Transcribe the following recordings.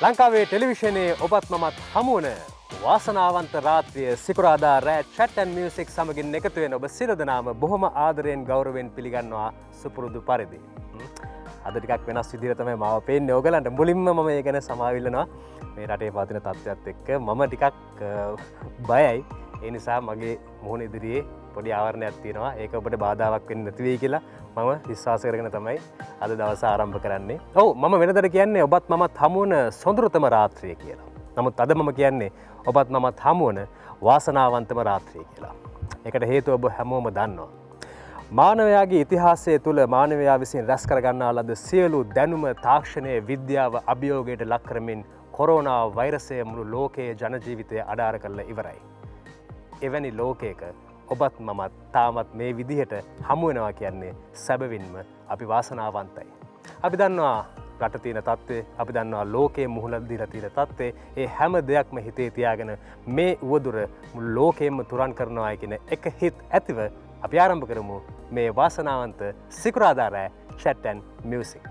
ලංකාවේ ටෙලිවිෂනයේ ඔබත් මමත් හමුවන වාසනාවන්ත රාත්‍රිය සිකුරාදා රෑ chat and music සමගින් එකතු වෙන ඔබ සියලු දෙනාම බොහොම ආදරයෙන් ගෞරවයෙන් පිළිගන්නවා සුපුරුදු පරිදි. අද ටිකක් වෙනස් විදිහට තමයි මාව පේන්නේ ඕගලන්ට. මුලින්ම මම මේ ගැන සමාවිල්ලනවා. මේ රටේ පවතින තත්ත්වයක් එක්ක මම ටිකක් බයයි. ඒ නිසා මගේ මුහුණ ඉදිරියේ පොඩි ආවරණයක් තියෙනවා. ඒක ඔබට බාධාවක් වෙන්නේ නැති වෙයි කියලා මම විශ්වාස කරගෙන තමයි අද දවස ආරම්භ කරන්නේ. ඔව් මම වෙනදට කියන්නේ ඔබත් මමත් හමුවන සොඳුරුතම රාත්‍රිය කියලා. නමුත් අද මම කියන්නේ ඔබත් මමත් හමුවන වාසනාවන්තම රාත්‍රිය කියලා. ඒකට හේතුව ඔබ හැමෝම දන්නවා. මානවයාගේ ඉතිහාසය තුළ මානවයා විසින් රැස් කරගන්නා ලද සියලු දැනුම තාක්ෂණය විද්‍යාව අභියෝගයට ලක් කරමින් කොරෝනා වෛරසය මුළු ලෝකයේ ජන ජීවිතය අඩාර කරලා ඉවරයි. එවැනි ලෝකයක ඔබත් මමත් තාමත් මේ විදිහට හමු වෙනවා කියන්නේ සැබවින්ම අපි වාසනාවන්තයි. අපි දන්නවා රට තියෙන තත්ත්වය, අපි දන්නවා ලෝකයේ මුහුණ දීලා තියෙන තත්ත්වය. ඒ හැම දෙයක්ම හිතේ තියාගෙන මේ උවදුර මුළු ලෝකෙම තුරන් කරනවා කියන එක හිත් ඇතිව අපි ආරම්භ කරමු මේ වාසනාවන්ත සිකුරාදා රෑ chat and music.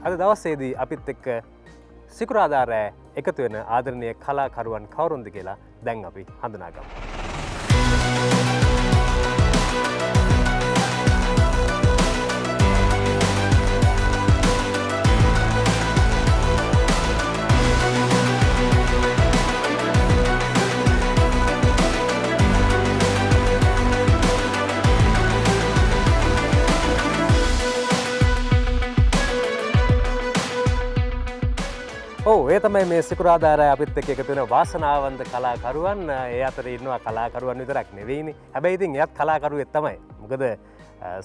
අද දවසේදී අපිත් එක්ක සිකුරාදා රෑ එකතු වෙන ආදරණීය කලාකරුවන් කවුරුන්ද කියලා දැන් අපි හඳුනාගමු. ඔව් ඒ තමයි මේ සිකුරාදා රෑ අපිත් එක්ක එකතු වෙන වාසනාවන්ත කලාකරුවන්. ඒ අතරේ ඉන්නවා කලාකරුවන් විතරක් නෙවෙයිනේ. හැබැයි ඉතින් එයත් කලාකරුවෙක් තමයි. මොකද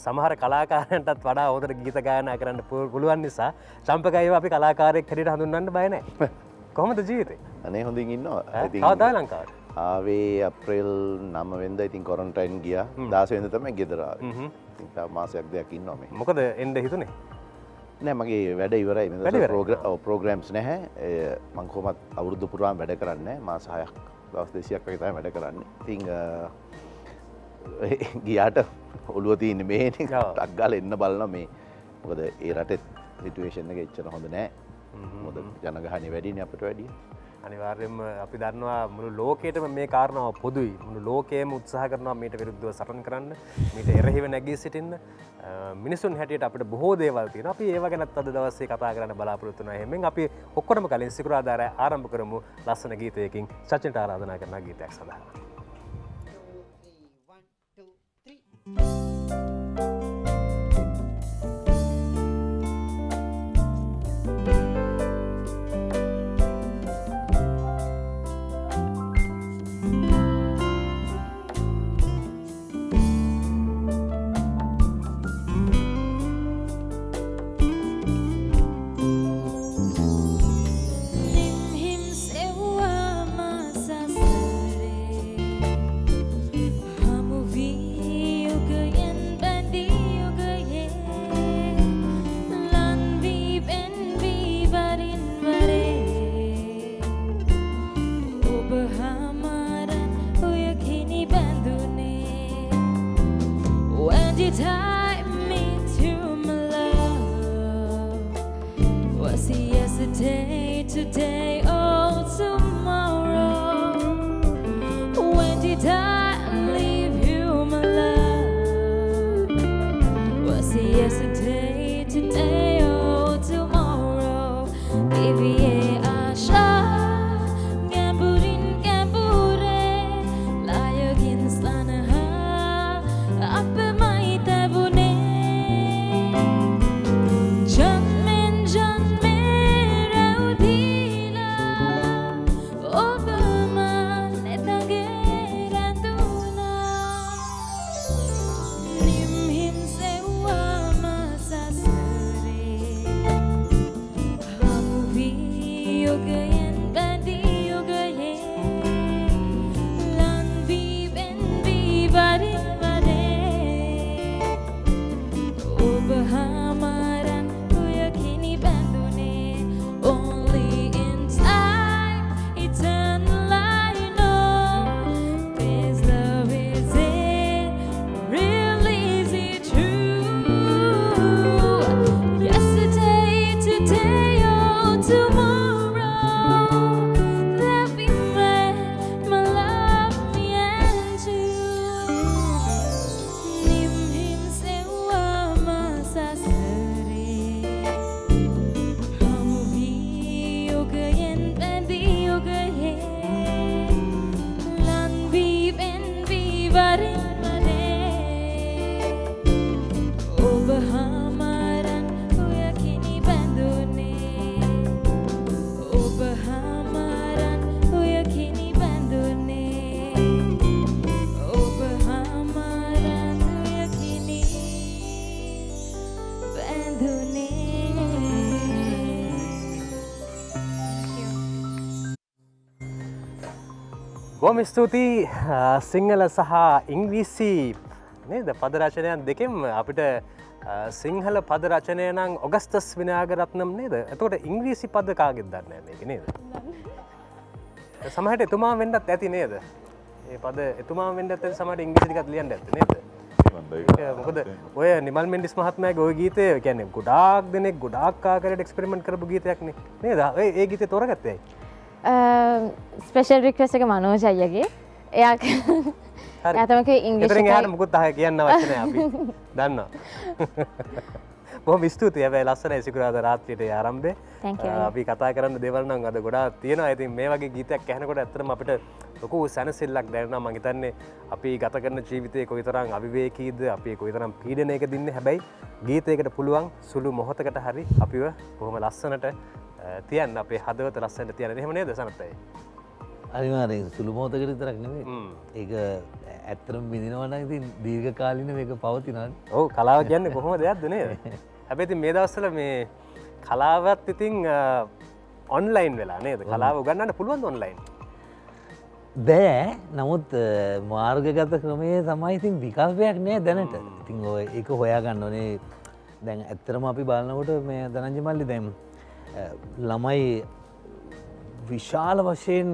සමහර කලාකාරයන්ටත් වඩා හොඳට ගීත ගායනා කරන්න පුළුවන් නිසා චම්පකයිව අපි කලාකාරයෙක් හැටියට හඳුන්වන්න බය නැහැ. කොහොමද ජීවිතේ? අනේ හොඳින් ඉන්නවා. ඉතින් කවදාද ලංකාවට? ආවේ අප්‍රේල් 9 වෙනිදා ඉතින් ක්වොරන්ටයින් ගියා. 16 වෙනිදා තමයි ගෙදර ආවේ. ඉතින් තව මාසයක් දෙකක් ඉන්නවා මේ. මොකද එන්න හිතුනේ? නෑ මගේ වැඩ ඉවරයි. ප්‍රෝග්‍රෑම්ස් නැහැ. මම කොහොමත් අවුරුදු පුරාම වැඩ කරන්නේ. මාස 6ක් දවස් 200ක් වගේ තමයි වැඩ කරන්නේ. ඉතින් ගියාට ඔළුව තියෙන්නේ මේනේ. ටක් ගාලා එන්න බලනවා මේ. මොකද ඒ රටේ සිටුේෂන් එක එච්චර හොඳ නෑ. මොකද ජනගහනය වැඩිනේ අපිට වැඩිය. අනිවාර්යයෙන්ම අපි දන්නවා මුළු ලෝකයටම මේ කාරණාව පොදුයි. මුළු ලෝකයේම උත්සාහ කරනවා මීට විරුද්ධව සටන් කරන්න, මීට එරෙහිව නැගී සිටින්න. මිනිසුන් හැටියට අපිට බොහෝ දේවල් තියෙනවා. අපි ඒව ගැනත් අද දවසේ කතා කරන්න බලාපොරොත්තු වෙනවා. එහෙනම් අපි ඔක්කොටම කලින් සිකුරාදා රෑ ආරම්භ කරමු ලස්සන ගීතයකින් සචින්ට ආරාධනා කරන ගීතයක් සඳහා. 1 2 3 Be today or tomorrow. There'll be my love, me and you. Nimhin sewa masasare. Hamu vi yogayen bandi yogayen. Lan vi ben vi varin vare. Obahamaran uyakini bandune. Obahamaran uyakini bandune. Obahamaran uyakini bandune. බොහොම ස්තුතියි සිංහල සහ ඉංග්‍රීසි නේද පද රචනයන් දෙකෙන් අපිට සිංහල පද රචනය නම් ඔගස්ටස් විනායකරත්නම් නේද? එතකොට ඉංග්‍රීසි පද කාගෙද දන්නේ නැහැ මේක නේද? සමහරට එතුමා වෙන්නත් ඇති නේද? ඒ පද එතුමා වෙන්නත් ඇති සමහරට ඉංග්‍රීසි ටිකක් ලියන්න ඇත්ද නේද? මොකද ඔය නිමල් මෙන්ඩිස් මහත්මයාගේ ওই ගීතය කියන්නේ ගොඩාක් දෙනෙක් ගොඩාක් ආකාරයට එක්ස්පෙරිමන්ට් කරපු ගීතයක් නේ. නේද? ඒ ගීතේ තෝරගත්තේ ඇයි? ස්පෙෂල් රික්වෙස්ට් එක මනෝජ් අයියගේ. එයා තමයි ඉංග්‍රීසි එතරින් එහාට මුකුත් අහ කියන්න අවශ්‍ය නැහැ අපි දන්නවා. බොහොම ස්තුතියි. හැබැයි ලස්සනයි සිකුරාදා රාත්‍රියේ ආරම්භය. Thank you. අපි කතා කරන්න දේවල් නම් අද ගොඩාක් තියෙනවා. ඉතින් මේ වගේ ගීතයක් ඇහෙනකොට ඇත්තටම අපිට ලොකු සැනසෙල්ලක් දැනෙනවා. මම හිතන්නේ අපි ගත කරන ජීවිතේ කොයිතරම් අවිවේකීද, අපි කොයිතරම් පීඩනයකද ඉන්නේ. හැබැයි ගීතයකට පුළුවන් සුළු මොහොතකට හරි අපිව බොහොම ලස්සනට තියන්න අපේ හදවත ලස්සනට තියන්න. එහෙම නේද සනත්යි? අනිවාර්යෙන් සුළු මොහොතකට විතරක් නෙමෙයි. ඒක ඇත්තටම විඳිනවා නම් ඉතින් දීර්ඝ කාලින මේක පවතිනවානේ. ඔව් කලාව කියන්නේ කොහොම දෙයක්ද නේද? හැබැයි ඉතින් මේ දවස්වල මේ කලාවත් ඉතින් ඔන්ලයින් වෙලා නේද? කලාව උගන්වන්න පුළුවන් ඔන්ලයින්. බෑ. නමුත් මාර්ගගත ක්‍රමයේ තමයි ඉතින් විකල්පයක් නෑ දැනට. ඉතින් ඔය ඒක හොයාගන්න ඕනේ. දැන් ඇත්තටම අපි බලනකොට මේ ධනංජය මල්ලි දැන් ළමයි විශාල වශයෙන්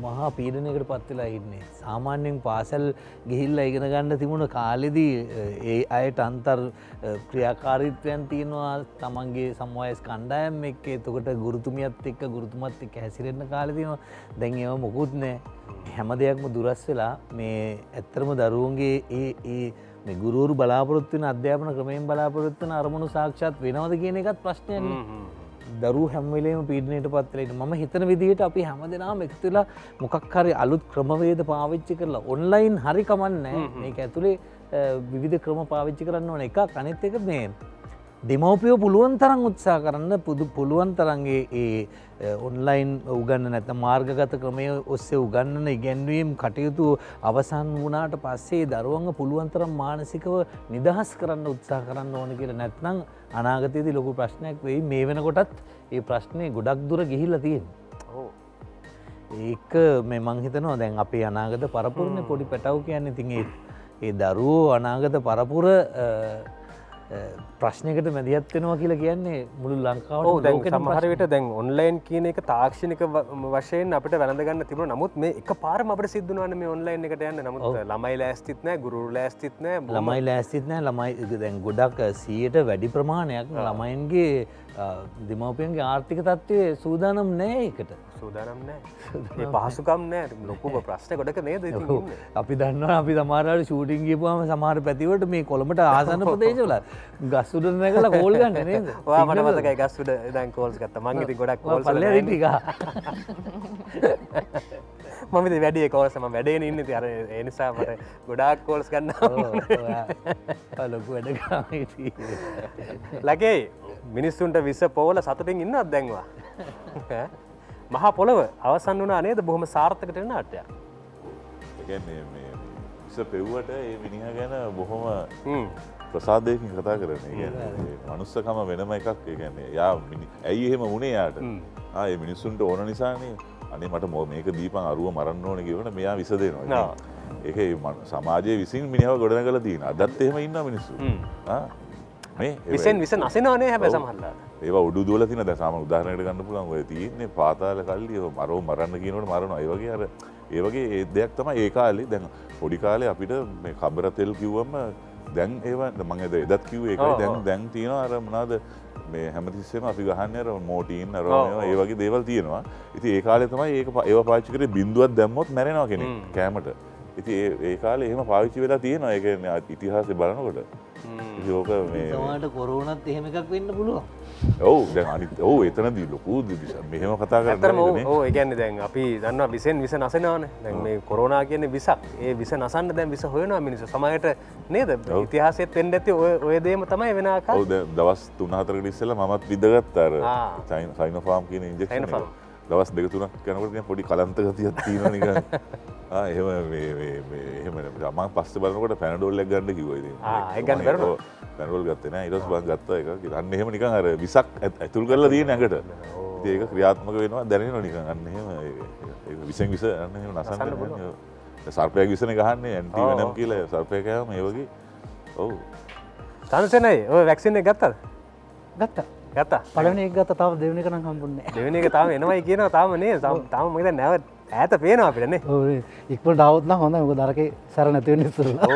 මහා පීඩනයකට පත් වෙලා ඉන්නේ. සාමාන්‍යයෙන් පාසල් ගිහිල්ලා ඉගෙන ගන්න තිබුණ කාලෙදී ඒ අයට අන්තර් ක්‍රියාකාරීත්වයන් තියෙනවා තමන්ගේ සමවයස් කණ්ඩායම් එක්ක. එතකොට ගුරුතුමියත් එක්ක ගුරුතුමත් එක්ක හැසිරෙන්න කාලේ තියෙනවා. දැන් ඒව මොකුත් නැහැ. හැම දෙයක්ම දුරස් වෙලා මේ ඇත්තටම දරුවන්ගේ ඒ මේ ගුරුවරු බලාපොරොත්තු වෙන අධ්‍යාපන ක්‍රමයෙන් බලාපොරොත්තු වෙන අරමුණු සාක්ෂාත් වෙනවද කියන එකත් ප්‍රශ්නයක් නේ. දරුවෝ හැම වෙලේම පීඩනයට පත් වෙලා ඉන්න. මම හිතන විදිහට අපි හැමදෙනාම එකතු වෙලා මොකක් හරි අලුත් ක්‍රමවේද පාවිච්චි කරලා ඔන්ලයින් හරි කමන්නේ මේක ඇතුලේ විවිධ ක්‍රම පාවිච්චි කරන්න ඕන එකක්. අනිත් එක මේ දෙමව්පියෝ පුළුවන් තරම් උත්සාහ කරන්න පුළුවන් තරම්ගේ ඒ ඔන්ලයින් උගන්න නැත්නම් මාර්ගගත ක්‍රමයේ ඔස්සේ උගන්නන ඉගැන්වීම් කටයුතු අවසන් වුණාට පස්සේ දරුවන්ව පුළුවන් තරම් මානසිකව නිදහස් කරන්න උත්සාහ කරන්න ඕන කියලා. නැත්නම් අනාගතයේදී ලොකු ප්‍රශ්නයක් වෙයි. මේ වෙනකොටත් ඒ ප්‍රශ්නේ ගොඩක් දුර ගිහිල්ලා තියෙනවා. ඒක මේ මං හිතනවා දැන් අපේ අනාගත පරපුරනේ පොඩි පැටවු කියන්නේ. ඉතින් ඒ දරුවෝ අනාගත පරපුර ප්‍රශ්නයකට මැදිහත් වෙනවා කියලා කියන්නේ මුළු ලංකාවට. දැන් සමහර විට දැන් ඔන්ලයින් කියන එක තාක්ෂණික වශයෙන් අපිට වැළඳ ගන්න තිබුණා. නමුත් මේ එකපාරම අපිට සිද්ධ වුණානේ මේ ඔන්ලයින් එකට යන්න. නමුත් ළමයි ලෑස්තිත් නැහැ, ගුරුවරු ලෑස්තිත් නැහැ. ළමයි ලෑස්තිත් නැහැ. ළමයි දැන් ගොඩක් 100ට වැඩි ප්‍රමාණයක් ළමයින්ගේ දෙමව්පියන්ගේ ආර්ථික තත්ත්වය සූදානම් නැහැ ඒකට. සූදානම් නැහැ. ඒ පහසුකම් නැහැ. ලොකු ප්‍රශ්න ගොඩක නේද ඉතින් ඉන්නේ. අපි දන්නවා අපි සමහරවල් ෂූටින් ගිහපුවාම සමහර පැතිවලට මේ කොළඹට ආසන්න ප්‍රදේශවල ගස් උඩ නැගලා කෝල් ගන්න නේද? ඔයා මට මතකයි ගස් උඩ දැන් කෝල්ස් ගත්තා. මං ඉතින් ගොඩක් කෝල්ස් පල්ලෙහා ඉන්න මම ඉතින් වැඩි කෝල්ස් මම වැඩේනේ ඉන්නේ. ඉතින් අර ඒ නිසා මට ගොඩාක් කෝල්ස් ගන්නවා. ලොකු වැඩ ගාමී. ලකේ මිනිස්සුන්ට විස පොවල සතුටින් ඉන්නවද දැන්වා? මහා පොළව අවසන් වුණා නේද? බොහොම සාර්ථක ටෙලිනාට්‍යයක්. ඒ කියන්නේ මේ විස පෙව්වට ඒ මිනිහා ගැන බොහොම ප්‍රසාදයකින් කතා කරන්නේ. ඒ කියන්නේ මනුස්සකම වෙනම එකක්. ඒ කියන්නේ යා ඇයි එහෙම වුණේ යාට? ඒ මිනිස්සුන්ට ඕන නිසානේ. අනේ මට මේක දීපන් අරුව මරන්න ඕනේ කියවන මෙයා විස දෙනවා. ඒක සමාජයේ විසින් මිනිහව ගොඩනගලා තියෙනවා. අදත් එහෙම ඉන්නවා මිනිස්සු. මේ විස නසිනවනේ හැබැයි සමහරවිට. ඒවා උඩු දුවලා තියෙන දැන් සාමාන්‍ය උදාහරණයකට ගන්න පුළුවන් ඔය තියෙන්නේ පාතාල කල්ලි මරව මරන්න කියනකොට මරනවා. ඒ වගේ අර ඒ වගේ දෙයක් තමයි ඒ කාලේ. දැන් පොඩි කාලේ අපිට මේ කබර තෙල් කිව්වම දැන් ඒව මං එදත් කිව්වේ ඒකයි දැන් තියෙනවා අර මොනවාද මේ හැමතිස්සෙම අපි ගහන්නේ අර මෝටීන් අර ඒ වගේ දේවල් තියෙනවා. ඉතින් ඒ කාලේ තමයි ඒව පාවිච්චි කරේ බින්දුවක් දැම්මොත් මැරෙනවා කෙනෙක් කැමරට. ඉතින් ඒ කාලේ එහෙම පාවිච්චි වෙලා තියෙනවා. ඒ කියන්නේ ඉතිහාසය බලනකොට. ඉතින් ඕක මේ සමහරට කොරෝනාත් එහෙම එකක් වෙන්න පුළුවන්. ඔව් දැන් අනිත් ඔව් එතනදී ලොකු මෙහෙම කතා කරන්නේ. ඔව් ඒ කියන්නේ දැන් අපි දන්නවා විසෙන් විස නැසෙනවානේ. දැන් මේ කොරෝනා කියන්නේ විසක්. ඒ විස නැසන්න දැන් විස හොයනවා මිනිස්සු. සමහරට නේද? ඉතිහාසෙත් වෙන්න ඇති ඔය දේම තමයි වෙන ආකාරය. ඔව් දැන් දවස් 3-4කට ඉස්සෙල්ලා මමත් විදගත්තා අර සයිනෝෆාම් කියන ඉන්ජෙක්ෂන් එක. දවස් 2-3ක් යනකොට නිකන් පොඩි කලන්ත ගතියක් තියෙනවා නිකන්. එහෙම එහෙම මම පස්සේ බලනකොට පැනඩෝල් එකක් ගන්න කිව්වා ඉතින්. ඒක ගන්න බැරුණා. පැනඩෝල් ගත්තේ නෑ. ඊට පස්සේ මම ගත්තා එක. අන්න එහෙම නිකන් අර විසක් ඇතුල් කරලා තියෙන ඇඟට. ඉතින් ඒක ක්‍රියාත්මක වෙනවා දැනෙනවා නිකන්. අන්න එහෙම ඒක විසෙන් විස අන්න එහෙම නසන්න පුළුවන්. සර්පයක් විසනේ ගහන්නේ ඇන්ටි වෙනම් කියලා සර්පයක් කෑම මේ වගේ. ඔව්. තනුසෙනයි ඔය වැක්සින් එක ගත්තද? ගත්තා පළවෙනි එක ගත්තා තාම දෙවෙනි එක නම් හම්බුන්නේ නැහැ. දෙවෙනි එක තාම එනවයි කියනවා තාම නේද? තාම මම හිතන්නේ නැව ඈත පේනවා අපිට නේ. ඔව් ඉක්මනට ආවොත් නම් හොඳයි. මොකද අරකේ සැර නැති වෙන්න ඉස්සෙල්ලා. ඔව්.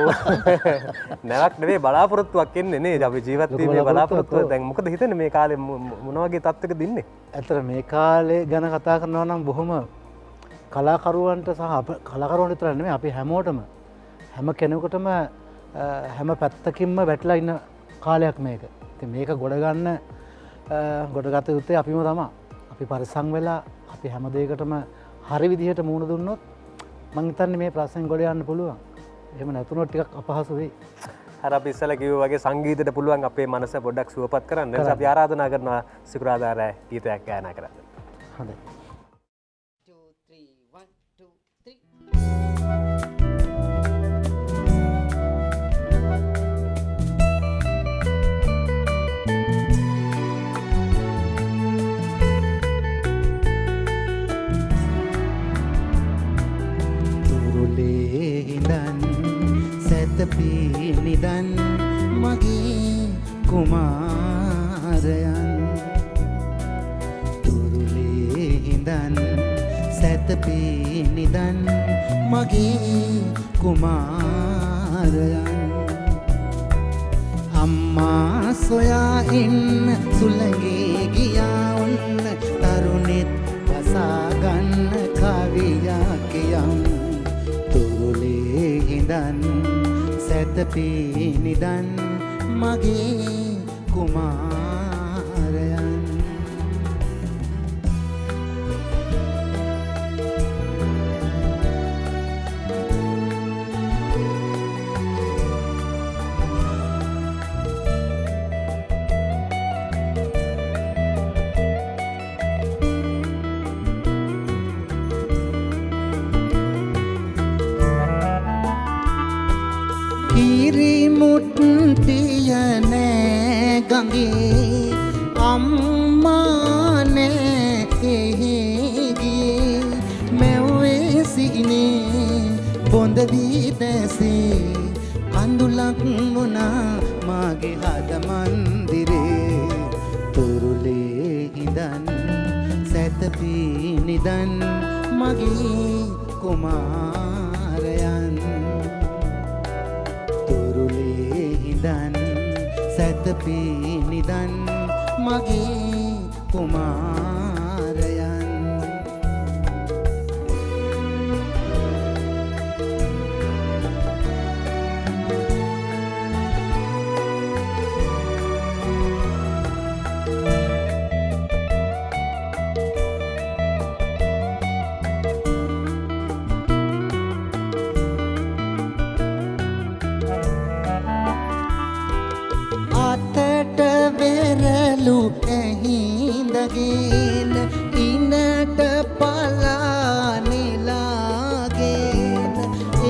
නැවක් නෙවෙයි බලාපොරොත්තුවක් එන්නේ නේ. අපි ජීවත් වීමේ බලාපොරොත්තුව. දැන් මොකද හිතන්නේ මේ කාලේ මොන වගේ තත්ත්වයකද ඉන්නේ? ඇත්තට මේ කාලේ ගැන කතා කරනවා නම් බොහොම කලාකරුවන්ට සහ කලාකරුවන්ට විතර නෙමෙයි අපි හැමෝටම හැම කෙනෙකුටම හැම පැත්තකින්ම වැටලා ඉන්න කාලයක් මේක. ඉතින් මේක ගොඩ ගන්න ගොඩගත යුත්තේ අපිම තමයි. අපි පරිස්සම් වෙලා අපි හැම දෙයකටම හරි විදිහට මුහුණ දුන්නොත් මං හිතන්නේ මේ ප්‍රශ්නෙන් ගොඩ යන්න පුළුවන්. එහෙම නැතුනොත් ටිකක් අපහසු වෙයි. අර අපි ඉස්සලා කිව්වා වගේ සංගීතයට පුළුවන් අපේ මනස පොඩ්ඩක් සුවපත් කරන්න. ඒ නිසා අපි ආරාධනා කරනවා සිකුරාදා රෑ ගීතයක් ගායනා කරන්න. හොඳයි. නිදන් මගේ කුමාරයන් තුරුලේ හිඳන් සැතපී නිදන් මගේ කුමාරයන් අම්මා සොයා ඉන්න සුළඟේ ගියා ඔන්න තරුණෙත් වසාගන්න කවියක් යම් තුරුලේ හිඳන් සැතපී නිදන් මගේ කුමාරයන් තියනෑ ගඟේ අම්මානෑ එහෙගේ මැව්වේ සිගිනේ බොඳ වී දැසේ කඳුලක් වුණා මාගේ හද මන්දිරේ තුරුලේ ඉඳන් සැතපී නිදන් මගේ කුමාරයන් නිදන් සැතපී නිදන් මගේ කුමාරයන් ඇහිඳගෙන ඉනට පලානෙලාගෙන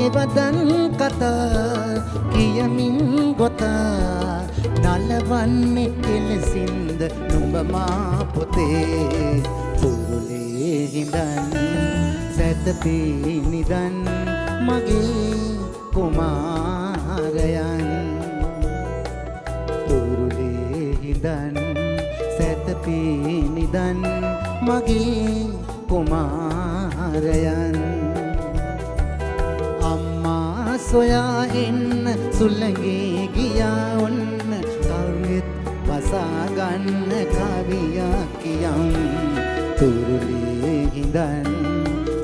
එවදන් කතා කියමින් ගොතා නලවන්නේ කෙලසින්ද නුඹ මා පොතේ තුරුලේ හිඳන් සැතපී නිදන් මගේ කුමාරයන් තුරුලේ හිඳන් සැතපී නිදන් මගේ කුමාරයන් අම්මා සොයා එන්න සුළඟේ ගියා ඔන්න කවුරුත් වසාගන්න කවියක් කියම් තුරුලේ හිඳන්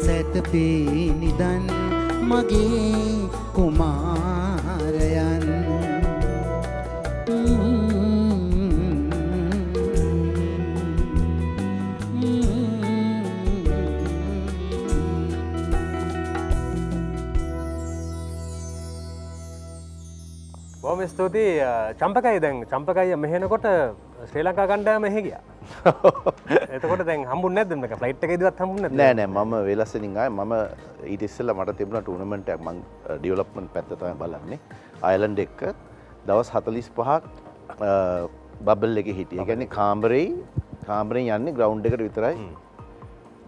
සැතපී නිදන් මගේ කුමාරයන් බොහොම ස්තුතියි චම්පකයි. දැන් චම්පකයි මෙහෙනකොට ශ්‍රී ලංකා කණ්ඩායම මෙහෙ ගියා. එතකොට දැන් හම්බුනේ නැද්ද මේක? ෆ්ලයිට් එකේදීවත් හම්බුනේ නැද්ද? නෑ නෑ මම වෙලස්සෙනින් ආයේ මම ඊට ඉස්සෙල්ලා මට තිබුණා ටූර්නමන්ට් එකක් මම ඩෙවලොප්මන්ට් පැත්ත තමයි බලන්නේ. අයර්ලන්ඩ් එක්ක දවස් 45ක් බබල් එකේ හිටියේ. ඒ කියන්නේ කාමරේ යන්නේ ග්‍රවුන්ඩ් එකට විතරයි.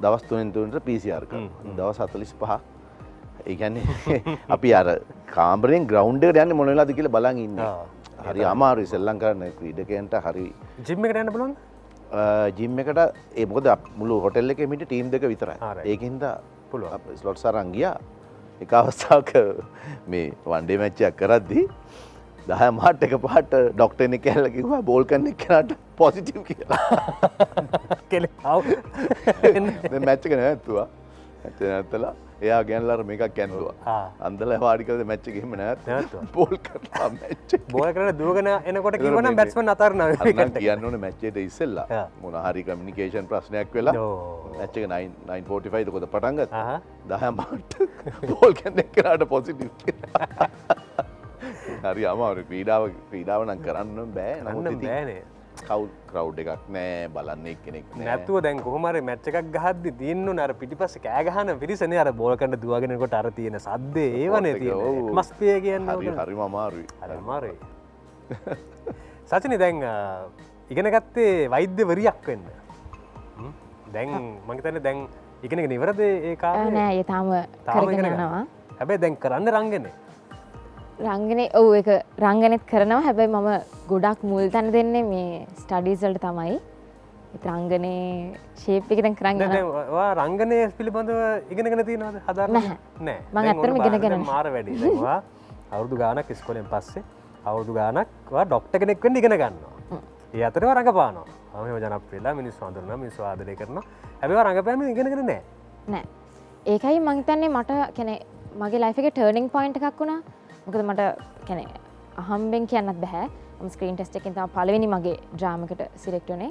දවස් 3න් 3ට PCR කරනවා. දවස් 45ක්. ඒ කියන්නේ අපි අර කාමරෙන් ග්‍රවුන්ඩ් එකට යන්නේ මොන වෙලාවද කියලා බලන් ඉන්නේ. හරි අමාරුයි සෙල්ලම් කරන්න ක්‍රීඩකයන්ට හරි. ජිම් එකට යන්න බලන්න. ජිම් එකට ඒ මොකද මුළු හොටෙල් එකේ මිට ටීම් දෙක විතරයි. ඒකින්ද පුළුවන් ස්ලොට්ස් අරන් ගියා. එක අවස්ථාවක මේ වන් ඩේ මැච් එකක් කරද්දී 10 මාට එකපාරට ඩොක්ටර් කෙනෙක් ඇවිල්ලා කිව්වා බෝල් කරන එක්කනට පොසිටිව් කියලා. කෙලේ ආව. දැන් මැච් එක නැවතුවා. මැච් එක නැවතලා එයා ගෑනලා අර මේකක් කැන්දුවා. අන්දලා වාඩි කරලා මැච් එක එහෙම නැවතුවා. බෝල් කරලා මැච් එක. බෝල් කරලා දුවගෙන එනකොට කිව්වනම් බැට්ස්මන් අතාරිනවා. අන්න කියන්න ඕනේ මැච් එකට ඉස්සෙල්ලා මොන හරි කමියුනිකේෂන් ප්‍රශ්නයක් වෙලා මැච් එක 9:45 ද කොට පටන් ගත්තා. 10 මාට බෝල් කරන එක්කනට පොසිටිව් කියලා. හරි අමාරු ක්‍රීඩාව නම් කරන්න බෑ. නමුත් බෑනේ. ක්‍රවුඩ් එකක් නෑ බලන්න කෙනෙක් නෑ. නැතුව දැන් කොහොම හරි මැච් එකක් ගහද්දි තියෙන්නේ අර පිටිපස්සේ කෑ ගහන පිරිසනේ අර බෝල් කරන්න දුවගෙනකොට අර තියෙන සද්දේ ඒවනේ තියෙන්නේ. මස්පිය කියන්නේ හරිම අමාරුයි. හරි අමාරුයි. සචිනි දැන් ඉගෙන ගත්තේ වෛද්‍යවරියක් වෙන්න. දැන් මම හිතන්නේ දැන් ඉගෙනගෙන ඉවරද ඒ කාලේ? නෑ ඒ තාම කරගෙන යනවා. හැබැයි දැන් කරන්නේ රංගනේ. රංගනේ ඔව් ඒක රංගනෙත් කරනවා. හැබැයි මම ගොඩක් මුල් තැන දෙන්නේ මේ ස්ටඩීස් වලට තමයි. ඒත් රංගනේ ෂේප් එක දැන් කරන් යනවා. දැන් ඔයා රංගනේ පිළිබඳව ඉගෙනගෙන තියෙනවද? හදාරන්න නැහැ. නෑ. මම ඇත්තටම ඉගෙනගෙන නැහැ. මාර වැඩි. දැන් ඔයා අවුරුදු ගාණක් ඉස්කෝලෙන් පස්සේ අවුරුදු ගාණක් ඔයා ડોක්ටර් කෙනෙක් වෙන්න ඉගෙන ගන්නවා. ඒ අතරේ ඔයා රඟපානවා. මම ජනප්‍රියලා මිනිස්සු හඳුනනවා, මිනිස්සු ආදරය කරනවා. හැබැයි ඔයා රඟපෑම ඉගෙනගෙන නැහැ. නෑ. ඒකයි මං හිතන්නේ මට කියන්නේ මගේ ලයිෆ් එකේ ටර්නින් පොයින්ට් එකක් වුණා. මොකද මට කියන්නේ අහම්බෙන් කියන්නත් බෑ. මම ස්ක්‍රීන් ටෙස්ට් එකෙන් තමයි පළවෙනි මගේ ඩ්‍රාමා එකට සිලෙක්ට් වුණේ.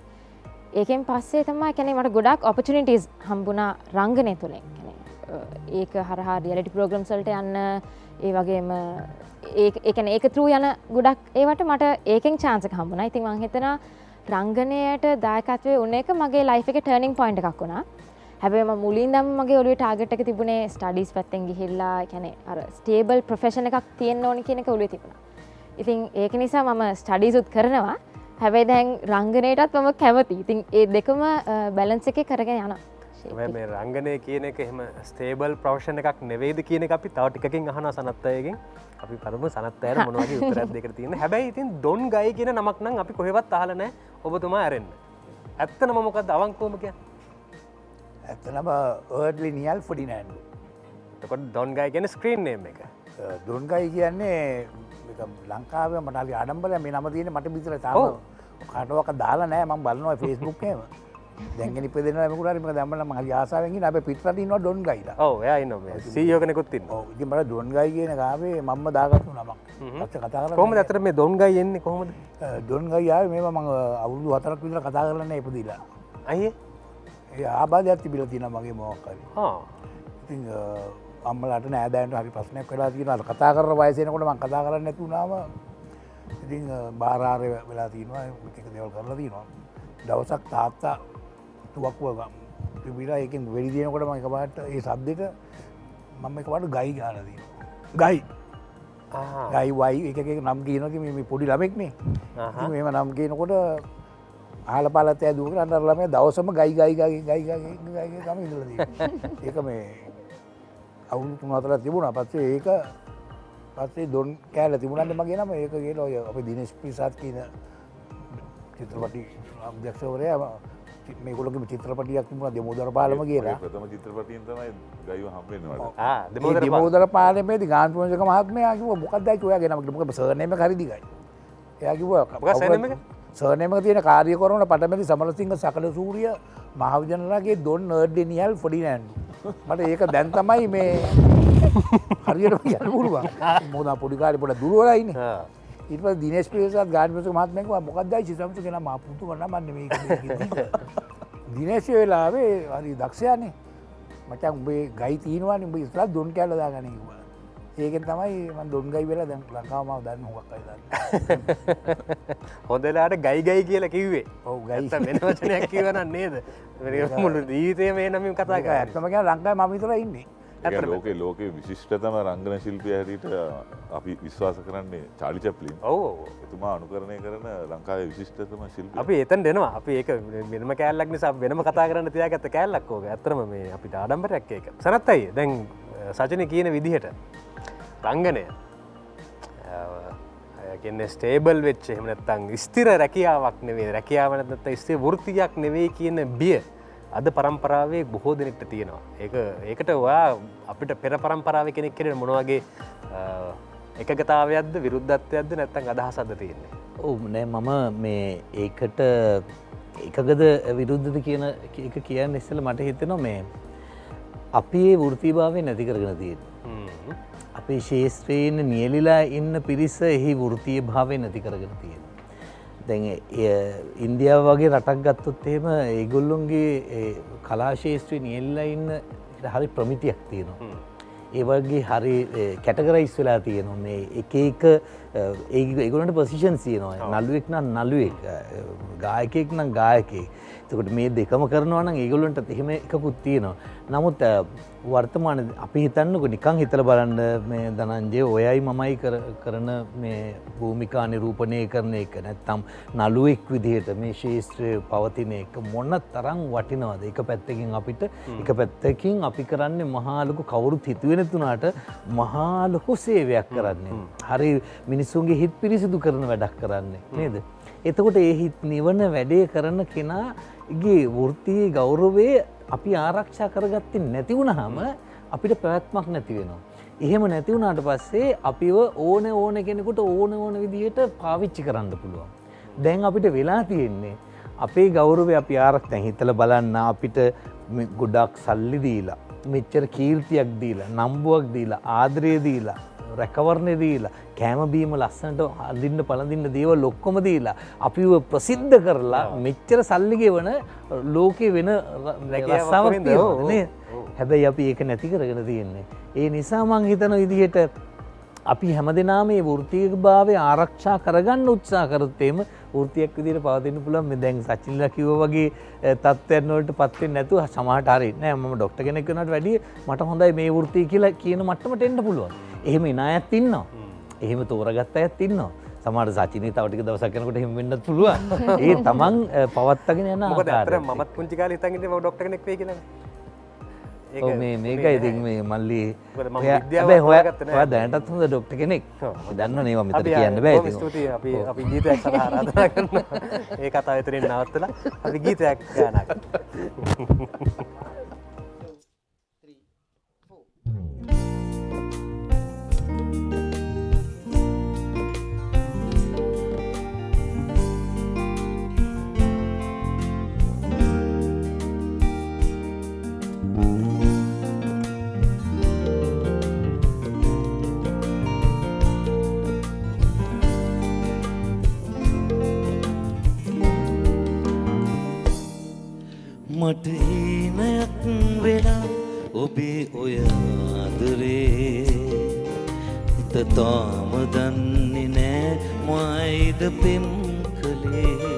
ඒකෙන් පස්සේ තමයි කියන්නේ මට ගොඩක් ඔපචුනිටිස් හම්බුණා රංගනය තුලින්. කියන්නේ ඒක හරහා රියැලිටි ප්‍රෝග්‍රෑම්ස් වලට යන්න ඒ වගේම ඒ කියන්නේ ඒක through යන ගොඩක් ඒවට මට ඒකෙන් chance එක හම්බුණා. ඉතින් මං හිතනවා රංගනයට දායකත්වයේ උන එක මගේ ලයිෆ් එකේ ටර්නින් පොයින්ට් එකක් වුණා. හැබැයි මම මුලින්දම මගේ ඔළුවේ ටාගට් එක තිබුණේ ස්ටඩීස් පැත්තෙන් ගිහිල්ලා කියන්නේ අර ස්ටේබල් ප්‍රොෆෙෂන් එකක් තියෙන්න ඕනි කියන එක ඔළුවේ තිබුණා. ඉතින් ඒක නිසා මම ස්ටඩීස් උත් කරනවා. හැබැයි දැන් රංගනයටත් මම කැමතියි. ඉතින් ඒ දෙකම බැලන්ස් එකේ කරගෙන යනවා. මේ රංගනය කියන එක එහෙම ස්ටේබල් ප්‍රොෆෙෂන් එකක් නෙවෙයිද කියන එක අපි තව ටිකකින් අහනවා සනත් අයගෙන්. අපි බලමු සනත් අයර මොන වගේ උත්තරයක් දෙකට තියෙන. හැබැයි ඉතින් ඩොන් ගයි කියන නමක් නම් අපි කොහෙවත් අහලා නැහැ. ඔබතුමා ඇරෙන්න. ඇත්තනම මොකද්ද අවංකවම කියන්නේ? ඇත්තනම ඒර්ඩ්ලි නියල් ෆොඩිනෑන්ඩු. එතකොට ඩොන් ගයි කියන්නේ ස්ක්‍රීන් නේම් එක. ඩොන්ගයි කියන්නේ ලංකාව මටලි අඩම්බල මේ නම තියෙන මට විතර තාම කටුවක දාලා නෑ මම බලනවා ෆේස්බුක් එකේම. දැන් ඉපදෙන මොකටද මේක දැම්මම මම හරි ආසාවෙන් ඉන්න අපේ පිටරට ඉන්නවා ඩොන්ගයිලා. ඔව් එයා ඉන්නවා මේ CEO කෙනෙකුත් ඉන්නවා. ඔව් ඉතින් මට ඩොන්ගයි කියන කාවේ මම්ම දාගත්තු නමක්. පස්සේ කතා කරලා කොහොමද අතට මේ ඩොන්ගයි එන්නේ කොහොමද? ඩොන්ගයි ආවේ මේවා මම අවුරුදු 4ක් විතර කතා කරලා නෑ ඉපදිලා. අයියේ ඒ ආබාධයක් තිබිලා තියෙනවා මගේ මොකක් හරි. හා. ඉතින් අම්මලාට නෑදෑයන්ට හරි ප්‍රශ්නයක් වෙලා තියෙනවා. කතා කරන වයස එනකොට මම කතා කරන්නේ නැති වුණාම ඉතින් බාරාරය වෙලා තියෙනවා. එක දේවල් කරලා තියෙනවා. දවසක් තාත්තා තුවක්කුව පිබිලා ඒකෙන් වෙඩි දිනනකොට මම එකපාරට ඒ සද්දෙට මම එකපාරට ගයි ගාලා තියෙනවා. ගයි. ගයි වයි එක නම් කියනවා මේ පොඩි ළමෙක්නේ. ඉතින් මේව නම් කියනකොට ආල පාලත් ඇදුව කරන්න අර ළමයා දවසම ගයි ගයි ගයි ගයි ගයි ගයි තමයි ඉඳලා තියෙන්නේ. ඒක මේ අවුරුදු 3-4ක් තිබුණා. පස්සේ ඒක පස්සේ ඩොන් කෑල්ල තිබුණානේ මගේ නම. ඒක කියලා ඔය අපේ දිනේෂ් ප්‍රසාද් කියන චිත්‍රපටි අධ්‍යක්ෂවරයා මේගොල්ලෝගේ චිත්‍රපටියක් තිබුණා දෙමෝදර පාලම කියලා. ප්‍රථම චිත්‍රපටියෙන් තමයි ගයිව හම්බෙන්නේ මට. ඒ දෙමෝදර පාලමේදී ගාන්පුංජක මහත්මයා කිව්වා මොකක්ද අයිති ඔයාගේ නම කියලා. මොකද සර්නේම එක හරි දිගයි. එයා කිව්වා මොකක්ද surname එක? සර්නේම එක තියෙන කාර්යකරන පටමැති සමරසිංහ සකලසූරිය මහවිජනලාගේ ඩොන් නර්ඩ්ඩෙනියල් ෆොඩි නෑන්ඩු. මට ඒක දැන් තමයි මේ හරියට කියන්න පුළුවන්. මොකද පොඩි කාලේ පොඩ දුරවලයිනේ. ඊට පස්සේ දිනේෂ් ප්‍රේසත් ගාන්පුංජක මහත්මයා කිව්වා මොකක්ද අයිති සිසම්ස කියලා මා පුතු වන්න මන්නේ මේක. දිනේෂ් වෙලාවේ හරි දක්ෂයානේ. මචං උඹේ ගයි තියෙනවානේ උඹ ඉස්සලා දොන් කැල්ල දාගන්න කිව්වා. ඒකෙන් තමයි මම දොන් ගයි වෙලා දැන් ලංකාව මාව දන්න හුඟක් අය දන්නේ. හොඳලාට ගයි කියලා කිව්වේ. ඔව් ගයි. නැත්තම් වෙන වචනයක් කිව්වනම් නේද? මුළු ජීවිතේම මේ නමින් කතා කරා. ඇත්තම කියනවා ලංකාවේ මම විතරයි ඉන්නේ. ලෝකේ විශිෂ්ටතම රංගන ශිල්පිය හැටියට අපි විශ්වාස කරන්නේ චාලි චැප්ලින්. ඔව්. එතුමා අනුකරණය කරන ලංකාවේ විශිෂ්ටතම ශිල්පිය. අපි එතන දෙනවා. අපි ඒක වෙනම කෑල්ලක් නිසා වෙනම කතා කරන්න තියාගත්ත කෑල්ලක් ඕක. ඇත්තටම මේ අපිට ආඩම්බරයක් ඒක. සනත් අයියේ දැන් සචින කියන විදිහට රංගනය කියන්නේ ස්ටේබල් වෙච්ච එහෙම නැත්නම් ස්ථිර රැකියාවක් නෙවෙයි. රැකියාව නැත්නම් ස්ථිර වෘත්තියක් නෙවෙයි කියන බිය අද පරම්පරාවේ බොහෝ දෙනෙක්ට තියෙනවා. ඒකට ඔයා අපිට පෙර පරම්පරාවේ කෙනෙක් කෙනෙක් මොන වගේ එකගතාවයක්ද විරුද්ධත්වයක්ද නැත්නම් අදහසක්ද තියෙන්නේ? ඔව් නෑ මම මේ ඒකට එකගද විරුද්ධද කියන එක කියන්න ඉස්සෙල්ලා මට හිතෙනවා මේ අපි ඒ වෘත්තීභාවය නැති කරගෙන තියෙනවා. අපේ ශේෂ්ත්‍රයෙන් නියැලිලා ඉන්න පිරිස එහි වෘත්තීය භාවය නැති කරගෙන තියෙනවා. දැන් ඉන්දියාව වගේ රටක් ගත්තොත් එහෙම ඒගොල්ලොන්ගේ කලා ශේෂ්ත්‍රයේ නියැලිලා ඉන්න හරි ප්‍රමිතියක් තියෙනවා. ඒ වගේ හරි කැටගරයිස් වෙලා තියෙනවා. මේ එක එක ඒගොල්ලන්ට පොසිෂන්ස් තියෙනවා. නළුවෙක් නම් නළුවෙක්, ගායකයෙක් නම් ගායකයෙක්. එතකොට මේ දෙකම කරනවා නම් ඒගොල්ලන්ට එහෙම එකකුත් තියෙනවා. නමුත් වර්තමානයේ අපි හිතන්නකො නිකන් හිතලා බලන්න මේ ධනංජය ඔයයි මමයි කරන මේ භූමිකා නිරූපණය කරන එක නැත්තම් නළුවෙක් විදිහට මේ ශාස්ත්‍රයේ පවතින එක මොන තරම් වටිනවද? එක පැත්තකින් අපිට එක පැත්තකින් අපි කරන්නේ මහා ලොකු කවුරුත් හිතුවේ නැතුණාට මහා ලොකු සේවයක් කරන්නේ. හරි මිනිස්සුන්ගේ හිත් පිරිසිදු කරන වැඩක් කරන්නේ නේද? එතකොට ඒ හිත් නිවන වැඩේ කරන කෙනාගේ වෘත්තීය ගෞරවය අපි ආරක්ෂා කරගත්තේ නැති වුණාම අපිට පැවැත්මක් නැති වෙනවා. එහෙම නැති වුණාට පස්සේ අපිව ඕන කෙනෙකුට ඕන විදිහට පාවිච්චි කරන්න පුළුවන්. දැන් අපිට වෙලා තියෙන්නේ අපේ ගෞරවය අපි ආරක්ෂා හිතලා බලන්න අපිට ගොඩක් සල්ලි දීලා මෙච්චර කීර්තියක් දීලා නම්බුවක් දීලා ආදරය දීලා රැකවරණය දීලා කෑම බීම ලස්සනට අඳින්න පළඳින්න දේවල් ඔක්කොම දීලා අපිව ප්‍රසිද්ධ කරලා මෙච්චර සල්ලි ගෙවන ලෝකේ වෙන රැකියාවක් තියෙනවා නේ. හැබැයි අපි ඒක නැති කරගෙන තියෙන්නේ. ඒ නිසා මං හිතන විදිහට අපි හැමදෙනාම මේ වෘත්තීයභාවය ආරක්ෂා කරගන්න උත්සාහ කරොත් එහෙම වෘත්තියක් විදිහට පවතින්න පුළුවන්. මේ දැන් සචින්ලා කිව්වා වගේ තත්ත්වයන් වලට පත් වෙන්නේ නැතුව සමහරට හරියි නෑ. මම ડોක්ටර් කෙනෙක් වෙනවට වැඩිය මට හොඳයි මේ වෘත්තිය කියලා කියන මට්ටමට එන්න පුළුවන්. එහෙම ඉන අයත් ඉන්නවා. එහෙම තෝරගත්ත අයත් ඉන්නවා. සමහර සචිනී තව ටික දවසක් යනකොට එහෙම වෙන්නත් පුළුවන්. ඒ තමන් පවත්වාගෙන යන මොකද අතර මමත් පුංචි කාලේ හිතන් ඉන්නේ මම ડોක්ටර් කෙනෙක් වෙයි කියලා. ඔව් මේකයි ඉතින් මේ මල්ලි විද්‍යාව හොයාගත්තේ ඔයා දැනටත් හොඳ ડોක්ටර් කෙනෙක්. දන්නවනේ ඒවා මෙතන කියන්න බෑ ඉතින්. ස්තුතියි අපි ගීතයක් සඳහා ආරාධනා කරනවා. ඒ කතාව එතනින් නවත්තලා අපි ගීතයක් ගානවා. මට හීනයක් වෙලා ඔබේ ඔය ආදරේ හිත තාම දන්නේ නෑ මයිද පෙම් කළේ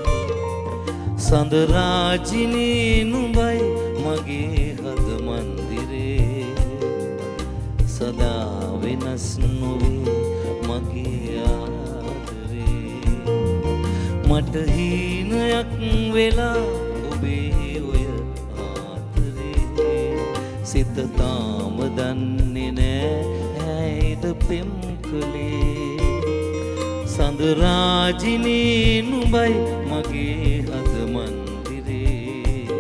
සඳරාජිනී නුඹයි මගේ හද මන්දිරේ සදා වෙනස් නොවේ මගේ ආදරේ මට හීනයක් වෙලා සිත තාම දන්නේ නෑ ඇයිද පෙම් කළේ සඳරාජිනී නුඹයි මගේ හද මන්දිරේ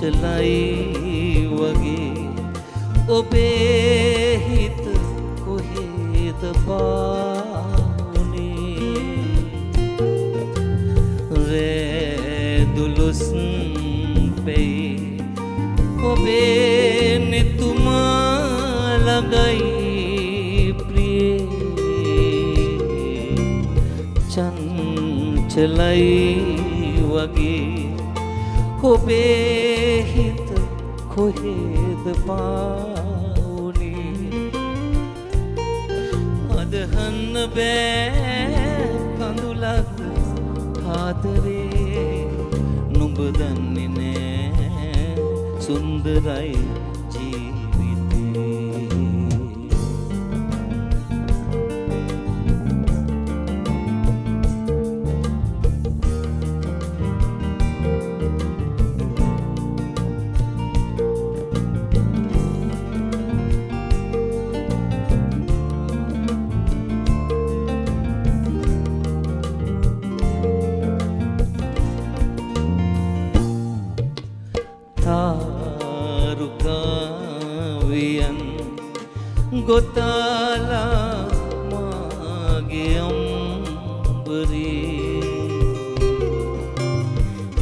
චංචලයි වගේ ඔබේ හිත කොහෙද පාවුනේ රැදුලුස් පෙයි ඔබේ නෙතුමා ළඟයි ප්‍රියේ චංචලයි වගේ ඔබේ හිත කොහෙද පාවුනේ අදහන්න බෑ කඳුලක් ආදරේ නුඹ දන්නේ නෑ සුන්දරයි ගොතාලා මාගේ අම්බරේ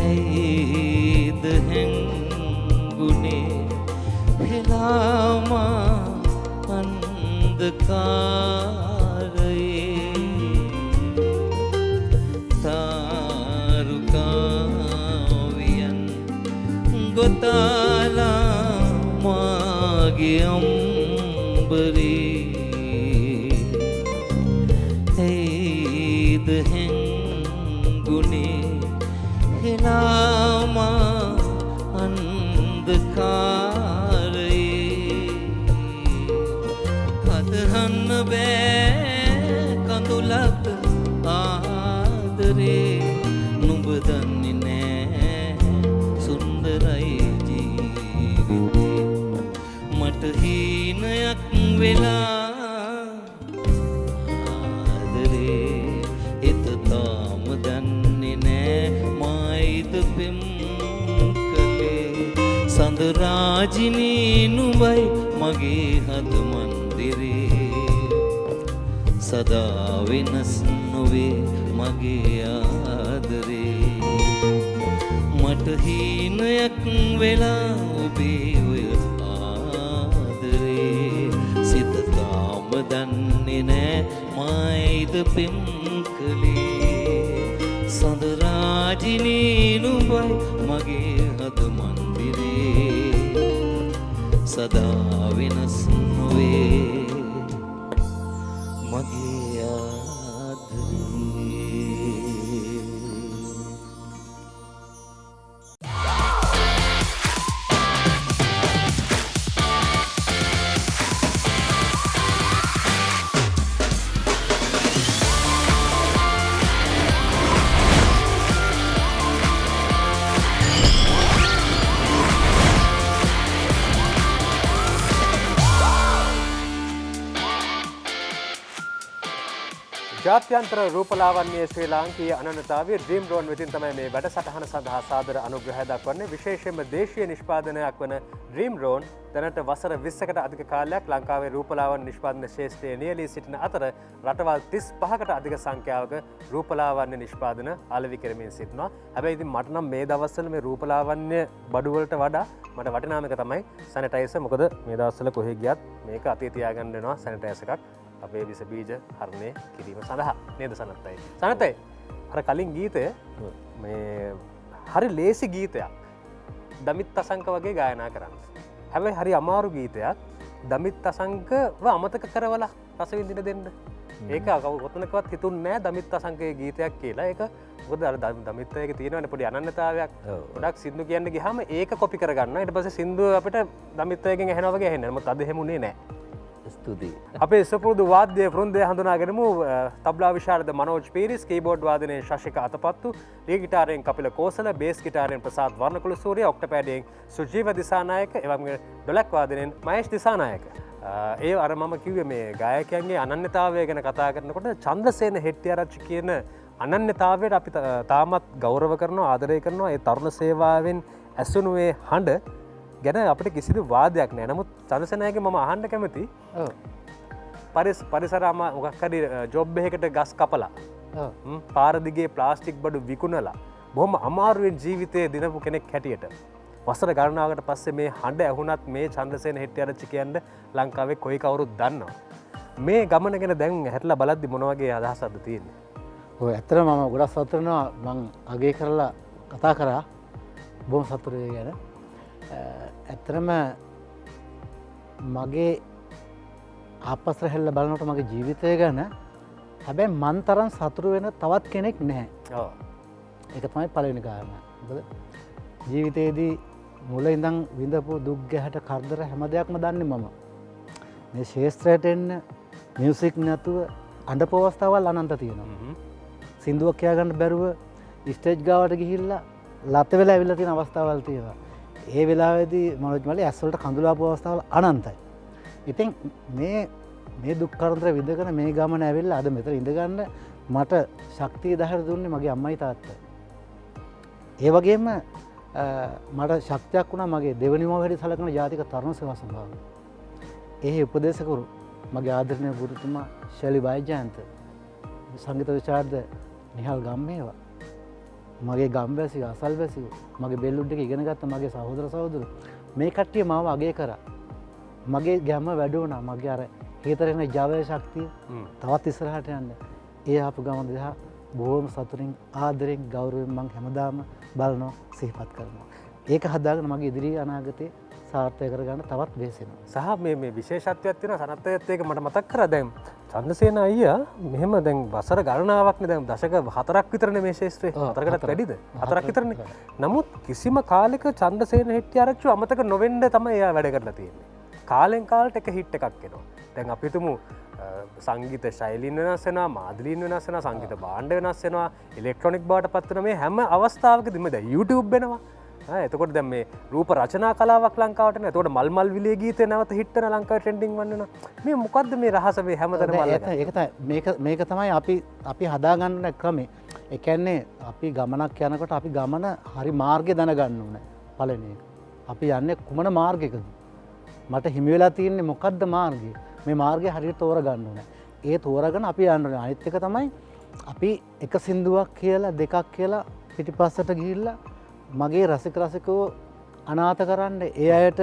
ඇයිද හැංගුනේ හෙලාමා අන්ධකාරයේ තාරුකාවියන් ගොතාලා මාගේ ඇයිද හැංගුනේ හෙලාමා අන්ධකාරයේ අදහන්න බෑ කඳුලක් ආදරේ නුඹ දන්නේ නෑ සුන්දරයි ජීවිතේ මට හීනයක් වෙලා ආදරේ එත තාම දන්නේ නෑ මායිද පෙම් කළේ සඳරාජිනී නුඹයි මගේ හද මන්දිරේ සදා වෙනස් නොවේ මගේ ආදරේ මට හීනයක් වෙලා ඔබේ ඔය සිත තාම දන්නේ නෑ මායිද පෙම් කළේ සඳරාජිනී නුඹයි මගේ හද මන්දිරේ සදා වෙනස් නොවේ මගේ ආදරේ ජාත්‍යන්තර රූපලාවන්‍යයේ ශ්‍රී ලාංකීය අනන්‍යතාවය ඩ්‍රීම් රෝන් වෙතින් තමයි මේ වැඩසටහන සඳහා සාදර අනුග්‍රහය දක්වන්නේ. විශේෂයෙන්ම දේශීය නිෂ්පාදනයක් වන ඩ්‍රීම් රෝන් දැනට වසර 20කට අධික කාලයක් ලංකාවේ රූපලාවන්‍ය නිෂ්පාදන ක්ෂේත්‍රයේ නියැලී සිටින අතර රටවල් 35කට අධික සංඛ්‍යාවක රූපලාවන්‍ය නිෂ්පාදන අලෙවි කරමින් සිටිනවා. හැබැයි ඉතින් මට නම් මේ දවස්වල මේ රූපලාවන්‍ය බඩු වලට වඩා මට වටිනාම එක තමයි සැනිටයිසර්. මොකද මේ දවස්වල කොහෙ ගියත් මේක අතේ තියාගන්න වෙනවා සැනිටයිසර් එකක්. අපේ විස බීජ හරණය කිරීම සඳහා නේද සනත්තයි. සනතයි අර කලින් ගීතය මේ හරි ලේසි ගීතයක් දමිත් අසංක වගේ ගායනා කරන්න. හැබැයි හරි අමාරු ගීතයක් දමිත් අසංකව අමතක කරවලා රස විඳින දෙන්න. ඒක කොතනකවත් හිතුන්නේ නැහැ දමිත් අසංකයේ ගීතයක් කියලා. ඒක මොකද අර දමිත් එකේ තියෙනවනේ පොඩි අනන්‍යතාවයක්. ගොඩක් සින්දු කියන්න ගියාම ඒක කොපි කරගන්න. ඊට පස්සේ සින්දුව අපිට දමිත් එකෙන් ඇහෙනවා වගේ ඇහෙන්නේ. මොකද අද එහෙමුනේ නැහැ. ස්තුතියි. අපේ සුපුරුදු වාද්‍ය වෘන්දය හඳුනාගෙනමු තබ්ලා විශාරද මනෝජ් පීරිස්, කීබෝඩ් වාදනයෙන් ශශික අතපත්තු, ලී ගිටාරයෙන් කපිල කෝසල, බේස් ගිටාරයෙන් ප්‍රසාද් වර්ණකුල සූරිය, ඔක්ටපෑඩයෙන් සුජීව දිසානායක, එවැගේම ඩොලක් වාදනයෙන් මහේෂ් දිසානායක. ඒ අර මම කිව්වේ මේ ගායකයන්ගේ අනන්‍යතාවය ගැන කතා කරනකොට චන්ද්‍රසේන හෙට්ටිආරච්චි කියන අනන්‍යතාවයට අපි තාමත් ගෞරව කරනවා, ආදරය කරනවා. ඒ තරුණ සේවාවෙන් ඇසුනුවේ හඬ ගැන අපට කිසිදු වාදයක් නෑ. නමුත් චන්ද්‍රසේනායගේ මම අහන්න කැමති පරිසරම මොකක්හරි ජොබ් එකකට ගස් කපලා පාරදිගේ ප්ලාස්ටික් බඩු විකුණලා බොහොම අමාරුවෙන් ජීවිතය දිනපු කෙනෙක් හැටියට වසර ගණනාවකට පස්සේ මේ හඬ ඇහුණත් මේ චන්ද්‍රසේන හෙට්ටිආරච්චි කියන්න ලංකාවේ කොයි කවුරුත් දන්නවා. මේ ගමන ගැන දැන් හැටලා බලද්දි මොන වගේ අදහසක්ද තියෙන්නේ? ඔය ඇත්තට මම ගොඩක් සතුටු වෙනවා මං අගය කරලා කතා කරා බොහොම සතුටුයි ගැන. ඇත්තටම මගේ ආපස්සට හැල්ල බලනකොට මගේ ජීවිතය ගැන හැබැයි මන් තරම් සතුටු වෙන තවත් කෙනෙක් නැහැ. ඔව්. ඒක තමයි පළවෙනි කාරණා. මොකද ජීවිතේදී මුල ඉඳන් විඳපු දුක් ගැහැට කරදර හැම දෙයක්ම දන්නේ මම. මේ ශාස්ත්‍රයට එන්න මියුසික් නැතුව අඬපු අවස්ථාවල් අනන්ත තියෙනවා. සින්දුවක් කියා ගන්න බැරුව ස්ටේජ් ගාවට ගිහිල්ලා ලත වෙලා ඇවිල්ලා තියෙන අවස්ථාවල් තියෙනවා. ඒ වෙලාවේදී මනෝජ් මල්ලි ඇස් වලට කඳුළු ආපු අවස්ථාවල් අනන්තයි. ඉතින් මේ දුක් කරදර විඳගෙන මේ ගමන ඇවිල්ලා අද මෙතන ඉඳගන්න මට ශක්තිය ධෛර්යය දුන්නේ මගේ අම්මයි තාත්තයි. ඒ වගේම මට ශක්තියක් වුණා මගේ දෙවෙනිම වැඩි සලකන ජාතික තරුණ සේවා සභාව. එහි උපදේශකවරු මගේ ආදරණීය ගුරුතුමා ශෛලි වෛජයන්ත, සංගීත විශාරද නිහල් ගම්මේවා, මගේ ගම්වැසියෝ අසල්වැසියෝ, මගේ බෙල්ලුඩ් එක ඉගෙන ගත්ත මගේ සහෝදර සහෝදරයෝ මේ කට්ටිය මාව අගය කරා. මගේ ගැම්ම වැඩි වුණා. මගේ අර හේතරෙන ජවය ශක්තිය තවත් ඉස්සරහට යන්න. ඒ ආපු ගමන දිහා බොහොම සතුටින් ආදරෙන් ගෞරවයෙන් මම හැමදාම බලනවා සිහිපත් කරනවා. ඒක හදාගෙන මගේ ඉදිරි අනාගතේ සාර්ථක කරගන්න තවත් වෙහෙසෙනවා. සහ මේ විශේෂත්වයක් තියෙනවා සනත්යත් ඒක මට මතක් කරා දැන් චන්ද්‍රසේන අයියා මෙහෙම දැන් වසර ගණනාවක්නේ දැන් දශක 4ක් විතරනේ මේ ශාස්ත්‍රයේ 4කටත් වැඩිද 4ක් විතරනේ. නමුත් කිසිම කාලෙක චන්ද්‍රසේන හෙට්ටිආරච්චි අමතක නොවෙන්න තමයි එයා වැඩ කරලා තියෙන්නේ. කාලෙන් කාලට එක හිට් එකක් එනවා. දැන් අපි හිතමු සංගීත ශෛලීන් වෙනස් වෙනවා, මාධ්‍යලීන් වෙනස් වෙනවා, සංගීත භාණ්ඩ වෙනස් වෙනවා, ඉලෙක්ට්‍රොනික බවට පත් වෙන මේ හැම අවස්ථාවකදීම දැන් YouTube වෙනවා. එතකොට දැන් මේ රූප රචනා කලාවක් ලංකාවට නේ. එතකොට මල්මල් විලේ ගීතේ නැවත හිට් වෙන ලංකාවේ ට්‍රෙන්ඩින් වන්න. මේ මොකද්ද මේ රහස මේ හැමතැනම මේක තමයි අපි හදාගන්න ක්‍රමේ. ඒ කියන්නේ අපි ගමනක් යනකොට අපි ගමන හරි මාර්ගය දැනගන්න ඕනේ. පළවෙනි අපි යන්නේ කුමන මාර්ගයකද? මට හිමි වෙලා තියෙන්නේ මොකද්ද මාර්ගය? මේ මාර්ගය හරියට තෝරගන්න ඕනේ. ඒ තෝරගෙන අපි යන්න ඕනේ. අනිත් එක තමයි අපි එක සින්දුවක් කියලා දෙකක් කියලා පිටිපස්සට ගිහිල්ලා මගේ රසිකෝ අනාථ කරන්න ඒ අයට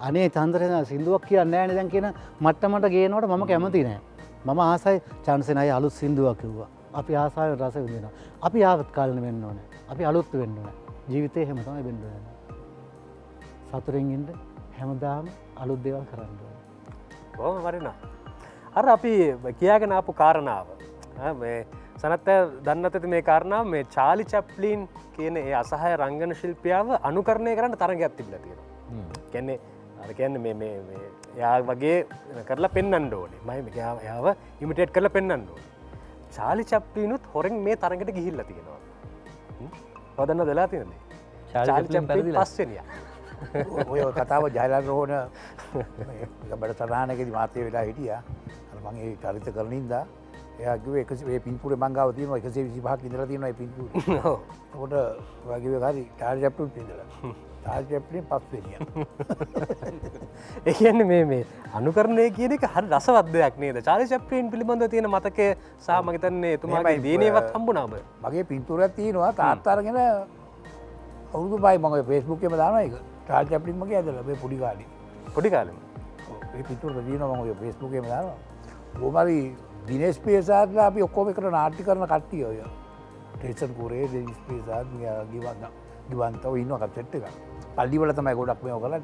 අනේ චන්ද්‍රසේන සින්දුවක් කියන්නේ නැහැ නේ දැන් කියන මට්ටමට ගේනකොට මම කැමති නෑ. මම ආසයි චන්ද්‍රසේන අය අලුත් සින්දුවක් කිව්වා. අපි ආසාවෙන් රස විඳිනවා. අපි ආවත් කාලෙ වෙන්න ඕනේ. අපි අලුත් වෙන්න ඕනේ. ජීවිතේ එහෙම තමයි වෙන්න ඕනේ. සතුටින් ඉන්න හැමදාම අලුත් දේවල් කරන්න ඕනේ. කොහොම වරිනා. අර අපි කියාගෙන ආපු කාරණාව මේ සනත් දන්නත් ඇති මේ කාරණාව මේ චාලි චැප්ලින් කියන ඒ අසහාය රංගන ශිල්පියාව අනුකරණය කරන්න තරගයක් තිබිලා තියෙනවා. කියන්නේ අර කියන්නේ මේ එයා වගේ කරලා පෙන්වන්න ඕනේ. මම එයාව ඉමිටේට් කරලා පෙන්වන්න ඕනේ. චාලි චැප්ලිනුත් හොරෙන් මේ තරඟට ගිහිල්ලා තියෙනවා. හොදන්න දෙලා තියෙනනේ. චාලි චැප්ලින් පස්වෙනියා. ඔය කතාව ජයලන් රෝහණ බඩ තරහනකදී මාත්‍ය වෙලා හිටියා. අර මම ඒ චරිත කරන ඉඳා එයා කිව්වේ ඒ පින්තූරේ මං ගාව තියෙනවා 125ක් ඉඳලා තියෙනවා ඒ පින්තූරේ. ඔව්. ඒකට ඔයා කිව්වේ හරි චාලි චැප්ලින් ඉඳලා. චාලි චැප්ලින් පස්වෙනියා. ඒ කියන්නේ මේ අනුකරණය කියන එක හරි රසවත් දෙයක් නේද? චාලි චැප්ලින් පිළිබඳව තියෙන මතකය සහ මම හිතන්නේ එතුමාගේ දිනේවත් හම්බුණා ඔබ. මගේ පින්තූරයක් තියෙනවා තාත්තා අරගෙන අවුරුදු 5 මම Facebook එකේම දානවා ඒක. චාලි චැප්ලින් මගේ ඇදලා මේ පොඩි කාලේ. පොඩි කාලේ. ඔව් මේ පින්තූර තියෙනවා මම ඔය Facebook එකේම දානවා. බොමාරි දිනේෂ් පියසාද්ලා අපි ඔක්කොම එකට නාට්‍ය කරන කට්ටිය ඔය. ටේෂන් කුරේ දිනේෂ් පියසාද් ගිවන්ත ඔය ඉන්නවා කට්ට් එක. පල්ලි වල තමයි ගොඩක් මේව කරන්නේ.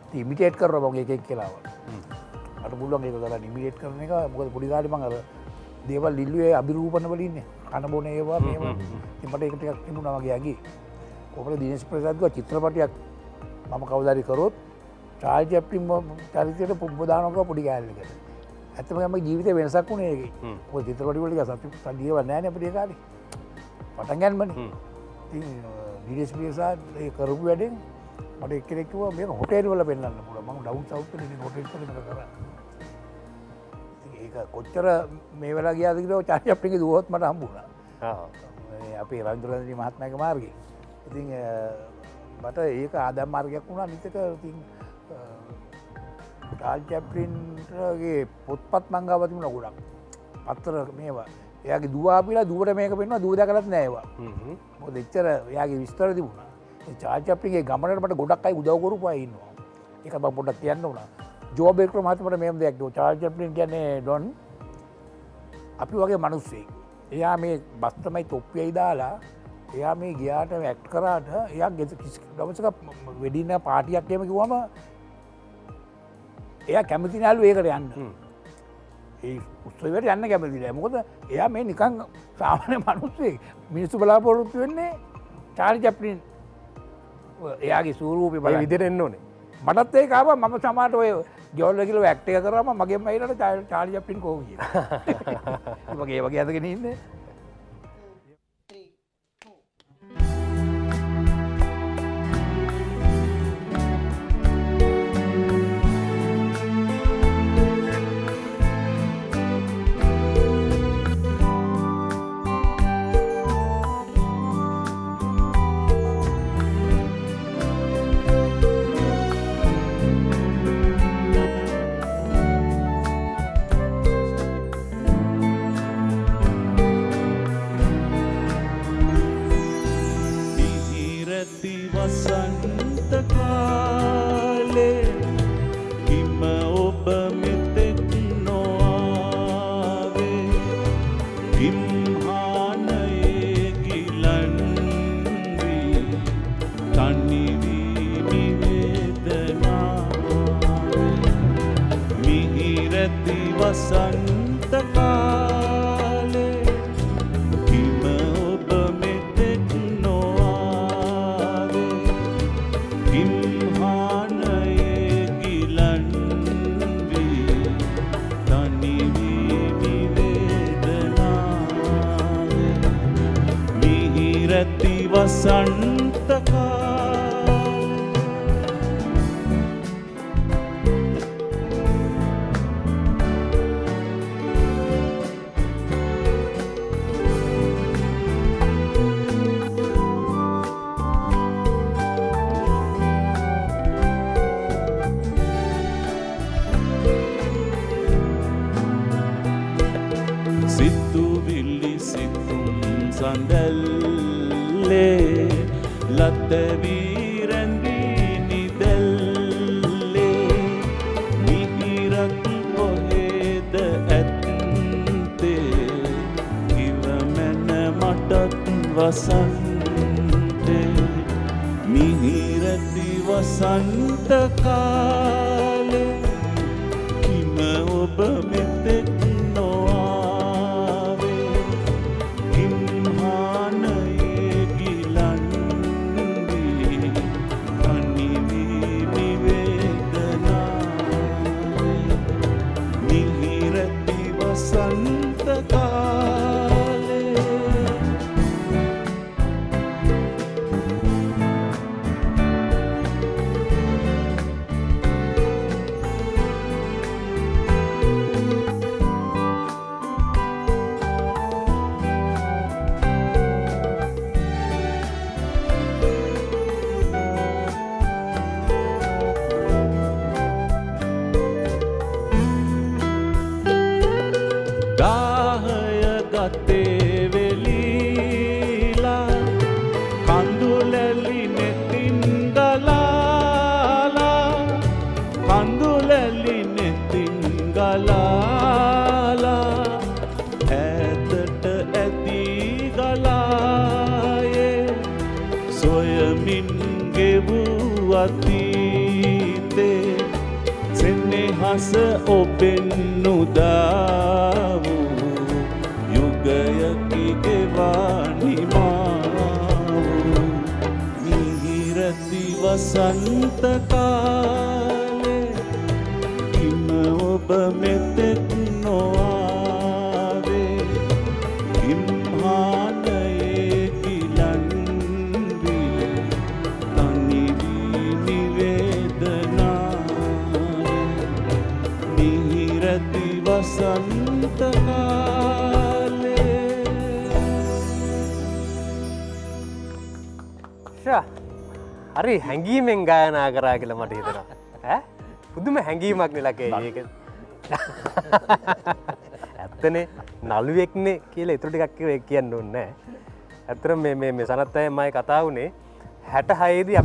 ඉතින් ඉමිටේට් කරනවා මම එක කියලා. අර පුළුවන් ඒක කරලා ඉමිටේට් කරන එක මොකද පොඩි කාලේ මම අර දේවල් ලිල්ලුවේ අභිරූපණ වල ඉන්නේ. කන බොන ඒවා මේවා. ඉතින් මට ඒක ටිකක් තිබුණා වගේ යකි. කොහොමද දිනේෂ් පියසාද්ගේ චිත්‍රපටයක් මම කවුදාරි කරොත් චාලි චැප්ලින් චරිතයට පුබ්බ දානවා පොඩි කෑල්ලකට. ඇත්තම මගේ ජීවිතේ වෙනසක් වුණේ ඒකයි. ඔය චිත්‍රපටි වල ටික සල්ලියව නැහැ නේ අපිට ඒ කාලේ. පටන් ගන්නමනේ. ඉතින් දිනේෂ් පියසාද් ඒ කරපු වැඩෙන් මට එක්කෙනෙක් කිව්වා මේක හොටෙල් වල පෙන්නන්න පුළුවන්. මම ඩවුන් සවුත් වල ඉන්නේ හොටෙල් වල මේක කරා. ඉතින් ඒක කොච්චර මේ වෙලාව ගියාද කියලා චාලි චැප්ලින්ගේ දුවහොත් මට හම්බුණා. අපේ රවීන්ද්‍රනාථ මහත්මයාගේ මාර්ගේ. ඉතින් මට ඒක ආදම් මාර්ගයක් වුණා. අනිත් එක ඉතින් චාල්ස් චැප්ලින්ගේ පොත්පත් මං ගාව තිබුණා ගොඩක්. පත්තර මේවා. එයාගේ දුව ආපිලා දුවට මේක පෙන්වනවා දුව දැකලත් නෑ ඒවා. මොකද එච්චර එයාගේ විස්තර තිබුණා. ඒ චාල්ස් චැප්ලින්ගේ ගමනට මට ගොඩක් අය උදව් කරපු අය ඉන්නවා. ඒක මම පොඩ්ඩක් කියන්න උනා. ජෝ බේකර් මහත්මයාට මේම දෙයක් කිව්වා. චාල්ස් චැප්ලින් කියන්නේ ඩොන් අපි වගේ මිනිස්සෙක්. එයා මේ බස් තමයි තොප්පියයි දාලා එයා මේ ගියාට ඇක්ට් කරාට එයා දවසක වෙඩින්න පාටියක් එහෙම කිව්වම එයා කැමති නෑලු ඒකට යන්න. ඒ උත්සවයට යන්න කැමති නෑ. මොකද එයා මේ නිකන් සාමාන්‍ය මිනිස්සෙක්. මිනිස්සු බලාපොරොත්තු වෙන්නේ චාර්ලි චැප්ලින් එයාගේ ස්වරූපේ බලන්න විදිහට එන්න ඕනේ. මටත් ඒක ආවා. මම සමහරට ඔය ජෝල් එකේ ඇක්ට් එක කරාම මගෙන් මයිලට චාර්ලි චැප්ලින් කෝ කියලා. ඒ වගේ අදගෙන ඉන්නේ. ෂා හරි හැඟීමෙන් ගායනා කරා කියලා මට හිතෙනවා. පුදුම හැඟීමක් නෙලකේ ඒක. ඇත්තනේ නළුවෙක්නේ කියලා ඊටු ටිකක් කියන්න ඕනේ නැහැ. ඇත්තටම මේ සනත් අය මම කතා වුණේ 66 දී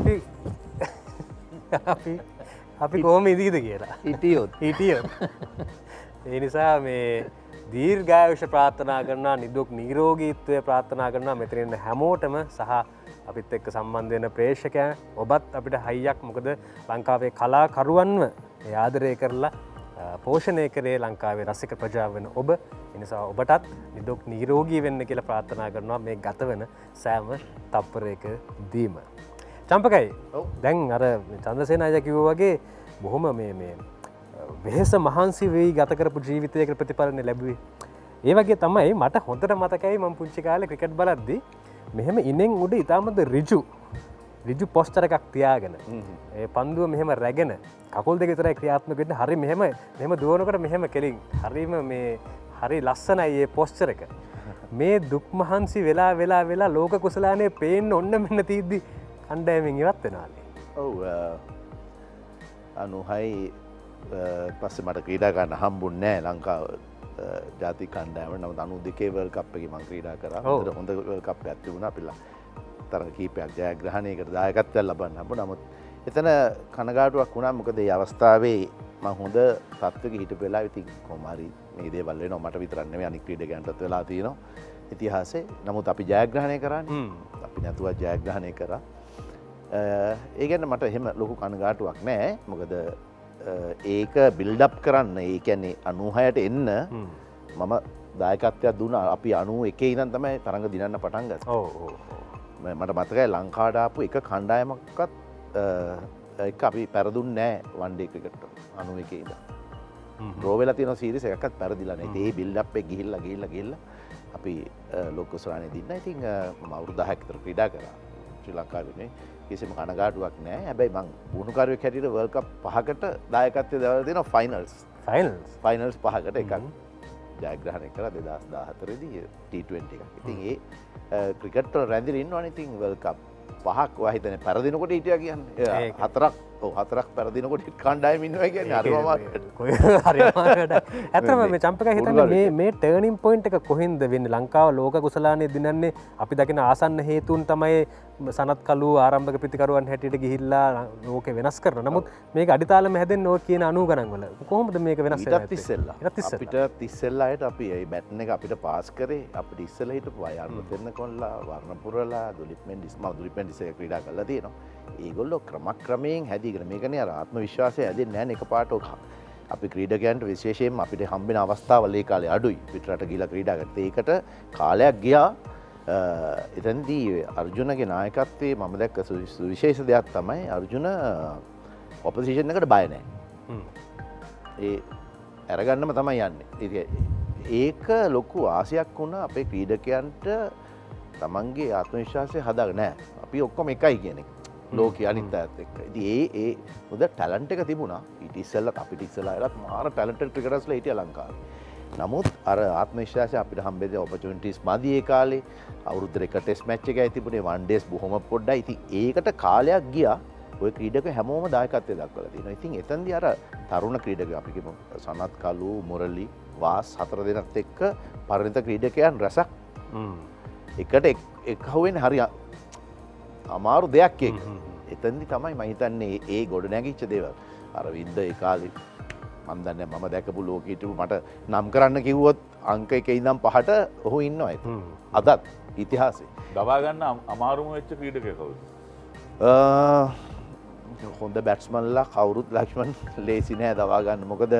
අපි කොහොම ඉදීද කියලා. හිටියොත්. ඒ නිසා මේ දීර්ඝායුෂ ප්‍රාර්ථනා කරනවා, නිදුක් නිරෝගීත්වය ප්‍රාර්ථනා කරනවා මෙතන ඉන්න හැමෝටම සහ අපිත් එක්ක සම්බන්ධ වෙන ප්‍රේක්ෂකයන් ඔබත් අපිට හයියක්. මොකද ලංකාවේ කලාකරුවන්ව ආදරය කරලා පෝෂණය කරේ ලංකාවේ රසික ප්‍රජාව වෙන ඔබ. ඒ නිසා ඔබටත් නිදුක් නිරෝගී වෙන්න කියලා ප්‍රාර්ථනා කරනවා මේ ගත වෙන සෑම තප්පරයකදීම. චම්පකයි දැන් අර චන්ද්‍රසේන අයියා කිව්වා වගේ බොහොම මේ වෙහෙස මහන්සි වෙයි ගත කරපු ජීවිතයක ප්‍රතිඵලනේ ලැබුවේ. ඒ වගේ තමයි මට හොඳට මතකයි මම පුංචි කාලේ ක්‍රිකට් බලද්දී මෙහෙම ඉනෙන් උඩ ඉතාමත් රිජු පොස්ටර් එකක් තියාගෙන ඒ පන්දුව මෙහෙම රැගෙන කකුල් දෙක විතරයි ක්‍රියාත්මක වෙන්නේ. හරි මෙහෙම දුවනකොට මෙහෙම කෙලින් හරිම මේ හරි ලස්සනයි මේ පොස්ටර් එක. මේ දුක් මහන්සි වෙලා ලෝක කුසලානේ පේන්න ඔන්න මෙන්න තීද්දි කණ්ඩායමෙන් ඉවත් වෙනවානේ. ඔව් 96 පස්සේ මට ක්‍රීඩා කරන්න හම්බුන්නේ නැහැ ලංකාව ජාතික කණ්ඩායම. නමුත් 92 වර්ල්ඩ් කප් එකේ මම ක්‍රීඩා කරා. හොඳ වර්ල්ඩ් කප් එකක් තිබුණා අපිලා. තරඟ කීපයක් ජයග්‍රහණයකට දායකත්වයක් ලබන්න හම්බුණා. නමුත් එතන කනගාටුවක් වුණා. මොකද මේ අවස්ථාවේ මම හොඳ තත්ත්වයක හිටපු වෙලාව ඉතින් කොහොම හරි මේ දේවල් වෙනවා. මට විතරක් නෙමෙයි අනිත් ක්‍රීඩකයන්ටත් වෙලා තියෙනවා ඉතිහාසයේ. නමුත් අපි ජයග්‍රහණය කරානේ. අපි නැතුව ජයග්‍රහණය කරා. ඒ ගැන මට එහෙම ලොකු කනගාටුවක් නැහැ. මොකද ඒක බිල්ඩප් කරන්න ඒ කියන්නේ 96ට එන්න මම දායකත්වයක් දුන්නා. අපි 91 ඉඳන් තමයි තරඟ දිනන්න පටන් ගත්තේ. මට මතකයි ලංකාවට ආපු එක කණ්ඩායමක්වත් එක අපි පැරදුන්නේ නැහැ වන් ඩේ ක්‍රිකට් 91 ඉඳන්. ඩ්‍රෝ වෙලා තියෙන සීරීස් එකක්වත් පැරදිලා නැහැ. ඒ බිල්ඩප් එක ගිහිල්ලා අපි ලෝක කුසලානේ දින්න. ඉතින් මම අවුරුදු 10ක් විතර ක්‍රීඩා කරා ශ්‍රී ලංකාවේ. කිසිම කනගාටුවක් නැහැ. හැබැයි මං වුණුකාරයෙක් හැටියට වර්ල්ඩ් කප් 5කට දායකත්වය දවලා දෙනවා ෆයිනල්ස් 5කට එකක් ජයග්‍රහණය කළා 2014 දී T20 එකක්. ඉතින් ඒ ක්‍රිකට් වල රැඳිලා ඉන්නවනේ. ඉතින් වර්ල්ඩ් කප් 5ක් ඔයා හිතන්නේ පරදිනකොට හිටියා කියන්නේ. හතරක් පරදිනකොට කණ්ඩායම ඉන්නවා කියන්නේ හරිම අමාරුයි. ඇත්තම මේ චම්පකයි හිතන්නේ මේ ටර්නින් පොයින්ට් එක කොහෙන්ද වෙන්නේ? ලංකාව ලෝක කුසලානේ දිනන්නේ අපි දකින ආසන්න හේතුන් තමයි සනත් කළු ආරම්භක ප්‍රතිකරුවන් හැටියට ගිහිල්ලා ලෝකෙ වෙනස් කරනවා. නමුත් මේක අඩිතාලම හැදෙන්නේ ඕක කියන 90 ගණන් වල. කොහොමද මේක වෙනස් වෙන්නේ? අපිට ඉස්සෙල්ලාට අපි ඒ බැටන් එක අපිට පාස් කරේ. අපිට ඉස්සෙල්ලා හිටපු අය අරුණ තෙන්නකොල්ලා, වර්ණපුරලා, දුලිප් මෙන්ඩිස් එක ක්‍රීඩා කරලා තියෙනවා. ඒගොල්ලෝ ක්‍රමයෙන් හැදීගෙන මේකනේ අර ආත්ම විශ්වාසය හැදෙන්නේ නැහැ නේ එකපාරට. අපි ක්‍රීඩකයන්ට විශේෂයෙන්ම අපිට හම්බෙන අවස්ථාවල් ඒ කාලේ අඩුයි. පිටරට ගිහිලා ක්‍රීඩා කරත් ඒකට කාලයක් ගියා. එතනදී අර්ජුනගේ නායකත්වයේ මම දැක්ක විශේෂ දෙයක් තමයි අර්ජුන ඔපොසිෂන් එකට බය නැහැ. ඒ අරගන්නම තමයි යන්නේ. ඒක ලොකු ආසයක් වුණා අපේ ක්‍රීඩකයන්ට තමන්ගේ ආත්ම විශ්වාසය හදාගන්න. නෑ අපි ඔක්කොම එකයි කියන එක. ලෝකයේ අනිත් අයත් එක්ක. ඉතින් ඒ හොඳ ටැලන්ට් එක තිබුණා. ඊට ඉස්සෙල්ලා අපිට ඉස්සෙල්ලාට මාර ටැලන්ටඩ් ක්‍රිකටර්ස්ලා හිටියා ලංකාවේ. නමුත් අර ආත්ම විශ්වාසය අපිට හම්බෙච්ච ඔපචුනිටිස් මදි ඒ කාලේ. අවුරුද්දට එක ටෙස්ට් මැච් එකයි තිබුණේ. වන් ඩේස් බොහොම පොඩ්ඩයි. ඉතින් ඒකට කාලයක් ගියා. ඔය ක්‍රීඩක හැමෝම දායකත්වය දක්වලා තියෙනවා. ඉතින් එතනදී අර තරුණ ක්‍රීඩකයෝ අපි කියමු සනත් කලු, මුරලි, වාස් 4 දෙනෙක් එක්ක පරිණත ක්‍රීඩකයන් රසක් එකට එකහුවෙන් හරි අමාරු දෙයක් ඒක. එතනදි තමයි මම හිතන්නේ ඒ ගොඩ නැගිච්ච දේවල්. අර වින්ද ඒ කාලේ මම දන්නේ මම දැකපු ලෝකෙ හිටපු මට නම් කරන්න කිව්වොත් අංක 1 ඉඳන් 5ට ඔහු ඉන්නවා ඒක. අදත් ඉතිහාසයේ. දවා ගන්න අමාරුම වෙච්ච ක්‍රීඩකයෙක් කවුද? හොඳ බැට්ස්මන්ලා කවුරුත් ලක්ෂ්මන් ලේසි නෑ දවා ගන්න. මොකද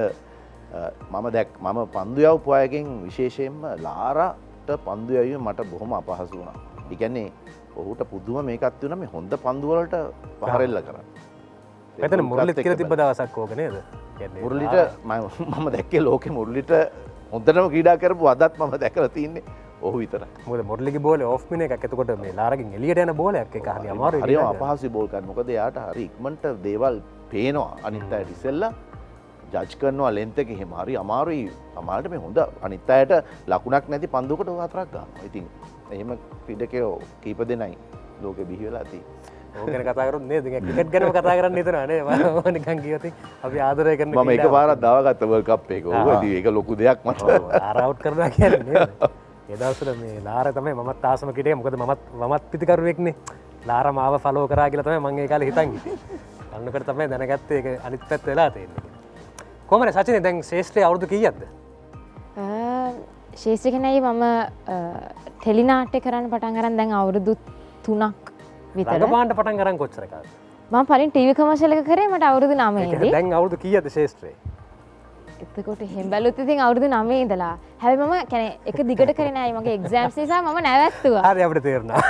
මම පන්දු යවපු අයගෙන් විශේෂයෙන්ම ලාරාට පන්දු යැවීම මට බොහොම අපහසු වුණා. ඒ කියන්නේ ඔහුට පුදුම මේකක් තියුණා මේ හොඳ පන්දු වලට පහරෙල්ල කරන්න. එතන මුරලිත් කියලා තිබ්බ දවසක් ඕක නේද? මුරලිට මම දැක්කේ ලෝකෙ මුරලිට හොඳටම ක්‍රීඩා කරපු අදත් මම දැකලා තින්නේ ඔහු විතරයි. මොකද මුරලිගේ බෝලේ ඔෆ් මින එකක්. එතකොට මේ ලාරගෙන් එළියට යන බෝලයක් ඒක හරි අමාරුයි. හරිම අපහසුයි බෝල් කරන්න. මොකද එයාට හරි ඉක්මනට දේවල් පේනවා. අනිත් අයට ඉස්සෙල්ලා ජජ් කරනවා ලෙන්ත් එක එහෙම හරි අමාරුයි. අමාරුට මේ හොඳ අනිත් අයට ලකුණක් නැති පන්දුවකට හතරක් ගන්නවා. ඉතින් එහෙම ක්‍රීඩකයෝ කීප දෙනයි ලෝක බිහි වෙලා තිය ඕකන කතා කරු නේ ක්‍රිකට් ගැනම කතා කරන්න හිතනවානේ නිකන් කියති අපි ආදරය කරන මම එක පාරක් දාවගත්ත වර්ල්ඩ් කප් එක ඕක ඒක ලොකු දෙයක් මට ආරවුට් කරනවා කියන්නේ ඒ දවස්වල මේ ලාර තමයි මමත් ආසම කිටියේ මොකද මමත් පිටිකරුවෙක්නේ ලාර මාව ෆලෝ කරා කියලා තමයි මම ඒ කාලේ හිතන් හිටියේ අන්නකට තමයි දැනගත්තේ ඒක අනිත් පැත්ත වෙලා තියෙන්නේ කොහමද සචිනේ දැන් ශේෂ්ත්‍රයේ අවුරුදු කීයක්ද ශේෂ්ත්‍රකනයි මම ටෙලිනාට්‍ය කරන්න පටන් අරන් දැන් අවුරුදු 3ක් විතර රඟපාන්න පටන් අරන් කොච්චර කාලද මම පරින් ටීවී කමර්ෂල් එක කරේ මට අවුරුදු 9 දී දැන් අවුරුදු කීයද ශේෂ්ත්‍රයේ එතකොට එහෙම බැලුවොත් ඉතින් අවුරුදු 9 ඉඳලා හැබැයි මම කියන්නේ එක දිගට කරේ නෑ මගේ එක්සෑම්ස් නිසා මම නැවැත්තුවා හරි අපිට තේරුණා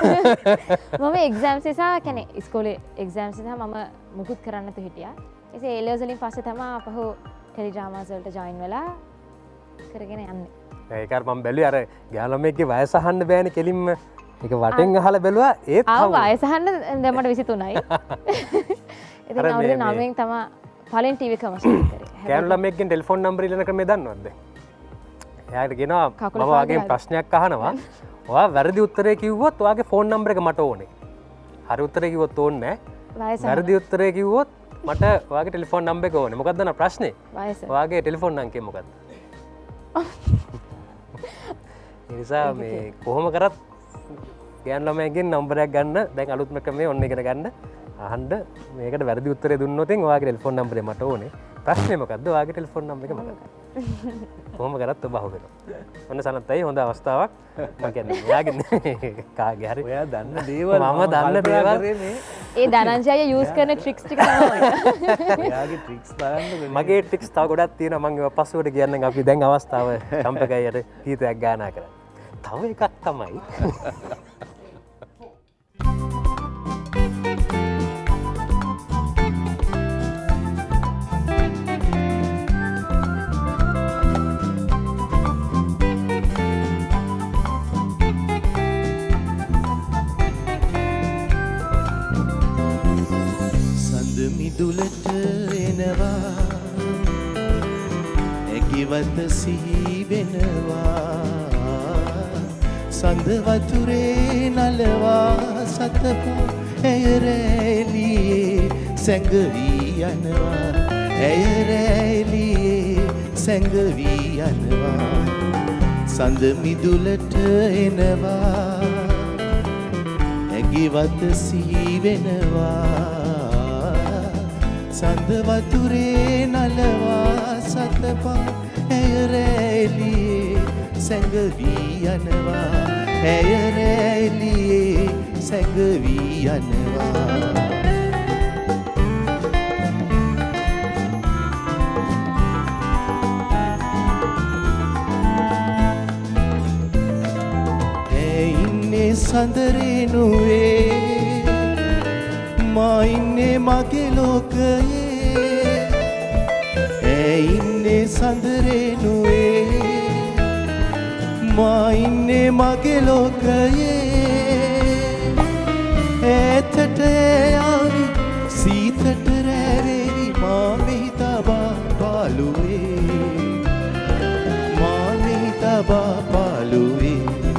මම එක්සෑම්ස් නිසා කියන්නේ ඉස්කෝලේ එක්සෑම්ස් නිසා මම මුකුත් කරන්න නැතුව හිටියා ඉතින් ඒ ලෙවල්ස් වලින් පස්සේ තමයි අපහු ටෙලි ඩ්‍රාමාස් වලට ජොයින් වෙලා කරගෙන යන්නේ ඒකර මම බැලුවේ අර ගෑලමෙක්ගේ වයස අහන්න බෑනේ කෙලින්ම ඒක වටෙන් අහලා බැලුවා ඒත් වයස අහන්න දැන් මට 23යි ඉතින් අවුරුදු 9න් තමයි පළවෙනි ටීවී කමර්ෂල් කරේ ගෑනු ළමෙක්ගෙන් ටෙලිෆෝන් නම්බර ඉල්ලන ක්‍රමය දන්නවද එයාට කියනවා මම වාගෙන් ප්‍රශ්නයක් අහනවා ඔයා වැරදි උත්තරේ කිව්වොත් ඔයාගේ ෆෝන් නම්බර එක මට ඕනේ හරි උත්තරේ කිව්වොත් ඕනේ නැහැ වැරදි උත්තරේ කිව්වොත් මට ඔයාගේ ටෙලිෆෝන් නම්බර එක ඕනේ මොකක්ද නා ප්‍රශ්නේ ඔයාගේ ටෙලිෆෝන් අංකය මොකක්ද ඒ නිසා මේ කොහොම කරත් ගෑනු ළමයෙක්ගෙන් නම්බරයක් ගන්න දැන් අලුත්ම ක්‍රමයේ ඔන්න ඉගෙන ගන්න අහන්න මේකට වැරදි උත්තරේ දුන්නොත් ඔයාගේ ටෙලිෆෝන් නම්බරේ මට ඕනේ ප්‍රශ්නේ මොකද්ද ඔයාගේ ටෙලිෆෝන් නම්බර එක මොකක්ද කොහොම කරත් ඔබ අහුවෙනවා ඔන්න සනත්යි හොඳ අවස්ථාවක් මම කියන්නේ ඔයාගේ කාගේ හරි ඔයා දන්න දේවල් මම දන්න දේවල් ඒ ධනංජය යූස් කරන ට්‍රික්ස් ටික තමයි ඔයාගේ ට්‍රික්ස් බලන්න මගේ ට්‍රික්ස් තව ගොඩක් තියෙනවා මම ඒවා පස්සුවට කියන්නම් අපි දැන් අවස්ථාව චම්පකයට ගීතයක් ගායනා කරා තව එකක් තමයි මිදුලට එනවා ඇගිවත සිහි වෙනවා සඳ වතුරේ නලවා සතපා ඇය රැලියේ සැඟවී යනවා ඇය රැලියේ සැඟවී යනවා සඳ මිදුලට එනවා ඇගිවත සිහි වෙනවා සඳ වතුරේ නලවා සතපා ඇය රැලියේ සැඟවී යනවා ඇය රැලියේ සැඟවී යනවා ඇය ඉන්නේ සඳරේනුවේ මා ඉන්නේ මගේ ලෝකයේ ඇය ඉන්නේ සඳරේනුවේ මා ඉන්නේ මගේ ලෝකයේ ඈතට යාවි සීතට රැවේවි මා මෙහි තබා පාළුවේ මා මෙහි තබා පාළුවේ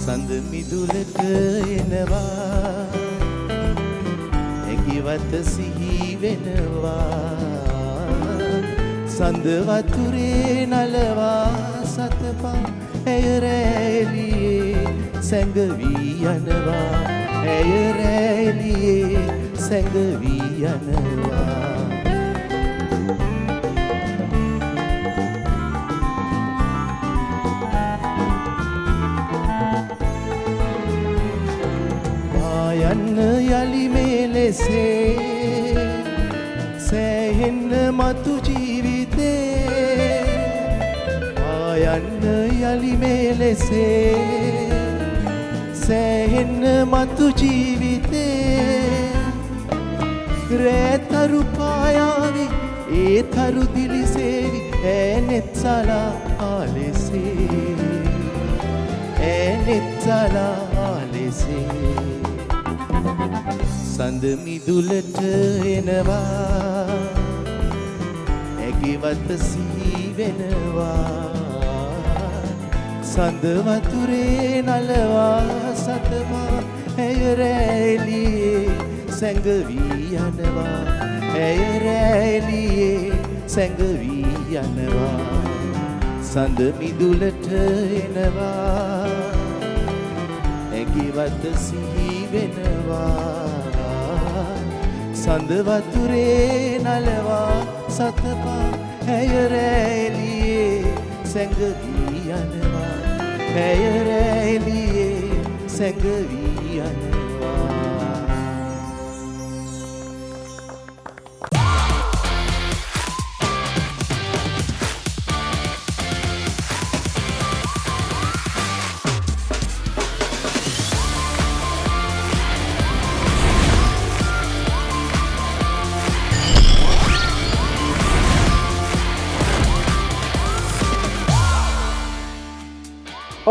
සඳ මිදුලට එනවා ඇගිවත සිහි වෙනවා සඳ වතුරේ නලවා සතපා ඇය රැලියේ සැඟවී යනවා ඇය රැලියේ සැඟවී යනවා යන්න යලි මේ ලෙසේ සෑහෙන්න මතු ජීවිතේ ආයන්න යලි මේ ලෙසේ සෑහෙන්න මතු ජීවිතේ රෑතරු පායාවි ඒ තරු දිලිසේවි ඈනෙත් සලා ආලෙසේ ඈනෙත් සලා ආලෙසේ සඳ මිදුලට එනවා ඇගිවත සිහි වෙනවා සඳ වතුරේ නලවා සතපා ඇය රැලියේ සැඟවී යනවා ඇය රැලියේ සැඟවී යනවා සඳ මිදුලට එනවා ඇගිවත සිහි වෙනවා සඳ වතුරේ නලවා සතපා ඇය රැලියේ සැඟවී යනවා ඇය රැලියේ සැඟවී යනවා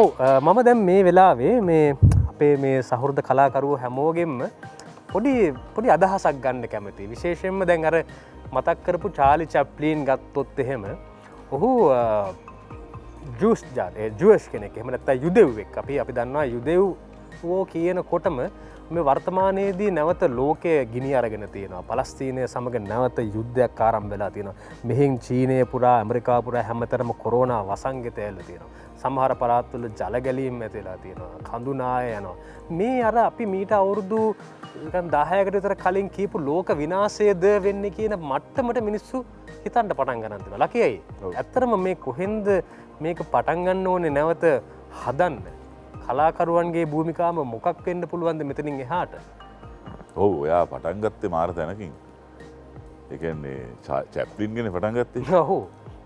ඔව් මම දැන් මේ වෙලාවේ මේ අපේ මේ සහෘද කලාකරුවෝ හැමෝගෙම පොඩි අදහසක් ගන්න කැමතියි. විශේෂයෙන්ම දැන් අර මතක් කරපු චාලි චැප්ලින් ගත්තොත් එහෙම ඔහු ජූස් කෙනෙක්. එහෙම නැත්නම් යුදෙව්වෙක්. අපි දන්නවා යුදෙව්වෝ කියනකොටම මේ වර්තමානයේදී නැවත ලෝකය ගිනි අරගෙන තියෙනවා. පලස්තීනය සමග නැවත යුද්ධයක් ආරම්භ වෙලා තියෙනවා. මෙහින් චීනය පුරා ඇමරිකාව පුරා හැමතැනම කොරෝනා වසංගතය ඇවිල්ලා තියෙනවා. සමහර පළාත්වල ජල ගැලීම් ඇති වෙලා තියෙනවා. කඳු නාය යනවා. මේ අර අපි මීට අවුරුදු 10කට විතර කලින් කියපු ලෝක විනාශයද වෙන්නේ කියන මට්ටමට මිනිස්සු හිතන්න පටන් ගන්න තියෙනවා. ලකියයි. ඇත්තටම මේ කොහෙන්ද මේක පටන් ගන්න ඕනේ නැවත හදන්න? කලාකරුවන්ගේ භූමිකාව මොකක් වෙන්න පුළුවන්ද මෙතනින් එහාට? ඔව් ඔයා පටන් ගත්තේ මාර තැනකින්. ඒ කියන්නේ චැප්ලින් ගැන පටන් ගත්තේ. ඔව්.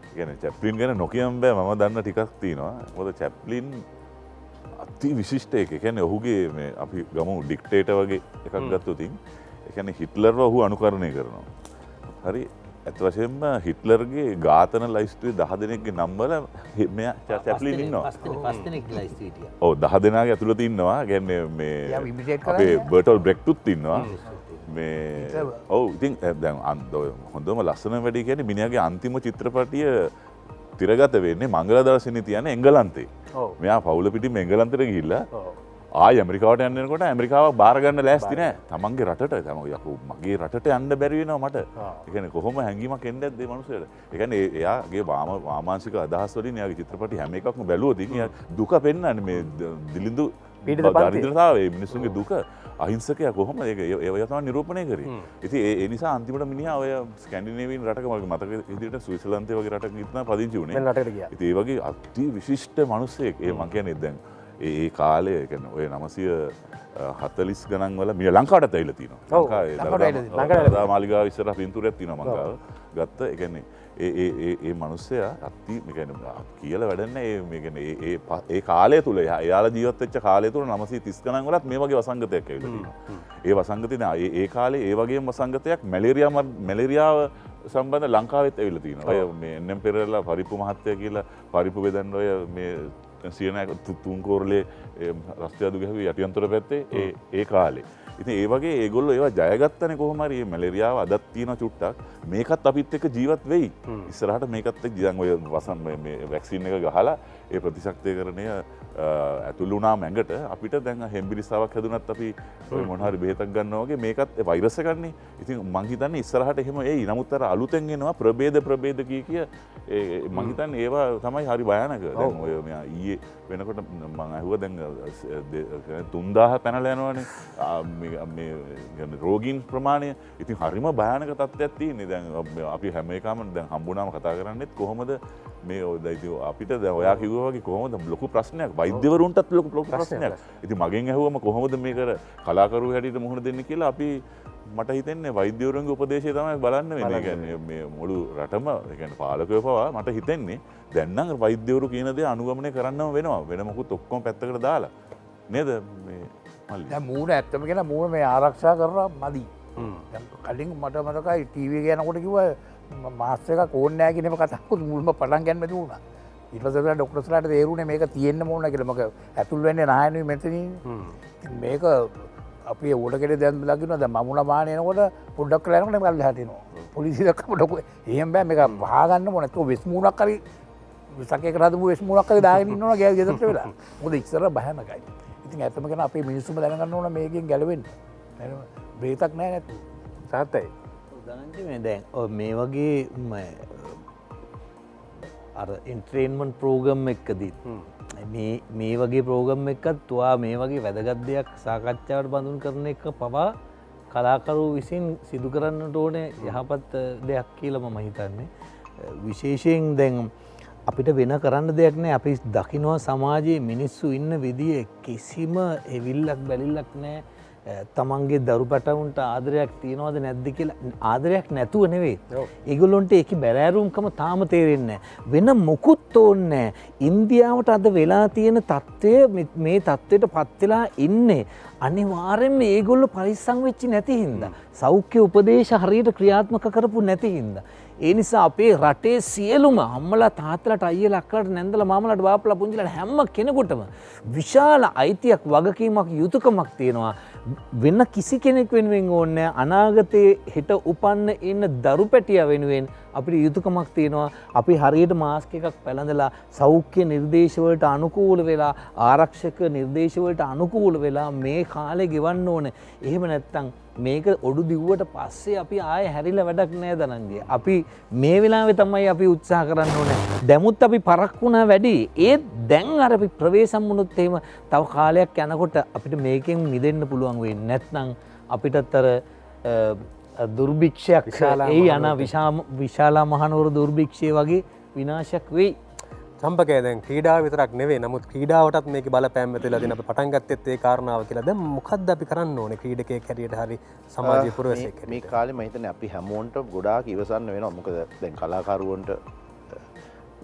ඒ කියන්නේ චැප්ලින් ගැන නොකියම් බෑ මම දන්න ටිකක් තියෙනවා. මොකද චැප්ලින් අති විශිෂ්ට එක. ඒ කියන්නේ ඔහුගේ මේ අපි ගමු ඩික්ටේටර් වගේ එකක් ගත්තොත් ඒ කියන්නේ හිට්ලර්ව ඔහු අනුකරණය කරනවා. හරි ඇත්ත වශයෙන්ම හිට්ලර්ගේ ඝාතන ලයිස්තුවේ 10 දෙනෙක්ගේ නම් වල මෙයා චැප්ලින් ඉන්නවා. 5 දෙනෙක් ලයිස්තුවේ හිටියා. ඔව් 10 දෙනාගේ ඇතුළත ඉන්නවා. කියන්නේ මේ අපේ බර්ටල් බ්‍රෙක්ටුත් ඉන්නවා. මේ ඔව් ඉතින් දැන් හොඳම ලස්සන වැඩේ කියන්නේ මිනිහාගේ අන්තිම චිත්‍රපටිය තිරගත වෙන්නේ මංගල දර්ශනේ තියන්නේ එංගලන්තේ. මෙයා පවුල පිටින් එංගලන්තෙට ගිහිල්ලා ආයි ඇමරිකාවට යන්න එනකොට ඇමරිකාව බාර ගන්න ලෑස්ති නෑ. තමන්ගේ රටට මගේ රටට යන්න බැරි වෙනවා මට. ඒ කියන්නේ කොහොම හැංගීමක් එන්නේ නැද්ද මේ මිනිස්සුන්ට? ඒ කියන්නේ එයාගේ වාමාංශික අදහස් වලින් එයාගේ චිත්‍රපටි හැම එකක්ම බැලුවොත් එයා දුක පෙන්වන්නේ මේ දිලිඳු දරිද්‍රතාවය මිනිස්සුන්ගේ දුක අහිංසකයා කොහොම ඒක ඒව තමයි නිරූපණය කරේ. ඉතින් ඒ නිසා අන්තිමට මිනිහා ඔය ස්කැන්ඩිනේවියන් රටක මගේ මතක විදිහට ස්විට්සර්ලන්තේ වගේ රටක ඉඳන් පදිංචි වුණේ. ඉතින් ඒ වගේ අති විශිෂ්ට මිනිස්සෙක්. ඒ මං කියන්නේ දැන් ඒ කාලේ කියන්නේ ඔය 940 ගණන් වල මිය ලංකාවටත් ඇවිල්ලා තියෙනවා. ලංකාවේ මාලිගාව ඉස්සරහ පින්තූරයක් තියෙනවා මං ගාව. ගත්ත ඒ කියන්නේ ඒ මිනිස්සයා අති මේ කියන්නේ කියලා වැඩන්නේ මේ කියන්නේ ඒ කාලය තුල එයාලා ජීවත් වෙච්ච කාලය තුල 930 ගණන් වලත් මේ වගේ වසංගතයක් ඇවිල්ලා තියෙනවා. ඒ වසංගතේ ඒ කාලේ ඒ වගේම වසංගතයක් මැලේරියාව සම්බන්ධ ලංකාවෙත් ඇවිල්ලා තියෙනවා. ඔය මේ එන්එම් පෙරේරා පරිප්පු මහත්තයා කියලා පරිප්පු බෙදන්න ඔය මේ සියනක තුන්කෝරලේ රස්තියාදු ගැහුවේ යටියන්තොට පැත්තේ ඒ කාලේ. ඉතින් ඒ වගේ ඒගොල්ලෝ ඒවා ජයගත්තනේ කොහොම හරි මේ මැලේරියාව අදත් තියෙන චුට්ටක් මේකත් අපිත් එක්ක ජීවත් වෙයි. ඉස්සරහට මේකත් එක්ක දැන් ඔය මේ වැක්සින් එක ගහලා ඒ ප්‍රතිශක්තිකරණය ඇතුළු වුණාම ඇඟට අපිට දැන් හෙම්බිරිස්සාවක් හැදුනත් අපි ඔය මොන හරි බෙහෙතක් ගන්නවා වගේ මේකත් වෛරස් එකක්නේ. ඉතින් මං හිතන්නේ ඉස්සරහට එහෙම එයි. නමුත් අර අලුතෙන් එනවා ප්‍රභේද කිය මං හිතන්නේ ඒවා තමයි හරි භයානක. දැන් ඔය මෙයා ඊයේ වෙනකොට මං අහුවා දැන් 3000 පැනලා යනවානේ. මේ රෝගීන් ප්‍රමාණය. ඉතින් හරිම භයානක තත්ත්වයක් තියෙන්නේ. දැන් අපි හැම එකම දැන් හම්බුනාම කතා කරන්නේත් කොහොමද මේ අපිට දැන් ඔයා කිව්වා වගේ කොහොමද ලොකු ප්‍රශ්නයක් වෛද්‍යවරුන්ටත් ලොකු ප්‍රශ්නයක්. ඉතින් මගෙන් ඇහුවම කොහොමද මේක කලාකරුවෝ හැටියට මුහුණ දෙන්නේ කියලා අපි මට හිතෙන්නේ වෛද්‍යවරුන්ගේ උපදේශය තමයි බලන්න වෙන්නේ. කියන්නේ මේ මුළු රටම ඒ කියන්නේ පාලකයෝ පවා මට හිතෙන්නේ දැන් නම් වෛද්‍යවරු කියන දේ අනුගමනය කරන්නම වෙනවා. වෙන මොකුත් ඔක්කොම පැත්තකට දාලා නේද මේ මල්ලි. දැන් මූණ ඇත්තම කියන මූණ මේ ආරක්ෂා කරලා මදි. දැන් කලින් මට මතකයි ටීවී එක යනකොට කිව්වා මාස් එකක් ඕනේ නැහැ කියන එක කතා කරලා මුල්ම පටන් ගන්න බැරි වුණා. ඊට පස්සේ ඩොක්ටර්ස්ලාට තේරුනේ මේක තියෙන්න ඕන කියලා. මොකද ඇතුල් වෙන්නේ නැහැනේ මෙතනින්. මේක අපි ඕඩ කෙරේ දැන් ලගිනවා. දැන් මමුණ මාන එනකොට පොඩ්ඩක් කරලා යනකොට මේක අල්ලහට එනවා. පොලිසිය දැක්කම ඩොකු එහෙම බෑ මේක වහා ගන්න ඕන. ඒක වෙස් මූණක් හරි විසකේකට හදපු වෙස් මූණක් හරි දාගෙන ඉන්නවනේ ගෙදරට වෙලා. මොකද ඉස්සර භයානකයි. ඉතින් ඇත්තම කියන අපේ මිනිස්සුම දැනගන්න ඕන මේකෙන් ගැලවෙන්න. බ්‍රේතක් නැහැ නැතු. සාත්තයි. දනංජි මේ දැන් මේ වගේ අර ඉන්ට්‍රේන්මන්ට් ප්‍රෝගම් එක්කදී මේ වගේ ප්‍රෝගම් එකත් තුවා මේ වගේ වැදගත් දෙයක් සාකච්ඡාවට බඳුන් කරන එක පවා කලාකරු විසින් සිදු කරන්නට ඕනේ යහපත් දෙයක් කියලා මම හිතන්නේ. විශේෂයෙන් දැන් අපිට වෙන කරන්න දෙයක් නෑ. අපි දකිනවා සමාජයේ මිනිස්සු ඉන්න විදිය කිසිම එවිල්ලක් බැලිල්ලක් නෑ. තමන්ගේ දරු පැටවුන්ට ආදරයක් තියෙනවද නැද්ද කියලා ආදරයක් නැතුව නෙවෙයි. ඒගොල්ලොන්ට ඒක බැරෑරුම්කම තාම තේරෙන්නේ නැහැ. වෙන මොකුත් ඕනේ නැහැ. ඉන්දියාවට අද වෙලා තියෙන තත්ත්වය මේ තත්ත්වයට පත් වෙලා ඉන්නේ අනිවාර්යෙන්ම ඒගොල්ලෝ පරිස්සම් වෙච්චි නැති හින්දා. සෞඛ්‍ය උපදේශ හරියට ක්‍රියාත්මක කරපු නැති හින්දා. ඒ නිසා අපේ රටේ සියලුම අම්මලා තාත්තලාට අයියලා අක්කලාට නැන්දලා මාමලාට බාප්පලා පුංචිලාට හැම කෙනෙකුටම විශාල අයිතියක් වගකීමක් යුතුයකමක් තියෙනවා. වෙන කිසි කෙනෙක් වෙනුවෙන් ඕනේ අනාගතයේ හෙට උපන්න ඉන්න දරු පැටියා වෙනුවෙන් අපිට යුතුයකමක් තියෙනවා. අපි හරියට මාස්ක් එකක් පැළඳලා සෞඛ්‍ය නිර්දේශ වලට අනුකූල වෙලා ආරක්ෂක නිර්දේශ වලට අනුකූල වෙලා මේ කාලේ ගෙවන්න ඕනේ. එහෙම නැත්නම් මේක ඔඩු දිව්වට පස්සේ අපි ආයෙ හැරිලා වැඩක් නෑ දනංගිය. අපි මේ වෙලාවේ තමයි අපි උත්සාහ කරන්න ඕනේ. දැමුත් අපි පරක් වුණා වැඩි. ඒත් දැන් අර අපි ප්‍රවේශම් වුණොත් එහෙම තව කාලයක් යනකොට අපිට මේකෙන් මිදෙන්න පුළුවන් වෙන්නේ. නැත්නම් අපිටත් අර දුර්භික්ෂයක් ඒ යන විශාලා මහනුවර දුර්භික්ෂය වගේ විනාශයක් වෙයි. චම්පකය දැන් ක්‍රීඩාව විතරක් නෙවෙයි. නමුත් ක්‍රීඩාවටත් මේක බලපෑම් වෙලා දෙන අපි පටන් ගත්තෙත් ඒ කාරණාව කියලා. දැන් මොකද්ද අපි කරන්න ඕනේ ක්‍රීඩකයෙක් හැටියට හරි සමාජීය පුරවැසියෙක් හැටියට? මේ කාලේ මම හිතන්නේ අපි හැමෝන්ට ගොඩාක් ඉවසන්න වෙනවා. මොකද දැන් කලාකරුවන්ට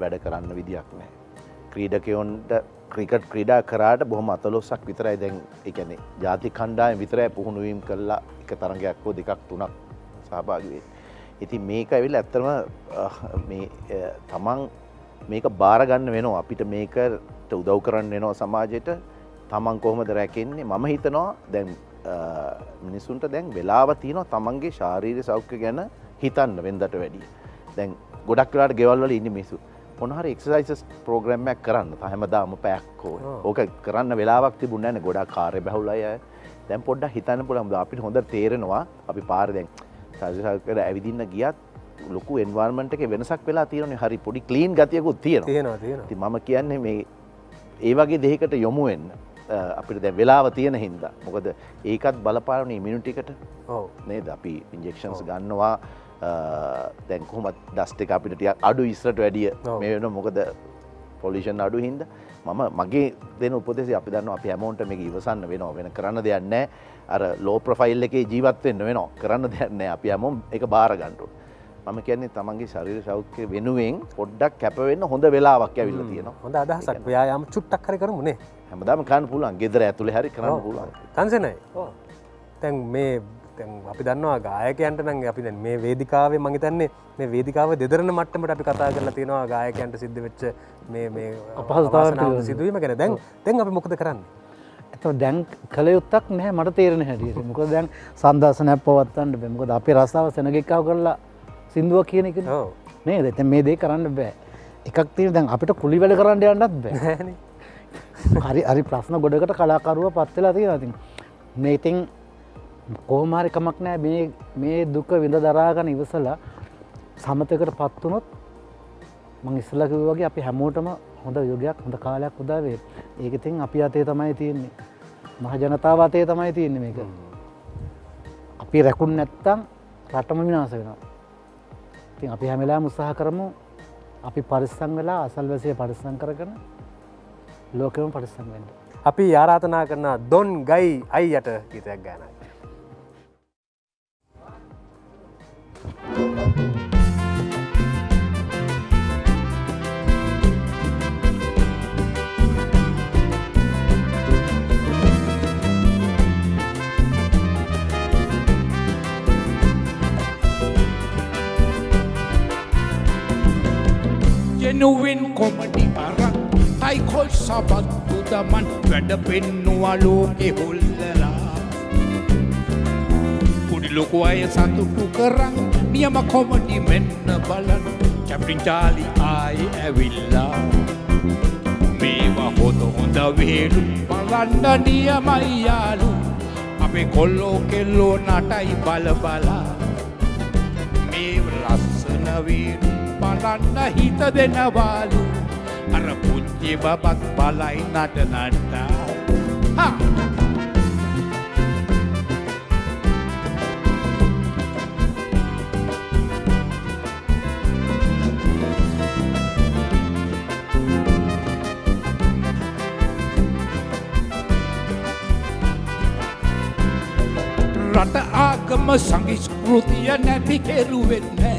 වැඩ කරන්න විදියක් නැහැ. ක්‍රීඩකයන්ට ක්‍රිකට් ක්‍රීඩා කරාට බොහොම අතලොස්සක් විතරයි දැන් ඒ කියන්නේ ජාතික කණ්ඩායම විතරයි පුහුණු වීම කළා එක තරගයක් හෝ දෙකක් තුනක් සහභාගී වෙන්නේ. ඉතින් මේක ඇවිල්ලා ඇත්තටම මේ තමන් මේක බාර ගන්න වෙනවා. අපිට මේකට උදව් කරන්න වෙනවා සමාජයට. තමන් කොහොමද රැකෙන්නේ? මම හිතනවා දැන් මිනිසුන්ට දැන් වෙලාව තියෙනවා තමන්ගේ ශාරීරික සෞඛ්‍ය ගැන හිතන්න වෙනදට වැඩිය. දැන් ගොඩක් වෙලාවට ගෙවල් වල ඉන්නේ මිනිස්සු මොන හරි එක්සර්සයිසස් ප්‍රෝග්‍රෑම් එකක් කරන්න. හැමදාම පැයක් ඕනේ. ඕක කරන්න වෙලාවක් තිබුණේ නැහැ නේ. ගොඩක් කාර්ය බහුලයි අය. දැන් පොඩ්ඩක් හිතන්න පුළුවන්. අපිට හොඳට තේරෙනවා අපි පාරේ දැන් සාජසාකර ඇවිදින්න ගියත් ලොකු එන්වයරන්මන්ට් එකේ වෙනසක් වෙලා තියෙනනේ. හරි පොඩි ක්ලීන් ගතියකුත් තියෙනවා. ඉතින් මම කියන්නේ මේ ඒ වගේ දෙයකට යොමු වෙන්න අපිට දැන් වෙලාව තියෙන හින්දා. මොකද ඒකත් බලපාන ඉමුනිටි එකට. ඔව් නේද? අපි ඉන්ජෙක්ෂන්ස් ගන්නවා. දැන් කොහොමද ඩස්ට් එක අපිට ටිකක් අඩු ඉස්සරට වැඩිය මේ වෙනවා. මොකද පොලියුෂන් අඩු හින්දා. මම මගේ දෙන උපදේශය අපි දන්නවා අපි හැමෝන්ට මේක ඉවසන්න වෙනවා. වෙන කරන්න දෙයක් නැහැ. අර ලෝ ප්‍රොෆයිල් එකේ ජීවත් වෙන්න වෙනවා. කරන්න දෙයක් නැහැ. අපි හැමෝම ඒක බාර ගන්න ඕනේ. මම කියන්නේ තමන්ගේ ශරීර සෞඛ්‍ය වෙනුවෙන් පොඩ්ඩක් කැප වෙන්න හොඳ වෙලාවක් ඇවිල්ලා තියෙනවා. හොඳ අදහසක්. ව්‍යායාම චුට්ටක් හරි කරමු නේ. හැමදාම කරන්න පුළුවන්. ගෙදර ඇතුලේ හරි කරන්න පුළුවන්. කන්සෙනයි. දැන් මේ දැන් අපි දන්නවා ගායකයන්ට නම් අපි දැන් මේ වේදිකාවේ මම හිතන්නේ මේ වේදිකාව දෙදරන මට්ටමට අපි කතා කරලා තියෙනවා ගායකයන්ට සිද්ධ වෙච්ච මේ අපහසුතාවයන් සිදුවීම ගැන. දැන් අපි මොකද කරන්නේ? එතකොට දැන් කල යුත්තක් නැහැ මට තේරෙන හැටියට. මොකද දැන් සන්දාසනයක් පවත්වන්න බෑ. මොකද අපේ රස්සාව සෙනගෙක්කව කරලා සින්දුවක් කියන එක නේද? දැන් මේ දේ කරන්න බෑ. එකක් තියෙන දැන් අපිට කුලි වැඩ කරන්න යන්නත් බෑ. හරි ප්‍රශ්න ගොඩකට කලාකරුවා පත් වෙලා තියෙනවා. ඉතින් මේ ඉතින් කොහොම හරි කමක් නැහැ මේ දුක විඳ දරාගෙන ඉවසලා සමතයකට පත් වුණොත් මම ඉස්සෙල්ලා කිව්වා වගේ අපි හැමෝටම හොඳ යුගයක් හොඳ කාලයක් උදා වේ. ඒක ඉතින් අපි අතේ තමයි තියෙන්නේ. මහ ජනතාව අතේ තමයි තියෙන්නේ මේක. අපි රැකුන් නැත්තම් රටම විනාශ වෙනවා. ඉතින් අපි හැම වෙලාවෙම උත්සාහ කරමු අපි පරිස්සම් වෙලා අසල්වැසිය පරිස්සම් කරගෙන ලෝකෙම පරිස්සම් වෙන්න. අපි ආරාධනා කරන දොන් ගයි අයියට ගීතයක් ගානයි. නුවෙන් කොමඩි අරන් අයිකොල් සබත්තු දමන් වැඩ පෙන්නවා ලෝකෙ හොල්ලලා කුඩි ලොකු අය සතුටු කරන් නියම කොමඩි මෙන්න බලන් කැප්ටන් චාලි ආයි ඇවිල්ලා මේවා හොත් හොඳ වේලු බලන්න නියමයි යාලු අපේ කොල්ලෝ කෙල්ලෝ නටයි බල බලා මේ ලස්සන වේලු බලන්න හිත දෙනවාලු අර පුංචි බබත් බලයි නට නටා හා රට ආගම සංස්කෘතිය නැති කෙරුවෙන්නේ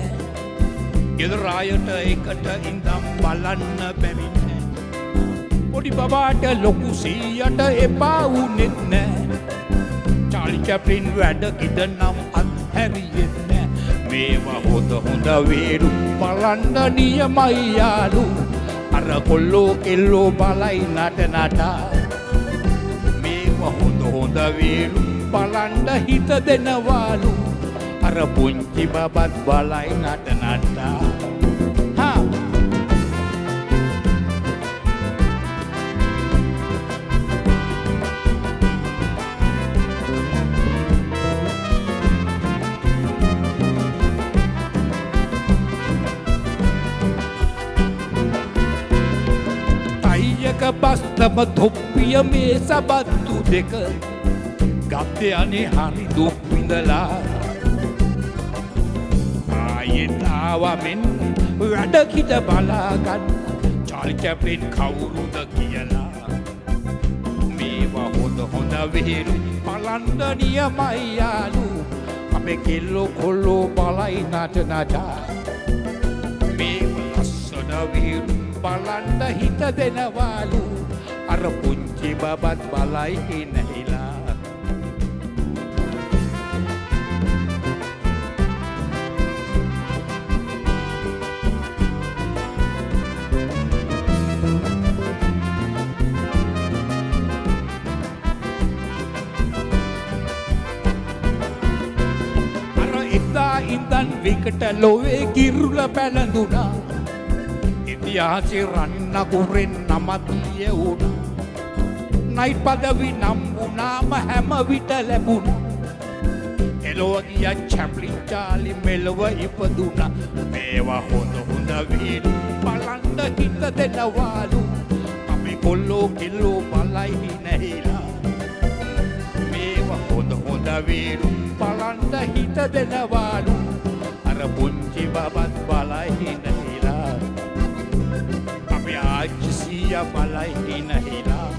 ගෙදර අයට එකට ඉඳන් බලන්න බැරින්නේ පොඩි බබාට ලොකු සීයට එපා වුනෙත් නෑ චාලි චැප්ලින් වැඩ කිද නම් අත්හැරියෙත් නෑ මේවා හොඳ වේරු බලන්න නියමයි යාලු අර කොල්ලෝ කෙල්ලෝ බලයි නට නටා මේවා හොඳ වේරු බලන්න හිත දෙනවාලු අර පුංචි බබත් බලයි නට නටා හා තයියක බස්තම තොප්පිය මේ සබත්තු දෙක ගත්තේ අනේ හරි දුක් විඳලා ආයෙත් ආවා මෙන්න වැඩ කිට බලාගන්න චාලි චැප්ලින් කවුරුද කියලා මේවා හොඳ වේරු බලන්න නියමයි යාලු අපේ කෙල්ලෝ කොල්ලෝ බලයි නට නටා මේවා ලස්සන වේරු බලන්න හිත දෙනවාලු අර පුංචි බබත් බලයි නැහිලා ඉඳන් විකට ලොවේ කිරුල පැළඳුනා ඉතිහාසෙ රන්නකුරෙන් නමත් ලියවුණා නයි පදවි නම් වුණාම හැම විට ලැබුණා එලොව ගිය චැප්ලින් චාලි මෙලොව ඉපදුණා මේවා හොඳ වේලු බලන්න හිත දෙනවාලු අපි කොල්ලෝ කෙල්ලෝ බලයි නැහිලා මේවා හොඳ වේලු බලන්න හිත දෙනවාලු අර පුංචි බබත් බලයි නැහිලා අපි ආච්චි සීයා බලයි නැහිලා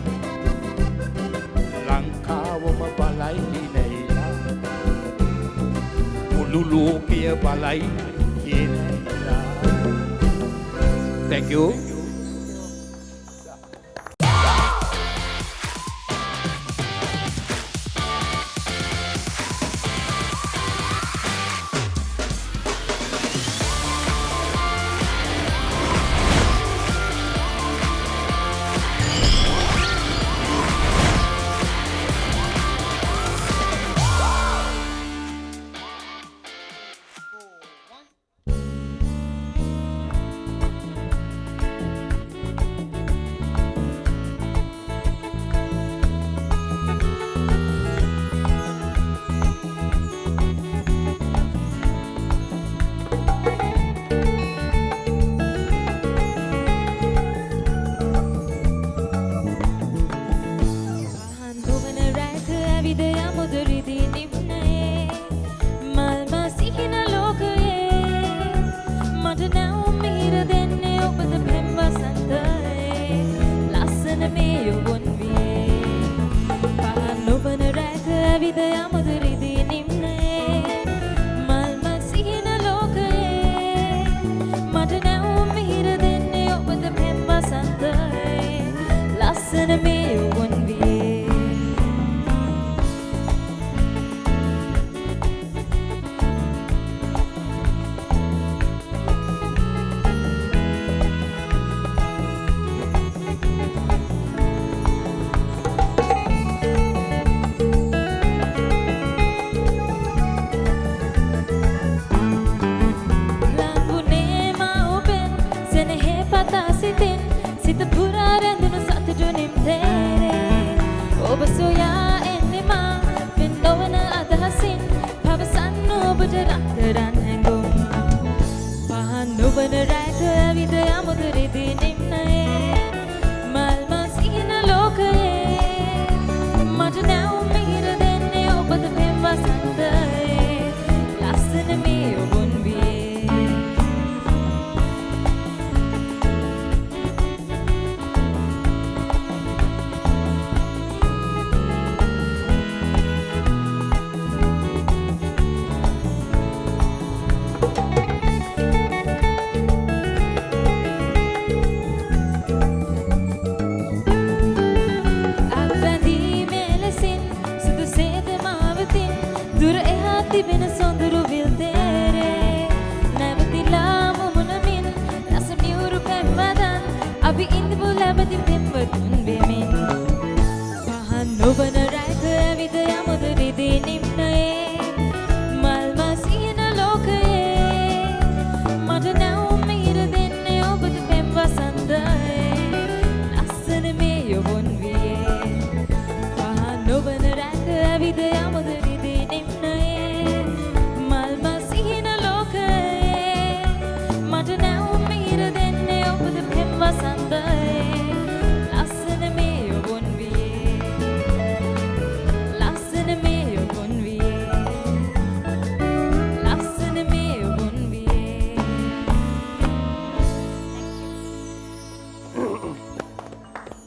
ලංකාවම බලයි නැහිලා මුළු ලෝකය බලයි නැහිලා Thank you මෙලෙසින් පවසන්න ඔබට රත්තරන් හැඟුම් පහන් නොවන රැක ඇවිද යමුද රිදී නිම්නයේ මල් මස් ඉන ලෝකයේ මට නැවුම් මිහිර දෙන්නේ ඔබද පෙම් වසන්තයේ ලස්සන මේ ඔබුන් වියේ දුර එහා තිබෙන සොඳුරු විල් තේරේ නැවතිලා මුමුණමින් රස මියුරු පැම්වදන් අපි ඉඳපු ලැබති පෙම්වතුන් වෙමින් පහන් නොවන රැක ඇවිද යමුද රිදී නිම්නයේ මල් මසින ලෝකයේ මට නැවුම් මිහිර දෙන්නේ ඔබද පෙම් වසන්තයේ ලස්සන මේ යොවුන් වියේ පහන් නොවන රැක ඇවිද යමුද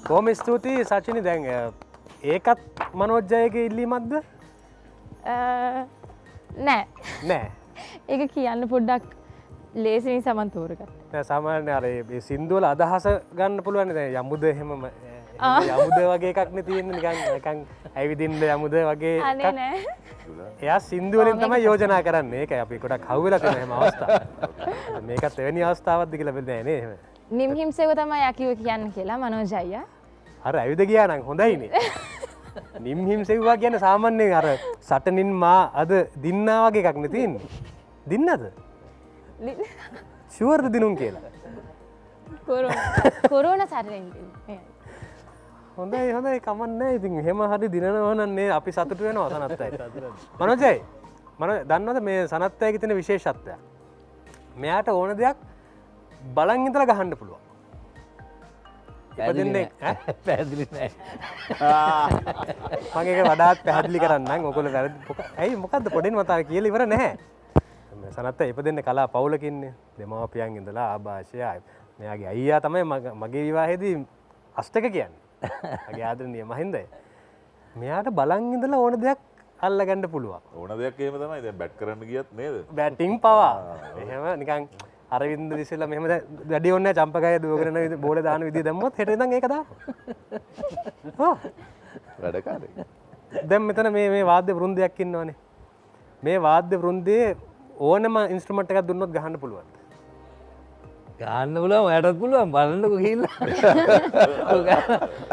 කොහොම ස්තුතියි සචිනි දැන් ඒකත් මනෝජ්ජයගේ ඉල්ලීමක්ද නෑ නෑ ඒක කියන්න පොඩ්ඩක් ලේසිනි සමන් තෝරගත් සාමාන්‍ය අර සින්දුවල අදහස ගන්න පුළුවන් දැන් යමුද එහෙම යමුද වගේ එකක්නේ තියෙන්නේ නිකන් ඇවිදින්න යමුද වගේ අනේ නෑ එයා සින්දු වලින් තමයි යෝජනා කරන්නේ ඒකයි අපි ගොඩක් හවුවෙලා තියෙන එහෙම අවස්ථා මේකත් එවැනි අවස්ථාවක්ද කියලා බෙදන්නේ නේ එහෙම නිම්හිම්සේව තමයි යකිව කියන්න කියලා මනෝජ් අයියා අර ඇවිද ගියා නම් හොඳයිනේ නිම්හිම්සෙව්වා කියන්නේ සාමාන්‍යයෙන් අර සටනින් මා අද දින්නා වගේ එකක් නේ තියෙන්නේ දින්නද ෂුවර්ද දිනුම් කියලා කොරෝනා සටනින් හොඳයි කමන්නේ ඉතින් එහෙම හරි දිනනවා නම් අපි සතුටු වෙනවා සනත් අය මනෝජයි දන්නවද මේ සනත් අයගේ තියෙන විශේෂත්වය මෙයාට ඕන දෙයක් බලන් ඉඳලා ගහන්න පුළුවන් ඉපදෙන්නේ පැහැදිලි නෑ මම ඒක වඩාත් පැහැදිලි කරන්නම් ඔයගොල්ලෝ වැරදි ඇයි මොකද්ද පොඩින් මතාව කියලා ඉවර නැහැ සනත් අය ඉපදෙන්නේ කලා පවුලක ඉන්නේ දෙමාපියන් ඉඳලා ආభాෂය මෙයාගේ අයියා තමයි මගේ විවාහයේදී අෂ්ටක කියන්නේ මගේ ආදරණීය මහින්දයි මෙයාට බලන් ඉඳලා ඕන දෙයක් අල්ලගන්න පුළුවන් ඕන දෙයක් එහෙම තමයි දැන් බැට් කරන්න ගියත් නේද බැටිං පවා එහෙම නිකන් අරවින්ද දිසිල්ලා මෙහෙම වැඩි ඕනේ නැහැ චම්පකය දුවගෙන යන බෝලේ දාන විදිය දැම්මොත් හෙට ඉඳන් ඒක දාන්න ඔව් වැඩකාරයි දැන් මෙතන මේ වාද්‍ය වෘන්දයක් ඉන්නවනේ මේ වාද්‍ය වෘන්දයේ ඕනම ඉන්ස්ට්‍රුමන්ට් එකක් දුන්නොත් ගහන්න පුළුවන් ගන්න පුළුවන් ඔයාටත් පුළුවන් බලන්නකෝ ගිහිල්ලා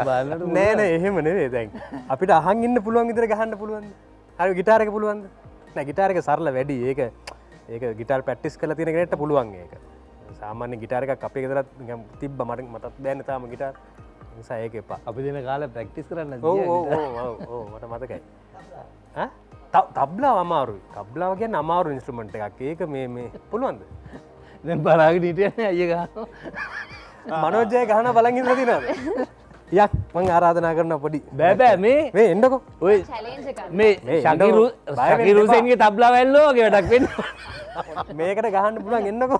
බලන්නට නෑ එහෙම නෙවෙයි දැන් අපිට අහන් ඉන්න පුළුවන් විදිහට ගහන්න පුළුවන්ද හරි ගිටාර එක පුළුවන්ද නෑ ගිටාර එක සරල වැඩි ඒක ගිටාර් ප්‍රැක්ටිස් කරලා තියෙන කෙනෙක්ට පුළුවන් ඒක සාමාන්‍ය ගිටාර එකක් අපේ ගෙදරත් නිකන් තිබ්බ මටත් බෑනේ තාම ගිටාර් නිසා ඒක එපා අපි දෙන කාලේ ප්‍රැක්ටිස් කරන්න ඔව් මට මතකයි ඈ තබ්ලාව අමාරුයි තබ්ලාව කියන්නේ අමාරු ඉන්ස්ට්‍රුමන්ට් එකක් ඒක මේ පුළුවන්ද දැන් බලාගෙන හිටියනේ අයියා ගහනවා මනෝජය ගහන බලන් ඉඳලා තියනවාද යක් මං ආරාධනා කරනවා පොඩි බෑ මේ එන්නකෝ ඔය චැලෙන්ජ් එකක් මේ ශකිරුසෙන්ගේ තබ්ලා වැල්ලෝ වගේ වැඩක් වෙන්න මේකට ගහන්න පුළුවන් එන්නකෝ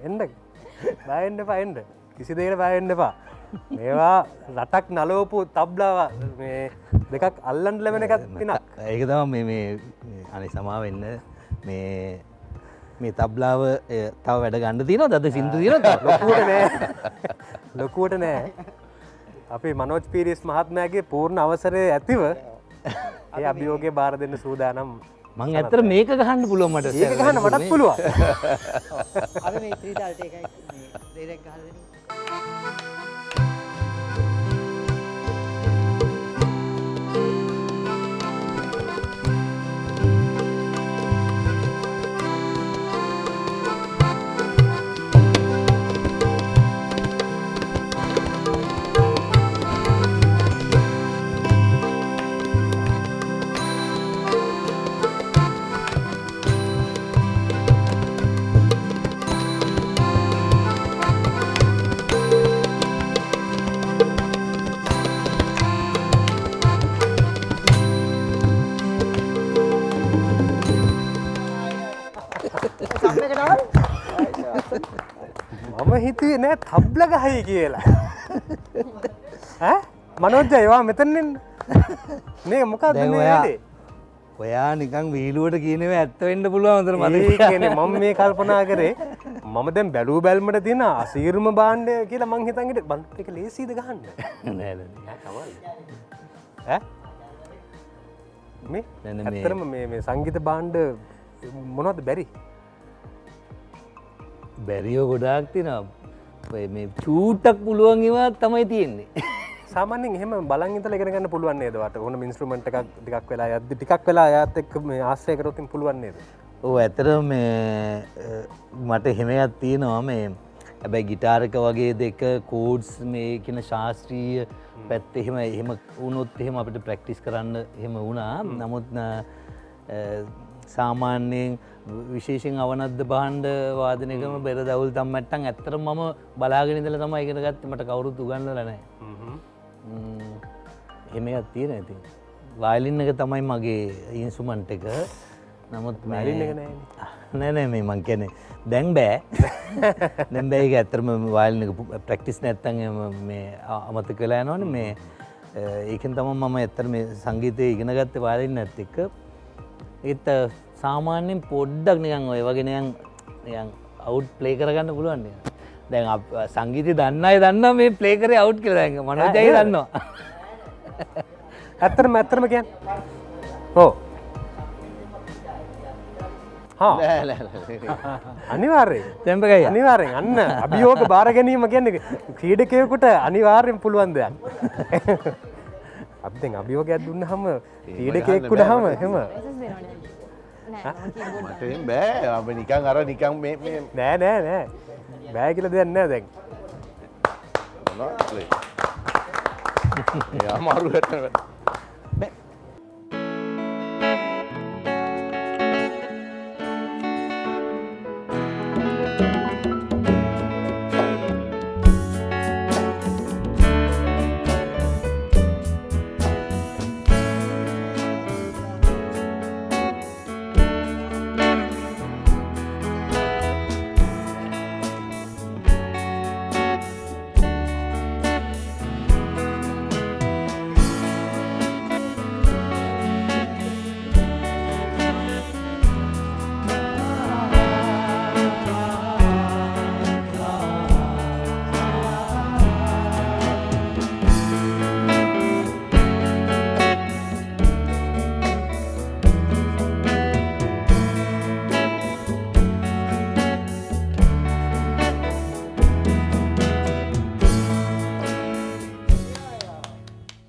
එන්න බය වෙන්න එපා එන්න කිසි දෙයකට බය වෙන්න එපා මේවා රටක් නලවපු තබ්ලාව මේ දෙකක් අල්ලන්න ලැබෙන එකක් පිනක් ඒක තමයි මේ අනේ සමා වෙන්න මේ තබ්ලාව තව වැඩ ගන්න තියෙනවද අද සින්දු තියෙනවද ලොකුවට නෑ අපි මනෝජ් පීරිස් මහත්මයාගේ පූර්ණ අවසරය ඇතිව ඒ අභියෝගය බාර දෙන්න සූදානම් මං ඇත්තට මේක ගහන්න පුළුවන් මට ඒක ගහන්න මටත් පුළුවන් අර මේ ත්‍රිතාලට එකයි දෙයක් ගහලා දෙන්න මම හිතුවේ නෑ තබ්ල ගහයි කියලා. ඈ මනෝජ් ඒවා මෙතන මේ මොකක්ද දැන් මේ ඔයා- වැඩේ? ඔයා නිකන් වීලුවට කියනව ඇත්ත වෙන්න පුළුවන් හොඳට මම ඒ කියන්නේ මම මේ කල්පනා කරේ මම දැන් බැලූ බැල්මට තියෙන අසීරුම භාණ්ඩය කියලා මං හිතන් හිටියේ බන් එක ලේසියද ගහන්න? නෑ නෑ ඈ මේ ඇත්තටම මේ සංගීත භාණ්ඩ මොනවද බැරි? බැරිෝ ගොඩාක් තිනවා මේ චූටක් පුළුවන් ඒවා තමයි තියෙන්නේ. සාමාන්‍යයෙන් එහෙම බලන් ඉඳලා ඉගෙන ගන්න පුළුවන් නේද? වට ඕන ඉන්ස්ට්‍රුමන්ට් එකක් ටිකක් වෙලා යද්දි ටිකක් වෙලා ආයත් එක්ක මේ ආශ්‍රය කරොත් පුළුවන් නේද? ඔව් ඇත්තටම මේ මට එහෙමයක් තියෙනවා මේ හැබැයි ගිටාර් එක වගේ දෙක කෝඩ්ස් මේ කියන ශාස්ත්‍රීය පැත්ත එහෙම වුණොත් එහෙම අපිට ප්‍රැක්ටිස් කරන්න එහෙම වුණා. නමුත් සාමාන්‍යයෙන් විශේෂයෙන් අවනද්ද භාණ්ඩ වාදනය කරන බෙර දවුල් තම්මැට්ටම් ඇත්තටම මම බලාගෙන ඉඳලා තමයි ඉගෙන ගත්තේ. මට කවුරුත් උගන්වලා නැහැ. එහෙම එකක් තියෙනවා ඉතින්. වයලින් එක තමයි මගේ ඉන්ස්ට්‍රුමන්ට් එක. නමුත් වයලින් එක නෑනේ. නෑ මේ මං කියන්නේ දැන් බෑ. දැන් බෑ ඒක ඇත්තටම වයලින් එක ප්‍රැක්ටිස් නැත්තම් මේ අමතක වෙලා යනවනේ මේ ඒකෙන් තමයි මම ඇත්තට මේ සංගීතය ඉගෙන ගත්තේ වයලින් නැත් එක්ක. ඒත් සාමාන්‍යයෙන් පොඩ්ඩක් නිකන් ඔය වගේ නිකන් අවුට් ප්ලේ කරගන්න පුළුවන් නේද? දැන් සංගීතය දන්න අය දන්නවා මේ ප්ලේ කරේ අවුට් කියලා දැන් මනෝජයි දන්නවා. ඇත්තටම කියන්නේ. ඔව්. හා අනිවාර්යයෙන්. දෙම්බගයි. අනිවාර්යෙන් අන්න අභියෝග බාර ගැනීම කියන්නේ ක්‍රීඩකයෙකුට අනිවාර්යෙන් පුළුවන් දෙයක්. අපි දැන් අභියෝගයක් දුන්නාම ක්‍රීඩකයෙක් වුණාම එහෙම මට එහෙම බෑ. අපි නිකන් අර නිකන් මේ නෑ බෑ කියලා දෙයක් නෑ දැන්. මොනවද? යා මාරු වැටෙනවා.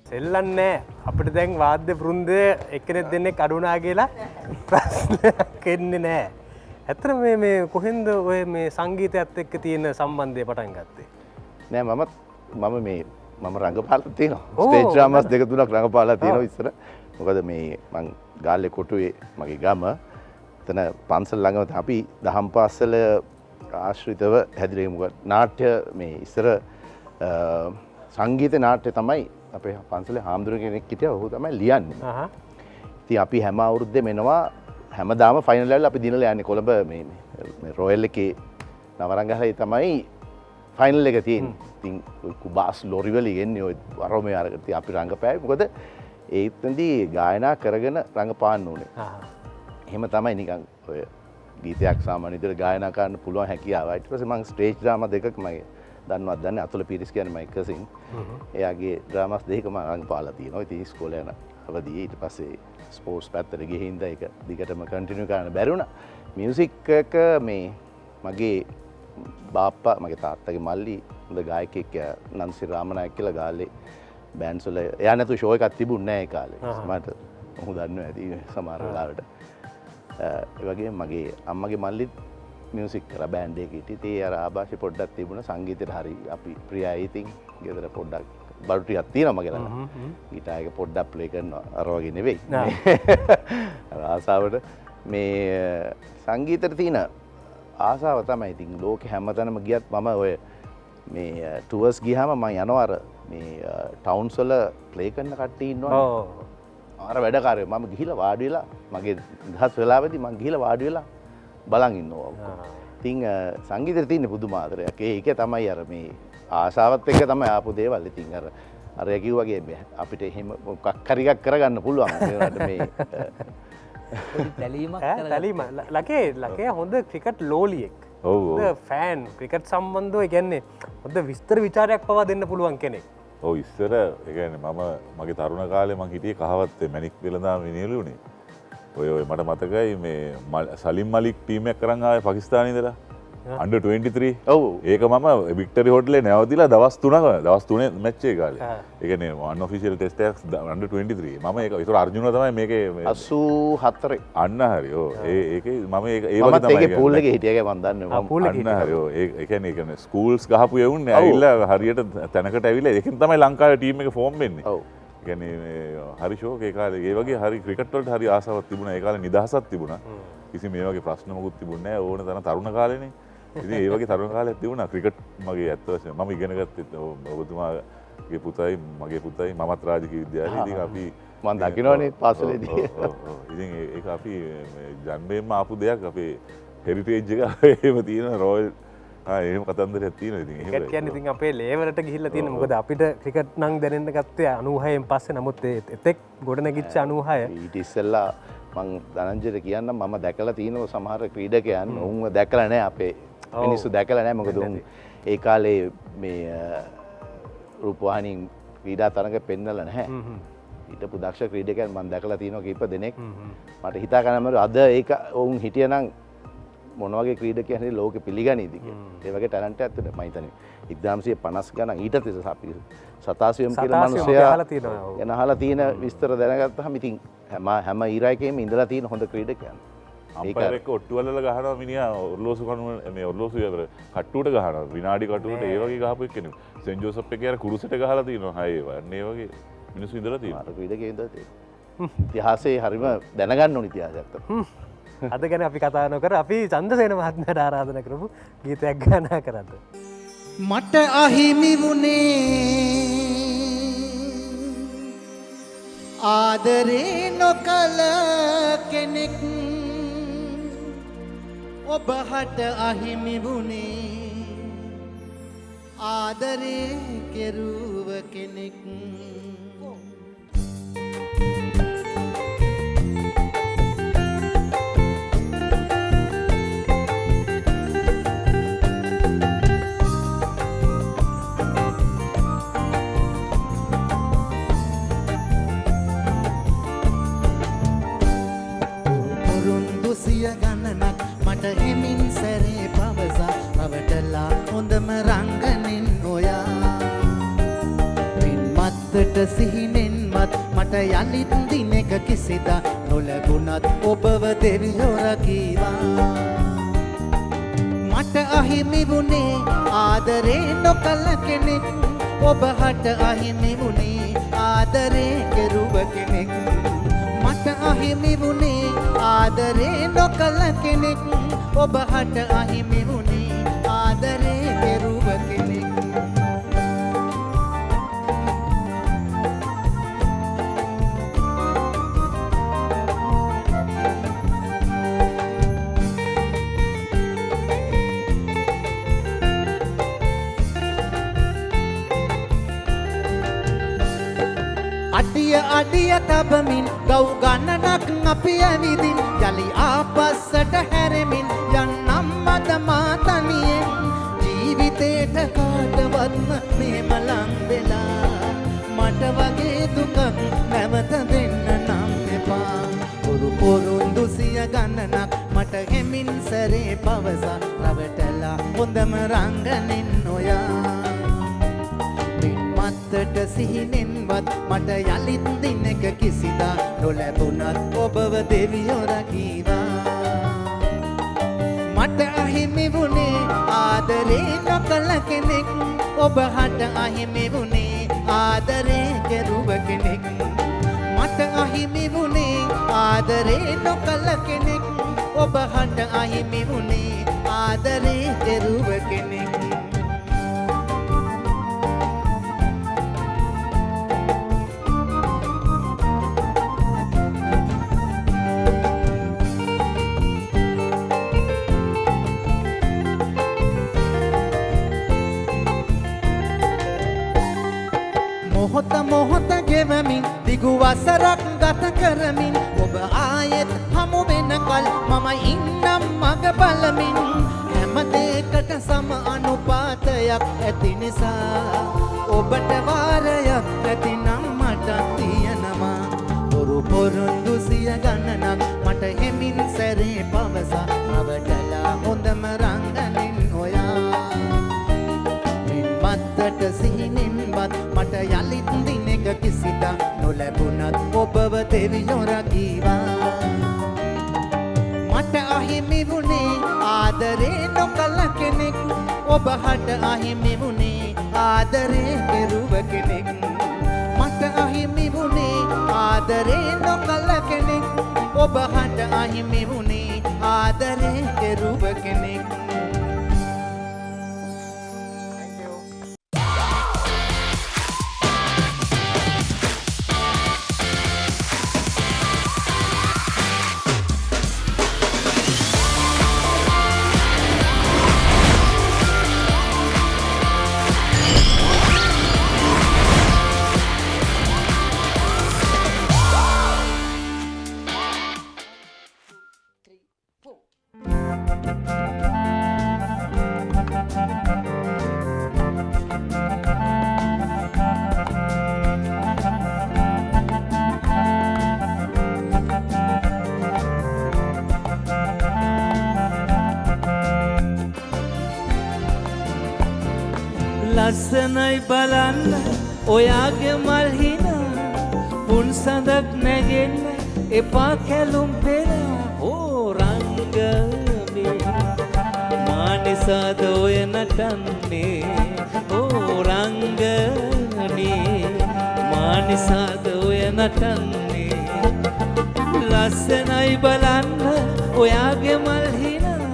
සෙල්ලන්නේ අපිට දැන් වාද්‍ය වෘන්දය එක්කෙනෙක් දෙන්නෙක් අඩු වුණා කියලා ප්‍රශ්නයක් එන්නේ නැහැ. ඇත්තටම මේ කොහෙන්ද ඔය මේ සංගීතයත් එක්ක තියෙන සම්බන්ධය පටන් ගත්තේ? නෑ මම රංගපාලා තියෙනවා. ස්ටේජ් ඩ්‍රාමාස් දෙක තුනක් රංගපාලා තියෙනවා ඉස්සර. මොකද මේ මං ගාල්ලේ කොටුවේ මගේ ගම. එතන පන්සල් ළඟම අපි දහම් පාසල ආශ්‍රිතව හැදිලා මොකද නාට්‍ය මේ ඉස්සර සංගීත නාට්‍ය තමයි අපේ පන්සලේ හාමුදුරුවෝ කෙනෙක් හිටියා. ඔහු තමයි ලියන්නේ. ඉතින් අපි හැම අවුරුද්දේම එනවා හැමදාම ෆයිනල් ලෙවල් අපි දිනලා යන්නේ කොළඹ මේ රොයල් එකේ නවරංගහලේ තමයි ෆයිනල් එක තියෙන්නේ. ඉතින් කුබාස් ලොරිවල ඉන්නේ ඔය වරෝමේ අරකට අපි රංගපෑවේ. මොකද ඒත්නදී ගායනා කරගෙන රංගපාන්න ඕනේ. එහෙම තමයි නිකන් ඔය ගීතයක් සාමාන්‍ය විදිහට ගායනා කරන්න පුළුවන් හැකියාව. ඊට පස්සේ මම ස්ටේජ් ඩ්‍රාමා දෙකක් මගේ දන්නවත් දන්නේ අතුල පීරිස් කියන්නේ මම එකසින්. එයාගේ ඩ්‍රාමාස් දෙකම මම රංගපාලා තියෙනවා. ඉතින් ඉස්කෝලේ යන අවදී ඊට පස්සේ ස්පෝර්ට්ස් පැත්තට ගිහින් ඉඳලා ඒක දිගටම කන්ටිනියු කරන්න බැරි වුණා. මියුසික් එක මේ මගේ බාප්පා මගේ තාත්තගේ මල්ලි හොඳ ගායකයෙක් නන්සි රාමනායක කියලා ගාල්ලේ බෑන්ඩ්ස් වල එයා නැතු ෂෝ එකක් තිබුණේ නැහැ ඒ කාලේ. මට ඔහු දන්නවා ඇති සමහර වෙලාවට. ඒ වගේම මගේ අම්මගේ මල්ලිත් මියුසික් කරා බෑන්ඩ් එකේ හිටියේ. ඉතින් අර ආభాෂය පොඩ්ඩක් තිබුණා සංගීතයට හරි අපි ප්‍රියයි. ඉතින් ගෙදර පොඩ්ඩක් බඩු ටිකක් තියෙනවා මගේ ළඟ. ගිටාර් එක පොඩ්ඩක් ප්ලේ කරනවා අර වගේ නෙවෙයි. අර ආසාවට මේ සංගීතයට තියෙන ආසාව තමයි. ඉතින් ලෝකේ හැමතැනම ගියත් මම ඔය මේ ටුවර්ස් ගියාම මම යනවා අර මේ ටවුන්ස් වල ප්ලේ කරන කට්ටිය ඉන්නවා. අර වැඩකාරයෝ මම ගිහිලා වාඩි වෙලා මගේ දහස් වෙලාවෙදී මම ගිහිලා වාඩි වෙලා බලන් ඉන්නවා. ඉතිං සංගීතයට තියන්න පුදුමාදරයක් ඒක තමයි අර මේ ආසාවත් එක තමයි ආපු දේවල් ඉතින් අර යකිව් වගේ අපිට එහෙම කක්කරිකක් කරගන්න පුළුවන් මේ තැලීම ලකේ හොඳ ක්‍රිකට් ලෝලියෙක් ෆෑන් ක්‍රිකට් සම්බන්ධව ඉගැන්නේ හොඳ විස්තර විචාරයක් පවා දෙන්න පුළුවන් කෙනෙක් ඔව් ඉස්සර ඒ මම මගේ තරුණ කාලේ මං හිටියේ කහවත්තේ මැණික් වෙළඳාම විනියලුනේ ඔය මට මතකයි මේ සලිම් මලික් ටීම් එකක් කරන් ආවේ පාකිස්තානේ ඉඳලා under 23 ඔව් ඒක මම වික්ටරි හොටලේ නැවතිලා දවස් 3 මැච් එක කාලේ ඒ කියන්නේ unofficial test එකක් under 23 මම ඒක ඒතර අර්ජුන තමයි මේකේ 84 අන්න හරි ඔව් ඒකේ මම ඒක ඒ වගේ තමයි ඒකේ පූල් එකේ හිටියගේ මම දන්නේ අන්න හරි ඔව් ඒ කියන්නේ ස්කූල්ස් ගහපු යවුන්නේ ඇවිල්ලා හරියට තැනකට ඇවිල්ලා ඒකෙන් තමයි ලංකාවේ ටීම් එක ෆෝම් වෙන්නේ ඔව් හරි ෂෝක ඒ කාලේ ඒ වගේ හරි ක්‍රිකට් වලට හරි ආසාවක් තිබුණා ඒ කාලේ නිදහසක් තිබුණා කිසි මේ වගේ ප්‍රශ්න මොකුත් තිබුණේ නැහැ ඕන තරම් තරුණ කාලේනේ ඉතින් ඒ වගේ තරුණ කාලයක් තිබුණා ක්‍රිකට් මගේ ඇත්ත වශයෙන්ම මම ඉගෙන ගත්තේ ඔබතුමාගේ පුතයි මගේ පුතයි මමත් රාජකීය විද්‍යාලේ ඉතින් අපි මම දකින්නවනේ පාසලේදී ඉතින් ඒක අපි ජන්මයෙන්ම ආපු දෙයක් අපේ හෙරිටේජ් එක එහෙම තියෙන රොයල් එහෙම කතන්දරයක් තියෙනවා ඉතින් එහෙම ක්‍රිකට් කියන්නේ ඉතින් අපේ ලේවලට ගිහිල්ලා තියෙන මොකද අපිට ක්‍රිකට් නම් දැනෙන්න ගත්තේ 96න් පස්සේ නමුත් එතෙක් ගොඩනැගිච්ච 96 ඊට ඉස්සෙල්ලා මං ධනංජයට කියන්නම් මම දැකලා තියෙනවා සමහර ක්‍රීඩකයන් උන්ව දැකලා නැහැ අපේ මිනිස්සු දැකලා නැහැ මොකද උන් ඒ කාලේ මේ රූපවාහිනී ක්‍රීඩා තරඟ පෙන්නලා නැහැ හිටපු දක්ෂ ක්‍රීඩකයන් මම දැකලා තියෙනවා කීප දෙනෙක් මට හිතා ගන්න බැරි අද ඒක උන් හිටියනම් මොන වගේ ක්‍රීඩකයන් හරි ලෝකෙ පිළිගනීද කියලා. ඒ වගේ ටැලන්ට් එකක් තියෙනවා මම හිතන්නේ 1950 ගණන් ඊටත් ඉස්සර අපි සතාසියම් කියලා මිනිස්සයා ගැන අහලා තියෙන විස්තර දැනගත්තාම ඉතින් හැම ඊරායකෙම ඉඳලා තියෙන හොඳ ක්‍රීඩකයන්. අම්පයර් එක්ක ඔට්ටු වලල ගහනවා මිනිහා ඔර්ලෝසු කනුව මේ ඔර්ලෝසු විතර කට්ටුවට ගහනවා විනාඩි කට්ටුවට ඒ වගේ ගහපු එක්කෙනෙක්. සෙන් ජෝසප් එකේ අර කුරුසෙට ගහලා තියෙනවා. හයි වන්නේ වගේ මිනිස්සු ඉඳලා තියෙනවා. අර ක්‍රීඩකයන් ඉඳලා තියෙනවා. ඉතිහාසයේ හරිම දැනගන්න ඕන ඉතිහාසයක් තමයි. අද ගැන අපි කතා නොකර අපි චන්දසේන මහත්මයාට ආරාධනා කරමු ගීතයක් ගායනා කරන්න. මට අහිමි වුණේ ආදරේ නොකල කෙනෙක් ඔබහට අහිමි වුණේ ආදරේ කෙරුව කෙනෙක් ගණනක් මට හෙමින් සැරේ පවසා රවටලා හොඳම රංගනෙන් ඔයා පින්මත්තට සිහිනෙන්වත් මට යලිත් දිනක කිසිදා නොලැබුණත් ඔබව දෙවියෝ රකීවා මට අහිමි වුණේ ආදරේ නොකළ කෙනෙක් ඔබහට අහිමි වුණේ ආදරේ කෙරුව කෙනෙක් මට අහිමි වුණේ ආදරේ නොකළ කෙනෙක් ඔබහට අහිමි වුණේ ආදරේ කෙරුව කෙනෙක් අඩිය තබමින් ගව් ගණනක් අපි ඇවිදින් යලි ආපස්සට හැරෙමින් යන්නම් මද මා තනියෙන් ජීවිතේට කාටවත්ම මෙහෙම ලං වෙලා මට වගේ දුකක් නැවත දෙන්න නම් එපා පොරොන්දු සිය ගණනක් මට හෙමින් සැරේ පවසා රවටලා හොඳම රංගනෙන් ඔයා මත්තට සිහිනෙන්වත් මට යලිත් දිනක කිසිදා නොලැබුණත් ඔබව දෙවියෝ රකීවා මට අහිමි වුණේ ආදරේ නොකළ කෙනෙක් ඔබහට අහිමි වුණේ ආදරේ කෙරුව කෙනෙක් මට අහිමි වුණේ ආදරේ නොකළ කෙනෙක් ඔබහට අහිමි වුණේ ආදරේ කෙරුව කෙනෙක් දිගු වසරක් ගත කරමින් ඔබ ආයෙත් හමු වෙනකල් මම ඉන්නම් මග බලමින් හැම දෙයකට සම අනුපාතයක් ඇති නිසා ඔබට වාරයක් නැතිනම් මට තියෙනවා පොරු පොරොන්දු සිය ගණනක් මට හෙමින් සැරේ පවසා අවටලා හොඳම රංගනින් හොයා මත්තට සිහිනෙන්වත් මට යලිත් දිනක කිසිදා නොලැබුණත් ඔබව දෙවියෝ රකීවා මට අහිමි වුණේ ආදරේ නොකළ කෙනෙක් ඔබ හට අහිමි වුණේ ආදරේ කෙරුව කෙනෙක් මට අහිමි වුණේ ආදරේ නොකළ කෙනෙක් ඔබ හට අහිමි වුණේ ආදරේ කෙරුව කෙනෙක් ලස්සනයි බලන්න ඔයාගේ මල් හිනා පුන් සඳක් නැගෙන්න එපා කැලුම් පෙනා ඕ රංගනේ මානිසාද ඔය නටන්නේ ඕ රංගනේ මානිසාද ඔය නටන්නේ ලස්සනයි බලන්න ඔයාගේ මල් හිනා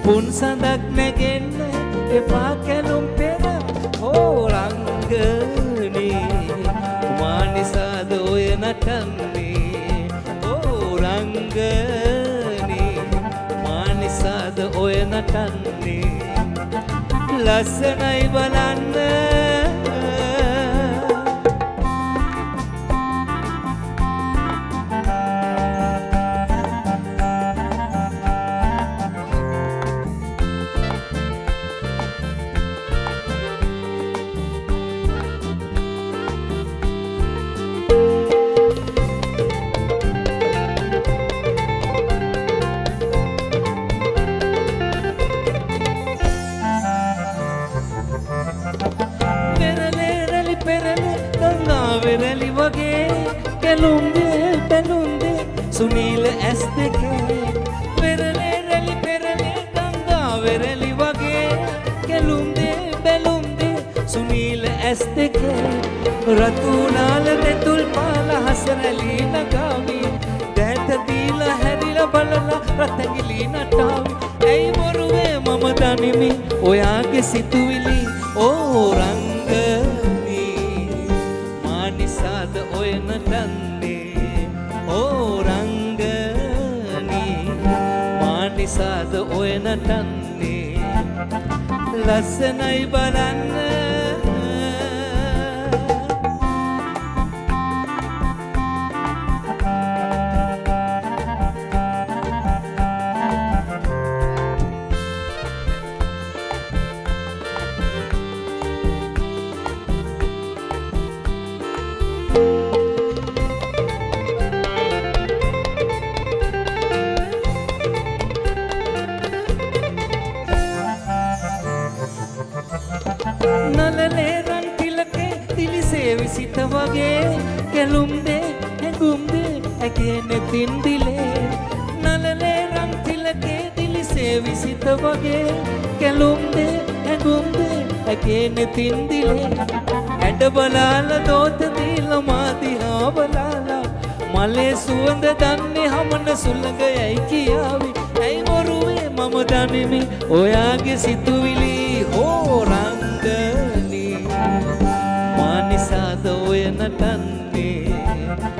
පුන් සඳක් නැගෙන්න එපා කැලුම් පෙනා රංගනේ මානිසාද ඔය නටන්නේ ඕ රංගනේ මානිසාද ඔය නටන්නේ ලස්සනයි බලන්න කෙලුම්දේ පැලුම්දේ සුනීල ඇස් දෙකේ පෙරලේ රැලි පෙරලේ ගංගා වෙරලි වගේ කෙලුම්දේ බැලුම්දේ සුනීල ඇස් දෙකේ රතුනාල දෙතුල් පාල හසරැලි නගාවි දැට දීලා හැරිලා බලලා රතගිලි නටාවි ඇයි මොරුවේ මම දනිමි ඔයාගේ සිතුවිලි ඕ රංගනී මානිසාද ඔය නටන්නේ ඕ රංගනී මානිසාද ඔය නටන්නේ ලස්සනයි බලන්න සිත වගේ කෙලුම්දේ හැඟුම්දේ ඇගේ නෙතින් දිලේ නලලේ රං තිලකේ දිලිසේ විසිත වගේ කෙලුම්දේ හැඟුම්දේ ඇගේ නෙතින් දිලේ ඇඩ බලාල දෝත දීල මාදිහා බලාලා මලේ සුවඳ දන්නේ හමන සුළඟ යයි කියාවි ඇයි මොරුවේ මම දනිමි ඔයාගේ සිතුවිලි හෝ රංගනී මානිසාද ඔය නටන්නේ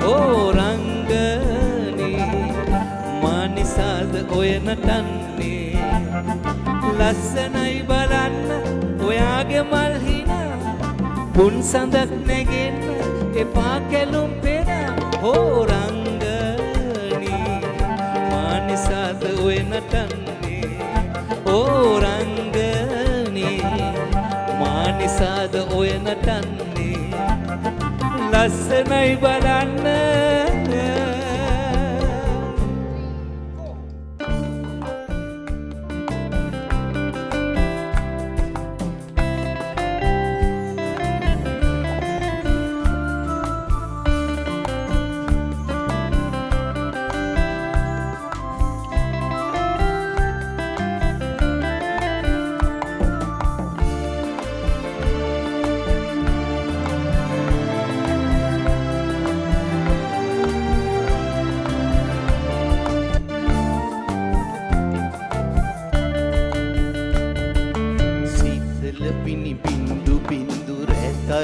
ඕ රංගනී මානිසාද ඔය නටන්නේ ලස්සනයි බලන්න ඔයාගේ මල් හිනා පුන් සඳක් නැගෙන්න එපා කැලුම් පෙනා හෝරංගනී මානිසාද ඔය නටන්නේ හෝරංගනී මානිසාද ඔය නටන්නේ ලස්සනයි බලන්න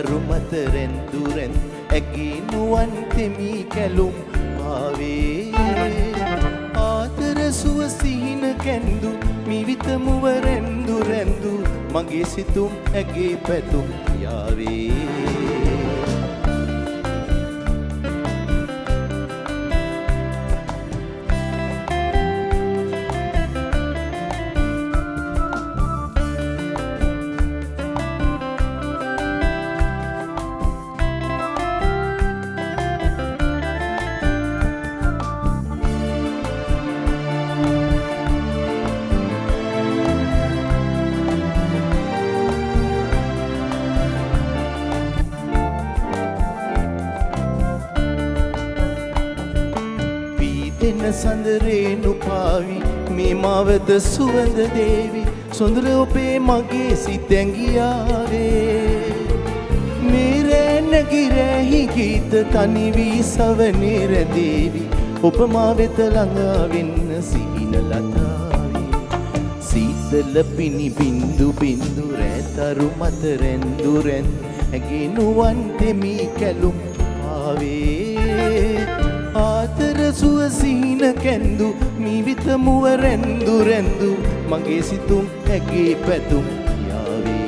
තරුමතරෙන්දුරෙන් ඇගේ නුවන් තෙමි කැලුම් ආවේ ආතර සුව සිහින කැන්දු මිවිතමුව රැන්දු රැන්දු මගේ සිතුම් ඇගේ පැතුම් යාවේ සඳරේනු පාවි මේ මවද සුවඳ දේවි සොඳර ඔබේ මගේ සිතැඟියාවේ මේ රැනගිරැහි ගීත තනිවී සවනේර දේවි ඔබ මා වෙත ළඟා වෙන්න සිහින ලතාවේ සීතල පිණි බින්දු බින්දු රැතරු මත රැන්දු රැන් ඇගේ නුවන් තෙමි කැලුම් ආවේ ආතර සුව සිහින කැන්දු මිවිතමුව රැන්දු රැන්දු මගේ සිතුම් ඇගේ පැතුම් යාවේ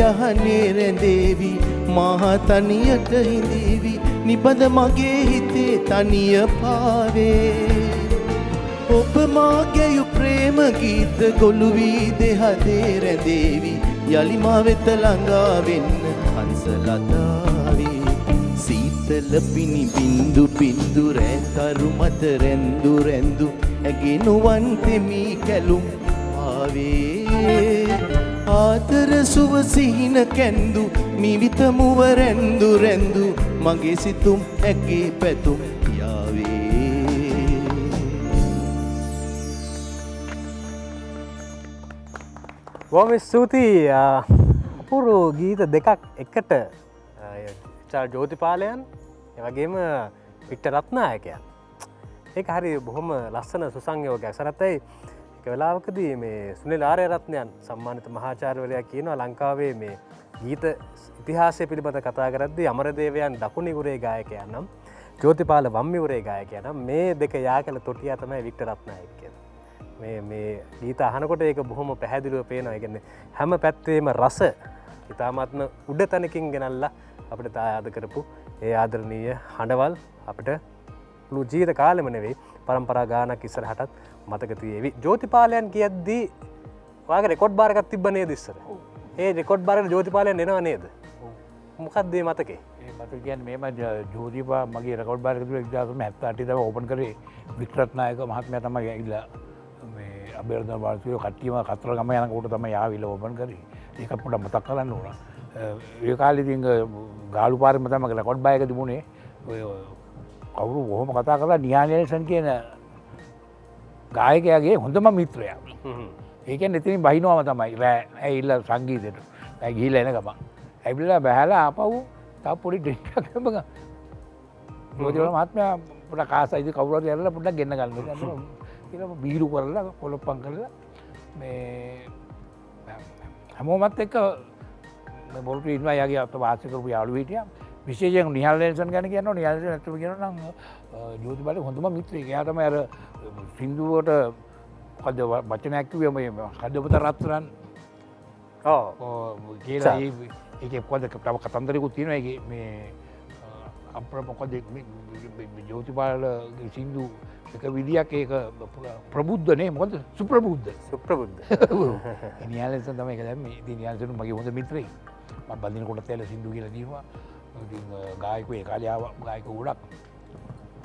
යහනේ රැඳේවි මහා තනියට හිඳේවි නිබඳ මගේ හිතේ තනිය පාවේ ඔබ මාගේ ප්‍රේම ගීත ගොළු වී දෙහදේ රැඳේවි යලි මා වෙත ළඟා වෙන්න හංසලතාවේ සීතල පිණි බින්දු බින්දු රැතරු මත රැන්දු රැන්දු ඇගේ නුවන් තෙමි කැලුම් ආවේ ආතර සුව සිහින කැන්දු මිවිතමුව රැන්දු රැන්දු මගේ සිතුම් ඇගේ පැතුම් යාවේ බොහොම ස්තුතියි අපූර්ව ගීත දෙකක් එකට ජෝතිපාලයන් එවගේම වික්ටර් රත්නායකයන් ඒක හරි බොහොම ලස්සන සුසංයෝගයක් සරත්තයි වෙලාවකදී මේ සුනිල් ආර්යරත්නයන් සම්මානිත මහාචාර්යවරයා කියනවා ලංකාවේ මේ ගීත ඉතිහාසය පිළිබඳ කතා කරද්දී අමරදේවයන් දකුණු යුරේ ගායකයා නම් ජෝතිපාල වම් යුරේ ගායකයා නම් මේ දෙක යා කළ තොටියා තමයි වික්ටර් රත්නායක කියන්නේ. මේ ගීත අහනකොට ඒක බොහොම පැහැදිලිව පේනවා. ඒ කියන්නේ හැම පැත්තේම රස ඉතාමත්ම උඩ තැනකින් ගෙනල්ලා අපිට තායාද කරපු ඒ ආදරණීය හඬවල් අපිට මුළු ජීවිත කාලෙම නෙවෙයි පරම්පරා ගානක් ඉස්සරහටත් මතක තියේවි. ජෝතිපාලයන් කියද්දී වාගේ රෙකෝඩ් බාර් එකක් තිබ්බ නේද ඉස්සර? ඒ රෙකෝඩ් බාර් එකට ජෝතිපාලයන් එනවා නේද? මොකක්ද මේ මතකේ? ඒ මතක කියන්නේ මේම ජෝතිපා මගේ රෙකෝඩ් බාර් එක තිබුණ 1978 තමයි ඕපන් කරේ වික්ටර් රත්නායක මහත්මයා තමයි ඇවිල්ලා මේ අබේර්ධන වාර්ෂිකව කට්ටියම කතරගම යනකොට තමයි ආවිල්ලා ඕපන් කරේ. ඒකත් පොඩ්ඩක් මතක් කරන්න ඕන. ඒ කාලේ ඉතින් ගාලු පාරෙම තමයි රෙකෝඩ් බාර් එක තිබුණේ. ඔය කවුරු කොහොම කතා කරලා නියානේසන් කියන ගායකයාගේ හොඳම මිත්‍රයා. ඒ කියන්නේ ඉතින් බහිනවම තමයි රෑ ඇවිල්ලා සංගීතයට. ගිහිල්ල එන ගමන් ඇවිල්ලා බැහැලා ආපහු තව පොඩි ඩ්‍රින්ක් එකක් ගමන් ජෝතිපාල මහත්මයා පොඩක් ආසයිද කවුරු හරි ඇරලා පොඩ්ඩක් ගෙන්න ගන්න කියලා බීරු කරලා කොලොප්පම් කරලා මේ හැමෝමත් එක්ක මේ බොල්ටු ඉන්නවා යාගේ අත වාසය කරපු යාළුවෝ හිටියා විශේෂයෙන් නිහාල් නෙල්සන් ගැන කියනවා නිහාල් නෙල්සන් ඇත්තම කියනවා නම් ජෝතිපාලේ හොඳම මිත්‍රයෙක්. එයා තමයි අර සින්දුවට මොකද වචනයක් කිව්වේ මේ හදවත රත්තරන් කියලා ඒකේ මොකද තව කතන්දරයකුත් තියෙනවා ඒකේ මේ අපර මොකද ජෝතිපාලගේ සින්දු එක විදියක් ඒක ප්‍රබුද්ධ නේ මොකද සුප්‍රබුද්ධ නිහාල් නෙල්සන් තමයි ඒක දැම්මේ. ඉතින් නිහාල් නෙල්සන් මගේ හොඳ මිත්‍රයෙක්. මම බඳින කොට තැල සින්දු කියලා දිනුවා. ඉතින් ගායකෝ ඒ කාලේ ආව ගායකෝ ගොඩක්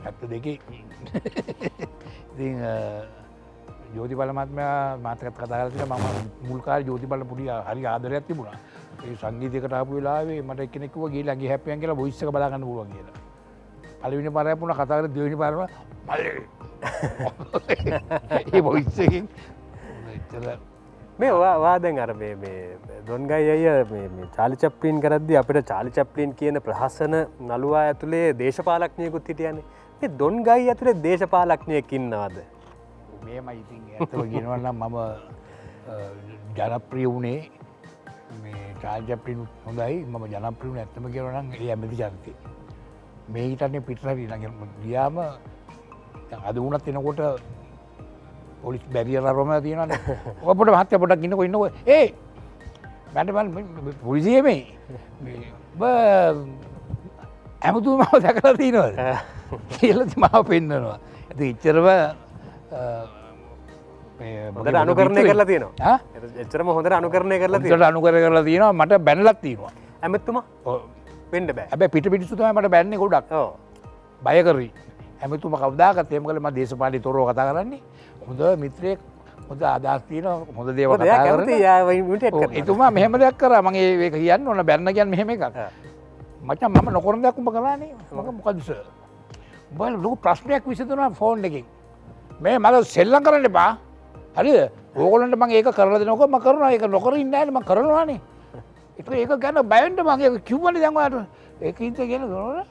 72 ඉතින් ජෝතිපාල මහත්මයා මාත් එක්ක කතා කරලා තිබුණා. මම මුල් කාලේ ජෝතිපාල පොඩි හරි ආදරයක් තිබුණා. ඒ සංගීතයකට ආපු වෙලාවේ මට එක්කෙනෙක් කිව්වා ගිහලා ගිය හැප්පියන් කියලා වොයිස් එක බලා ගන්න පුළුවන් කියලා. පළවෙනි පාරේ වුණා කතා කරලා දෙවෙනි පාරේ මල්ලේ ඒ වොයිස් එකෙන් මේ වා දැන් අර මේ දොන්ගයි අය මේ චාලි චැප්ලින් කරද්දී අපිට චාලි චැප්ලින් කියන ප්‍රහසන නළුවා ඇතුලේ දේශපාලඥයෙකුත් හිටියනේ. මේ දොන්ගයි ඇතුලේ දේශපාලඥයෙක් ඉන්නවද? මේමයි ඉතින් ඇත්තම කියනවා නම් මම ජනප්‍රිය වුණේ මේ චාලි චැප්ලින් හොඳයි. මම ජනප්‍රිය වුණේ ඇත්තම කියනවා නම් ඒ ඇමති ජනතේ. මේ හිටන්නේ පිටරටි ළඟ ගියාම දැන් අද වුණත් එනකොට පොලිස් බැරියර අරම තියෙනවානේ. ඔය පොඩ මහත්තයා පොඩක් ඉන්නකෝ ඒ මම පොලිසියේ මේ ඔබ ඇමතුමාව දැකලා තියෙනවද කියලා මාව පෙන්නනවා. ඉතින් එච්චරම හොඳට අනුකරණය කරලා තියෙනවා. එච්චරම හොඳට අනුකරණය කරලා තියෙනවා. හොඳට අනුකරණය කරලා තියෙනවා. මට බැනලක් තියෙනවා. ඇමතුමා වෙන්න බෑ. හැබැයි පිටු තමයි මට බැන්නේ ගොඩක්. බය කරි. ඇමතුමා කවදාකවත් එහෙම කළේ මම දේශපාලනේ තොරව කතා කරන්නේ. හොඳ මිත්‍රයෙක් හොඳ අදහස් තියෙනවා හොඳ දේවල් කතා කරනවා. එතුමා මෙහෙම දෙයක් කරා මම ඒක කියන්න ඕන බැන්න කියන්නේ මෙහෙම එකක්. මචං මම නොකරන දෙයක් උඹ කළානේ. මම මොකද සර්? උඹලා ලොකු ප්‍රශ්නයක් විසඳනවා ෆෝන් එකෙන්. මේ මම සෙල්ලම් කරන්න එපා. හරිද? ඕගොල්ලන්ට මම ඒක කරලා දෙනකොට මම කරනවා. ඒක නොකර ඉන්නේ නැහැ මම කරනවානේ. ඒක ගැන බය වෙන්න මම ඒක කිව්වනේ දැන් ඔයාලට. ඒක ඉඳ කියන කරනවා.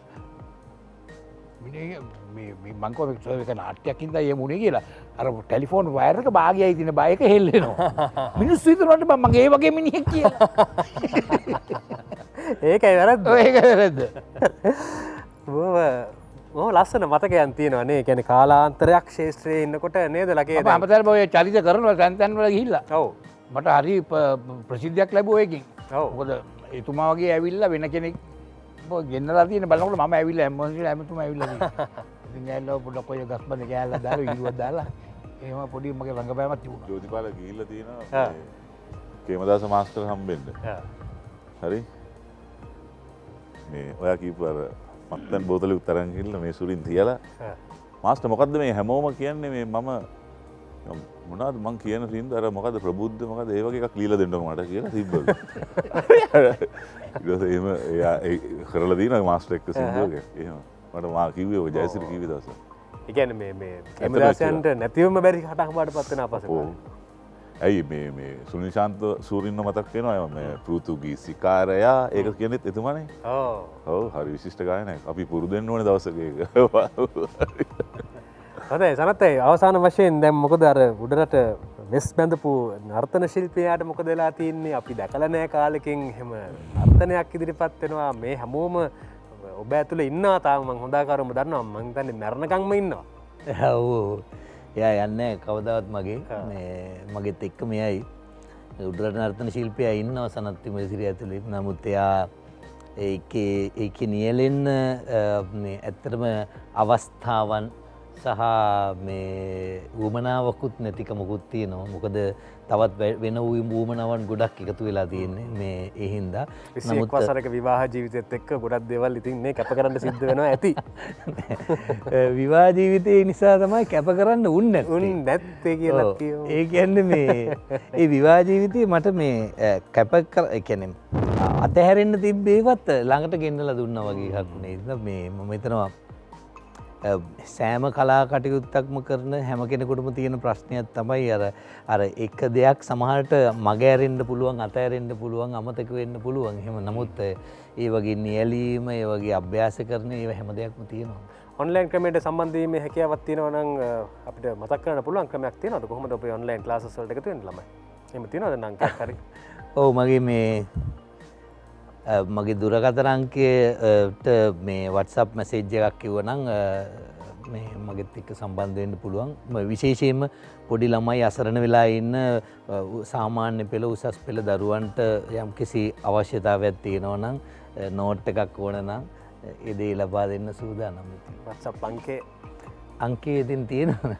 මං කෝ එක නාට්‍යයක් හින්දා එහෙම උනේ කියලා අර ටෙලිෆෝන් වයර් එක භාගයයි තියෙන බය එක හෙල්ලෙනවා. මිනිස්සු හිතනවාට මම ඒ වගේ මිනිහෙක් කියලා. ඒකයි වැරද්ද. ඒකයි වැරද්ද. ඕ ලස්සන මතකයන් තියෙනවා නේ. කියන්නේ කාලාන්තරයක් ශේෂ්ත්‍රයේ ඉන්නකොට නේද ලකේ. අප අමතර ඔය චරිත කරනවා තැන් තැන් වල ගිහිල්ලා. ඔව්. මට හරි ප්‍රසිද්ධියක් ලැබුවා ඒකෙන්. ඔව්. මොකද එතුමා වගේ ඇවිල්ලා වෙන කෙනෙක් ගෙන්නලා තියෙන බලනකොට මම ඇවිල්ලා ඇම්බුලන්ස් ඇමතුමා ඇවිල්ලා තියෙනවා. ඉතින් ඇල්ලෝ පොඩක් ඔය ගස්බඳ කෑල්ලක් දාලා ඉරුවක් දාලා එහෙම පොඩි මගේ රංගපෑමක් තිබුණා. ජෝතිපාල ගිහිල්ලා තියෙනවා කේමදාස මාස්ටර් හම්බෙන්න. හරි. මේ ඔයා කියපු අර මත්තන් බෝතලෙ උතරන් ගිහිල්ලා මේ සුරින් තියලා මාස්ටර් මොකද්ද මේ හැමෝම කියන්නේ මේ මම මොනවද මං කියන සින්දු අර මොකද්ද ප්‍රබුද්ධ මොකද්ද ඒ වගේ එකක් ලියලා දෙන්නකො මට කියලා තිබ්බලු. ඊට පස්සේ එහෙම එයා කරලා දිනවා මාස්ටර් එක්ක සින්දුවක. එහෙම මට මා කිව්වේ ඔය ජයසිරි කිව්වේ දවස. ඒ කියන්නේ මේ කේමදාසයන්ට නැතිවම බැරි කටක් බාටපත් වෙන අපසේ. ඇයි මේ සුනිශාන්ත සූරින්ව මතක් වෙනවා මේ පෘතුගීසිකාරයා ඒක කියනෙත් එතුමානේ. ඔව් හරි විශිෂ්ට ගායනයක්. අපි පුරුදු වෙන්න ඕනේ දවසක ඒක. හොඳයි සනත්යි අවසාන වශයෙන් දැන් මොකද අර උඩරට වෙස් බැඳපු නර්තන ශිල්පියාට මොකද වෙලා තියෙන්නේ? අපි දැකලා නැහැ කාලෙකින් එහෙම නර්තනයක් ඉදිරිපත් වෙනවා. මේ හැමෝම ඔබ ඇතුළේ ඉන්නවා තාම මං හොඳාකාරවම දන්නවා. මං හිතන්නේ මරණකම්ම ඉන්නවා. ඔව් එයා යන්නේ කවදාවත් මගෙත් එක්ක මෙයයි උඩරට නර්තන ශිල්පියා ඉන්නවා සනත් තිමසිරිය ඇතුළේ. නමුත් එයා ඒකේ නියැලෙන්න ඇත්තටම අවස්ථාවන් සහ මේ වුවමනාවකුත් නැතිකමකුත් තියෙනවා. මොකද තවත් වෙන වුවමනාවන් ගොඩක් එකතු වෙලා තියෙන්නේ මේ ඒ හින්දා. නමුත් වසරක විවාහ ජීවිතයත් එක්ක ගොඩක් දේවල් ඉතින් මේ කැප කරන්න සිද්ධ වෙනවා ඇති. විවාහ ජීවිතේ නිසා තමයි කැප කරන්න උන්නේ නැත්තේ කියලා කියමු. ඒ කියන්නේ මේ ඒ විවාහ ජීවිතේ මට මේ කැප කර ඒ කියන්නේ අතහැරෙන්න තිබ්බේවත් ළඟට ගෙන්නලා දුන්නා වගේ එකක් නේ. මේ මම හිතනවා සෑම කලා කටයුත්තක්ම කරන හැම කෙනෙකුටම තියෙන ප්‍රශ්නයක් තමයි අර එක දෙයක් සමහරට මග ඇරෙන්න පුළුවන් අතෑරෙන්න පුළුවන් අමතක වෙන්න පුළුවන්. එහෙම නමුත් ඒ වගේ නියැලීම ඒ වගේ අභ්‍යාස කරන ඒව හැම දෙයක්ම තියෙනවා. ඔන්ලයින් ක්‍රමයට සම්බන්ධ වීමේ හැකියාවක් තියෙනවා නම් අපිට මතක් කරන්න පුළුවන් ක්‍රමයක් තියෙනවද? කොහොමද ඔබේ ඔන්ලයින් ක්ලාසස් වලට එකතු වෙන්නේ ළමයි? එහෙම තියෙනවද නම් එකක් හරි? ඔව් මගේ මගේ දුරකථන අංකයට මේ WhatsApp මැසේජ් එකක් කිව්වනම් මේ මගෙත් එක්ක සම්බන්ධ වෙන්න පුළුවන්. විශේෂයෙන්ම පොඩි ළමයි අසරණ වෙලා ඉන්න සාමාන්‍ය පෙළ උසස් පෙළ දරුවන්ට යම්කිසි අවශ්‍යතාවයක් තියෙනවා නම් නෝට් එකක් ඕන නම් ඒ දේ ලබා දෙන්න සූදානම්. WhatsApp අංකේ ඉතින් තියෙනවා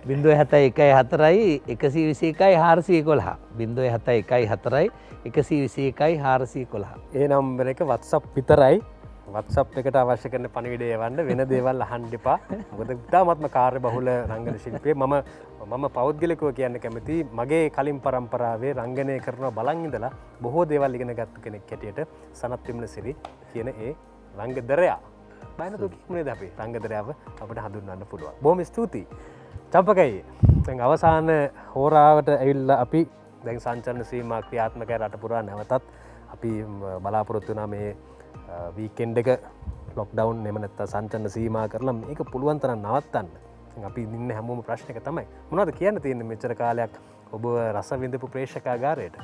071 121 411 071 121 ඒ නම්බර එක WhatsApp විතරයි. WhatsApp එකට අවශ්‍ය කරන පණිවිඩය එවන්න වෙන දේවල් අහන්න එපා. මොකද ඉතාමත්ම කාර්යබහුල රංගන ශිල්පියෙක්. මම පෞද්ගලිකව කියන්න කැමති මගේ කලින් පරම්පරාවේ රංගනය කරන බලන් ඉඳලා බොහෝ දේවල් ඉගෙන ගත්ත කෙනෙක් හැටියට සනත් විමලසිරි කියන ඒ රංගදරයා. බයනතු කිව්නේ ද අපි රංගදරයාව අපිට හඳුන්වන්න පුළුවන්. බොහොම ස්තුතියි. චම්පකයි. දැන් අවසාන හෝරාවට ඇවිල්ලා අපි දැන් සංචලන සීමා ක්‍රියාත්මකයි රට පුරා නැවතත් අපි බලාපොරොත්තු වෙනා මේ වීකෙන්ඩ් එක ලොක්ඩවුන් එහෙම නැත්නම් සංචලන සීමා කරලා මේක පුළුවන් තරම් නවත්තන්න. අපි ඉන්න හැමෝම ප්‍රශ්නක තමයි. මොනවද කියන්න තියෙන්නේ මෙච්චර කාලයක් ඔබ රස විඳපු ප්‍රේක්ෂකාගාරයට?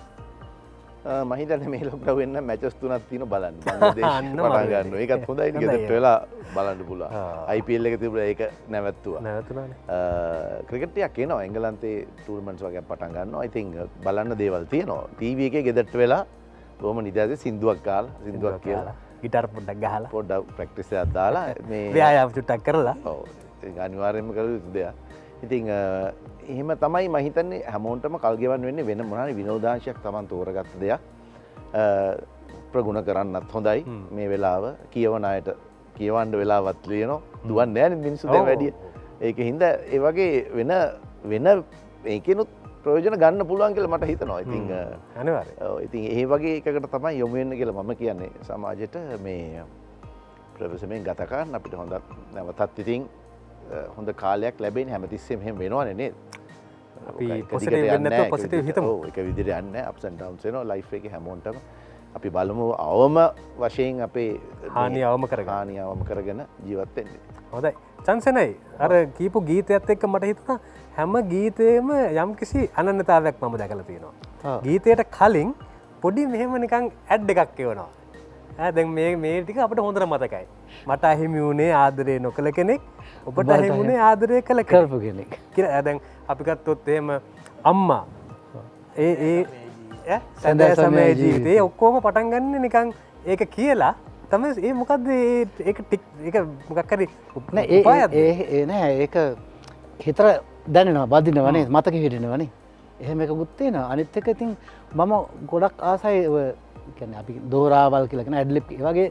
මම හිතන්නේ මේ ලොක්ඩවුන් වෙන්න මැචස් 3ක් තියෙනවා බලන්න. බංග්ලාදේශ පටන් ගන්නවා. ඒකත් හොඳයි නේ ගෙදරට වෙලා බලන්න පුළුවන්. IPL එක තිබුණා ඒක නැවතුණානේ. ක්‍රිකට් ටිකක් එනවා එංගලන්තේ ටූර්නමන්ට්ස් වගේ පටන් ගන්නවා. I think බලන්න දේවල් තියෙනවා. ටීවී එකේ ගෙදරට වෙලා බොහොම නිදහසේ සින්දුවක් කියලා ගිටාර් පොඩ්ඩක් ගහලා පොඩ්ඩක් ප්‍රැක්ටිස් එකක් දාලා මේ ව්‍යායාම චුට්ටක් කරලා ඔව් ඒක අනිවාර්යයෙන්ම කළ යුතු දෙයක්. ඉතින් එහෙම තමයි මම හිතන්නේ හැමෝටම කල් ගෙවන්න වෙන්නේ වෙන මොනවාරි විනෝදාංශයක් Taman තෝරගත්ත දෙයක් ප්‍රගුණ කරන්නත් හොඳයි මේ වෙලාව කියවන අයට කියවන්න වෙලාවක් තියෙනවා දුවන්නේ නැහැ නේ මිනිස්සු දැන් වැඩි ඒක හින්දා ඒ වගේ වෙන ඒකිනුත් ප්‍රයෝජන ගන්න පුළුවන් කියලා මට හිතනවා. ඉතින් අනිවාර්යයෙන් ඔව් ඉතින් ඒ වගේ එකකට තමයි යොමු වෙන්න කියලා මම කියන්නේ සමාජයට මේ ප්‍රවේශමෙන් ගත කරන්න අපිට හොඳ නැවතත් ඉතින් හොඳ කාලයක් ලැබෙන්නේ හැමතිස්සෙම එහෙම වෙනවනේ නේද? අපි පොසිටිව් වෙන්න නැතුව පොසිටිව් හිතමු. ඔව් ඒක විදිහට යන්නේ නැහැ ups and downs වෙනවා ලයිෆ් එකේ හැමෝටම. අපි බලමු අවම වශයෙන් අපේ හානිය අවම කරගෙන ජීවත් වෙන්න. හොඳයි. චන්සනයි අර කීපු ගීතයත් එක්ක මට හිතුණා හැම ගීතේම යම්කිසි අනන්‍යතාවයක් මම දැකලා තියෙනවා. ගීතයට කලින් පොඩි මෙහෙම නිකන් ඇඩ් එකක් එවනවා. දැන් මේ ටික අපිට හොඳට මතකයි. මට අහිමි වුණේ ආදරේ නොකළ කෙනෙක් ඔබට අහිමි වුණේ ආදරේ කළ කරපු කෙනෙක් කියලා. දැන් අපි ගත්තොත් එහෙම අම්මා ඒ සැඳෑ සමය ජීවිතේ ඔක්කොම පටන් ගන්න නිකන් ඒක කියලා තමයි ඒ මොකද්ද ඒක මොකක් හරි නෑ ඒක හිතර දැනෙනවා බදිනවනේ මතක හිටිනවනේ එහෙම එකකුත් තියෙනවා. අනිත් එක ඉතින් මම ගොඩක් ආසයි කියන්නේ අපි දෝරාවල් කියලා කියන ඇඩ්ලිප් වගේ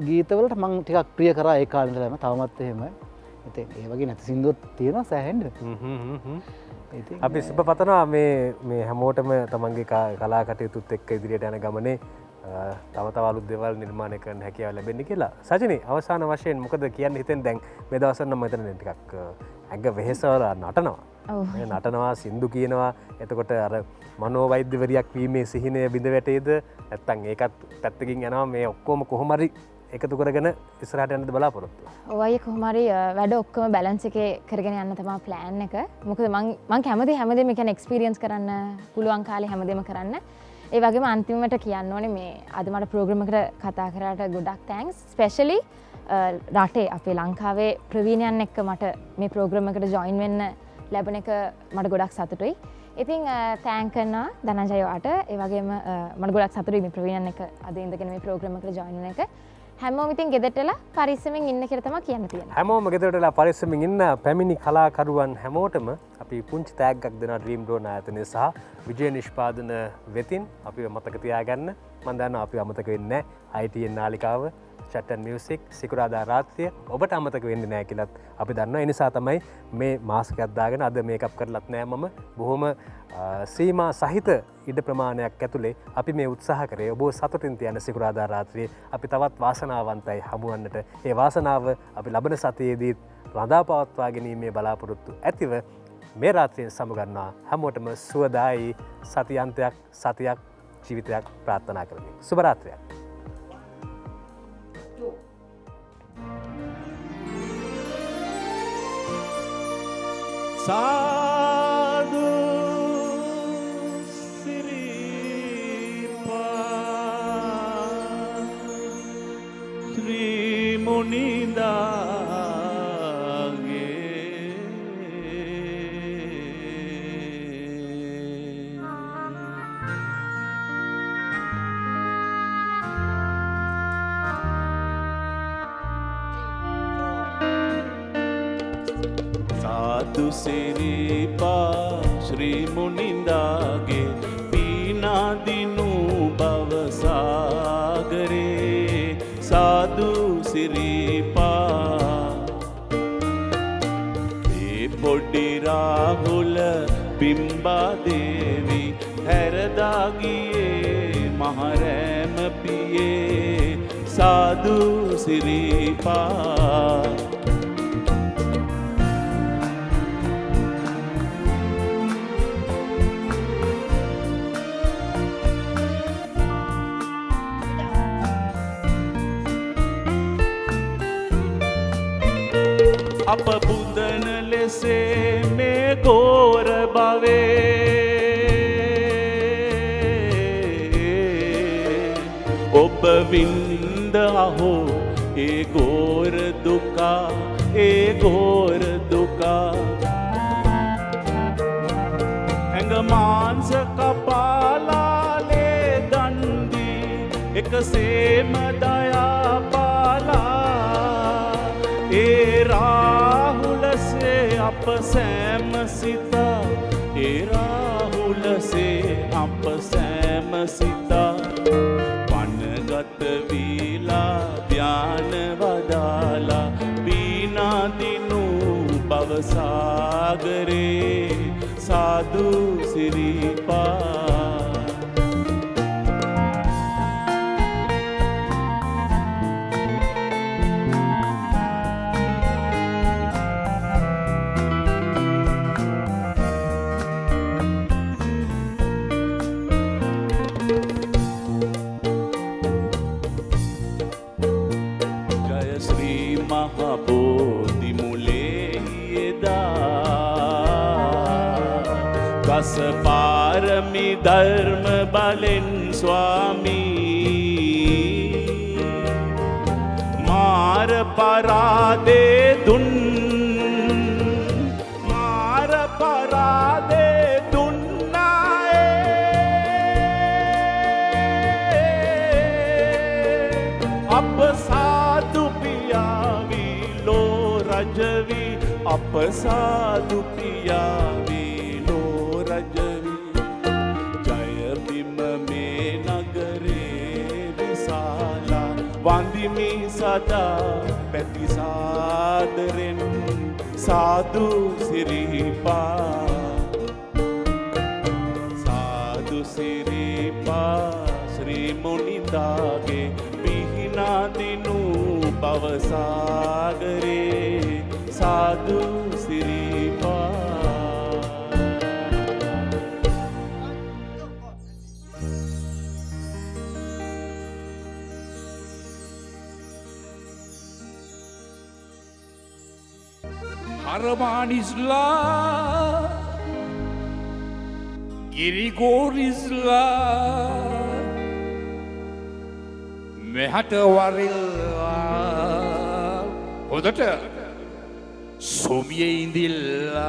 ගීතවලට මම ටිකක් ප්‍රිය කරා ඒ කාලේ ඉඳලම තවමත් එහෙම. ඉතින් ඒ වගේ නැති සින්දුවත් තියෙනවා සෑහෙන්න. අපි සුබ පතනවා මේ හැමෝටම තමන්ගේ කලා කටයුතුත් එක්ක ඉදිරියට යන ගමනේ තව තව අලුත් දේවල් නිර්මාණය කරන්න හැකියාව ලැබෙන්නේ කියලා. සජිනි අවසාන වශයෙන් මොකද කියන්න හිතෙන්නේ දැන් මේ දවස්වල නම් මෙතන ටිකක් ඇඟ වෙහෙසවලා නටනවා. නටනවා සින්දු කියනවා. එතකොට අර මනෝවෛද්‍යවරියක් වීමේ සිහිනය බිඳ වැටේද නැත්නම් ඒකත් පැත්තකින් යනවා මේ ඔක්කොම කොහොම හරි එකතු කරගෙන ඉස්සරහට යන්නද බලාපොරොත්තු? ඔව් අයියේ කොහොම හරි වැඩ ඔක්කොම බැලන්ස් එකේ කරගෙන යන්න තමයි ප්ලෑන් එක. මොකද මම කැමති හැමදේම කියන්නේ එක්ස්පීරියන්ස් කරන්න පුළුවන් කාලේ හැමදේම කරන්න. ඒ වගේම අන්තිමට කියන්න ඕනේ මේ අද මට ප්‍රෝග්‍රෑම් එකට කතා කරාට ගොඩක් තෑන්ක්ස්. ස්පෙෂලි රටේ අපේ ලංකාවේ ප්‍රවීණයන් එක්ක මට මේ ප්‍රෝග්‍රෑම් එකට ජොයින් වෙන්න ලැබෙන එක මට ගොඩක් සතුටුයි. ඉතින් තෑන්ක් කරනවා ධනංජය වාට. ඒ වගේම මට ගොඩක් සතුටුයි මේ ප්‍රවීණයන් එක්ක අද ඉඳගෙන මේ ප්‍රෝග්‍රෑම් එකට ජොයින් වෙන එක. හැමෝම ඉතින් ගෙදරටලා පරිස්සමෙන් ඉන්න කියලා තමයි කියන්න තියෙන්නේ. හැමෝම ගෙදරටලා පරිස්සමෙන් ඉන්න පැමිණි කලාකරුවන් හැමෝටම අපි පුංචි තෑග්ගක් දෙනවා ඩ්‍රීම් ඩ්‍රෝන් ආයතනය සහ විජය නිෂ්පාදන වෙතින් අපිව මතක තියාගන්න. මම දන්නවා අපිව අමතක වෙන්නේ නැහැ. ITN නාලිකාව Chat and Music සිකුරාදා රාත්‍රිය ඔබට අමතක වෙන්නේ නැහැ කියලාත් අපි දන්නවා. ඒ නිසා තමයි මේ මාස්ක් එකක් දාගෙන අද මේකප් කරලත් නැහැ මම. බොහොම සීමා සහිත ඉඩ ප්‍රමාණයක් ඇතුලේ අපි මේ උත්සාහ කරේ ඔබ සතුටින් තියන සිකුරාදා රාත්‍රියේ අපි තවත් වාසනාවන්තයි හමුවන්නට. ඒ වාසනාව අපි ලබන සතියේදී රඳා පවත්වා ගැනීමේ බලාපොරොත්තු ඇතිව මේ රාත්‍රියෙන් සමුගන්නවා. හැමෝටම සුවදායි සතියන්තයක් සතියක් ජීවිතයක් ප්‍රාර්ථනා කරමි. සුබ රාත්‍රියක්. साधु श्रीपा श्री मुनिदागे साधु सिरीपा श्री मुनिंदागे पीना दिनु भवसागरे साधु सिरीपा ए पොඩි රාහුල බිම්බා දේවි හැරදාගියේ මහරෑම පියේ साधु सिरीपा අප පුදන ලෙසේ මේ ගෝර භවේ ඔබ වින්ද අහෝ ඒ ගෝර දුකා ඒ ගෝර දුකා ඇඟ මාංශ කපාලාලේ දන්දී එකසේම දයා පාලා ඒ राहुलसे आप सैम सीता ए राहुलसे आप सैम सीता वनगत वीला ध्यान वदाला बीना दिनु भवसागरे साधु सिरीपा दस पारमी धर्म बलिन स्वामी मार परादे दुन मार परादे दुन्नाए अब साधु पियावी लो रजवी अब साधु पियावी वांदिमी सदा पैती सादरेन साधु सिरीपा श्री मुनिदागे पिहिना दिनु भवसागरे साधु सिरीपा Harmanisla Girigorisla මෙහට වරිල්ලා හොදට සොමියේ ඉඳිල්ලා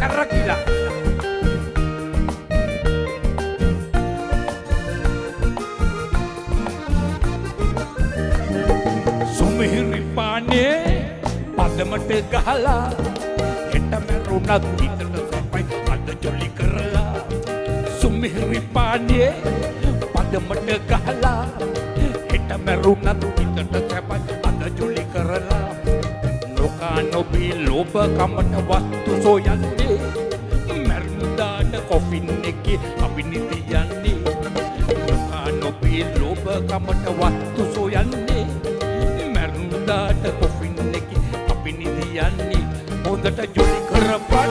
කරකිලා සොමිහිරි පානේ පදම පදමට ගහලා හෙට මැරුණත් හිතට සැපයි අද ජොලි කරලා සුමිහිරි පානේ පදමට ගහලා හෙට මැරුණත් හිතට සැපයි අද ජොලි කරලා නොකා නොබී ලෝභකමට වස්තු සොයන්නේ මැරුණාට කොෆින් එකේ අපි නිදියන්නේ නොකා නොබී ලෝභකමට වස්තු සොයන්නේ මැරුණාට කොෆින් එකේ අපි නිදියන්නේ හොඳට ජොලි කරපන්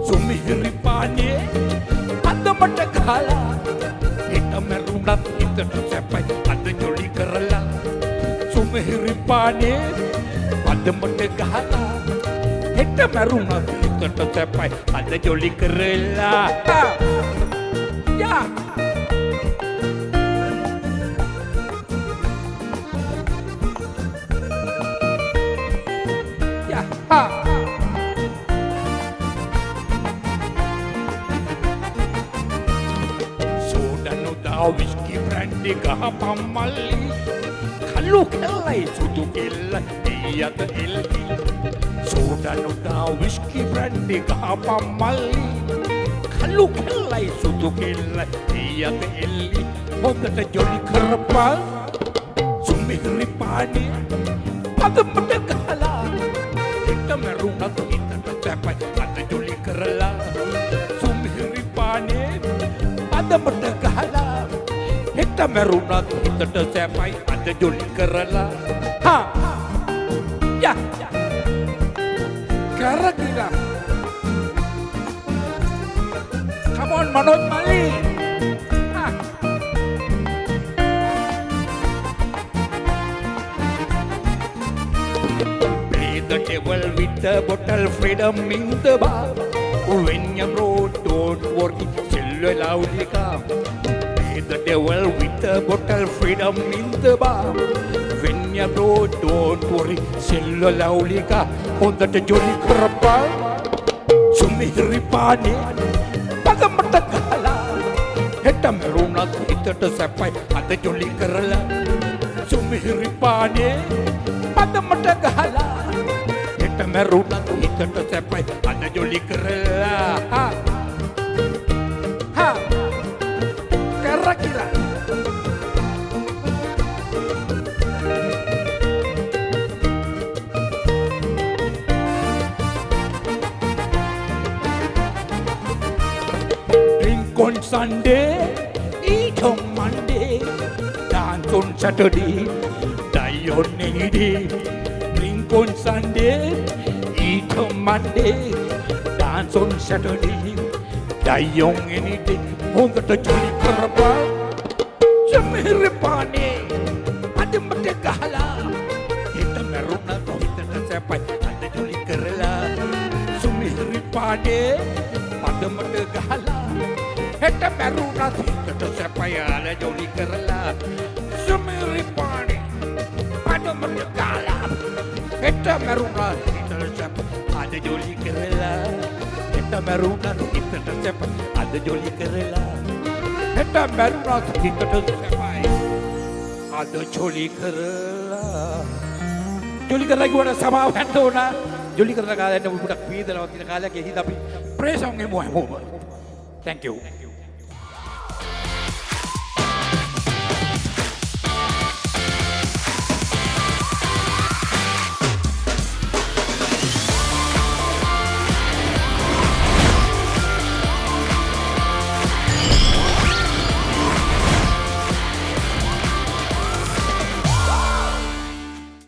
සුමිහිරි පානේ අදමට ගහලා හෙට මැරුණත් හිතට සැපයි අද ජොලි කරලා සුමිහිරි පානේ අදමට ගහලා හෙට මැරුණත් හිතට සැපයි අද ජොලි කරලා යා විස්කි බ්‍රැන්ඩි ගහපම් මල්ලි කල්ලු කෙල්ලයි සුදු කෙල්ල එයත එල්ලි සෝඩනුදා විස්කි බ්‍රැන්ඩි ගහපම් මල්ලි කල්ලු කෙල්ලයි සුදු කෙල්ල එයත එල්ලි හොඳට ජොලි කරපන් සුමිහිරි පානේ පදමට ගහලා හෙට මැරුණත් හිතට සැපයි අද ජොලි කරලා සුමිහිරි පානේ පදමට ගහලා හෙට මැරුණත් හිතට සැපයි අද ජොලි කරලා හා යා කරකිලා come on Manoj Mali play the devil with the bottle freedom in the bar when you broke don't worry still loudly come the devil with the bottle freedom in the bar when you go don't worry sell loudly ka hondata jolly karappa sumihri paane pagamata gala heta meruna hitata sapai ada jolly karala sumihri paane pagamata gala heta meruna hitata sapai ada jolly karala ha ha kira drink on Sunday eat on Monday dance on Saturday die on any day drink on Sunday eat on Monday dance on Saturday die on any day හොඳට ජොලි කරපන් සුමිහිරි පානේ අදමට ගහලා හෙට මැරුණත් හිතට සැපයි අද ජොලි කරලා සුමිහිරි පානේ අදමට ගහලා හෙට මැරුණත් හිතට සැපයි අද ජොලි කරලා සුමිහිරි පානේ අදමට ගහලා හෙට මැරුණත් හිතට සැපයි අද ජොලි කරලා හෙට මැරුණත් හිතට සැපයි අද ජොලි කරලා හෙට මැරුණත් හිතට සැපයි අද ජොලි කරලා ජොලි කරලා ගිහුවට සමාව ගන්න ඕන ජොලි කරන කාලේ පොඩක් වේදනාවක් තියෙන කාලයක් එහිද අපි ප්‍රේසම් එමු හැමෝම thank you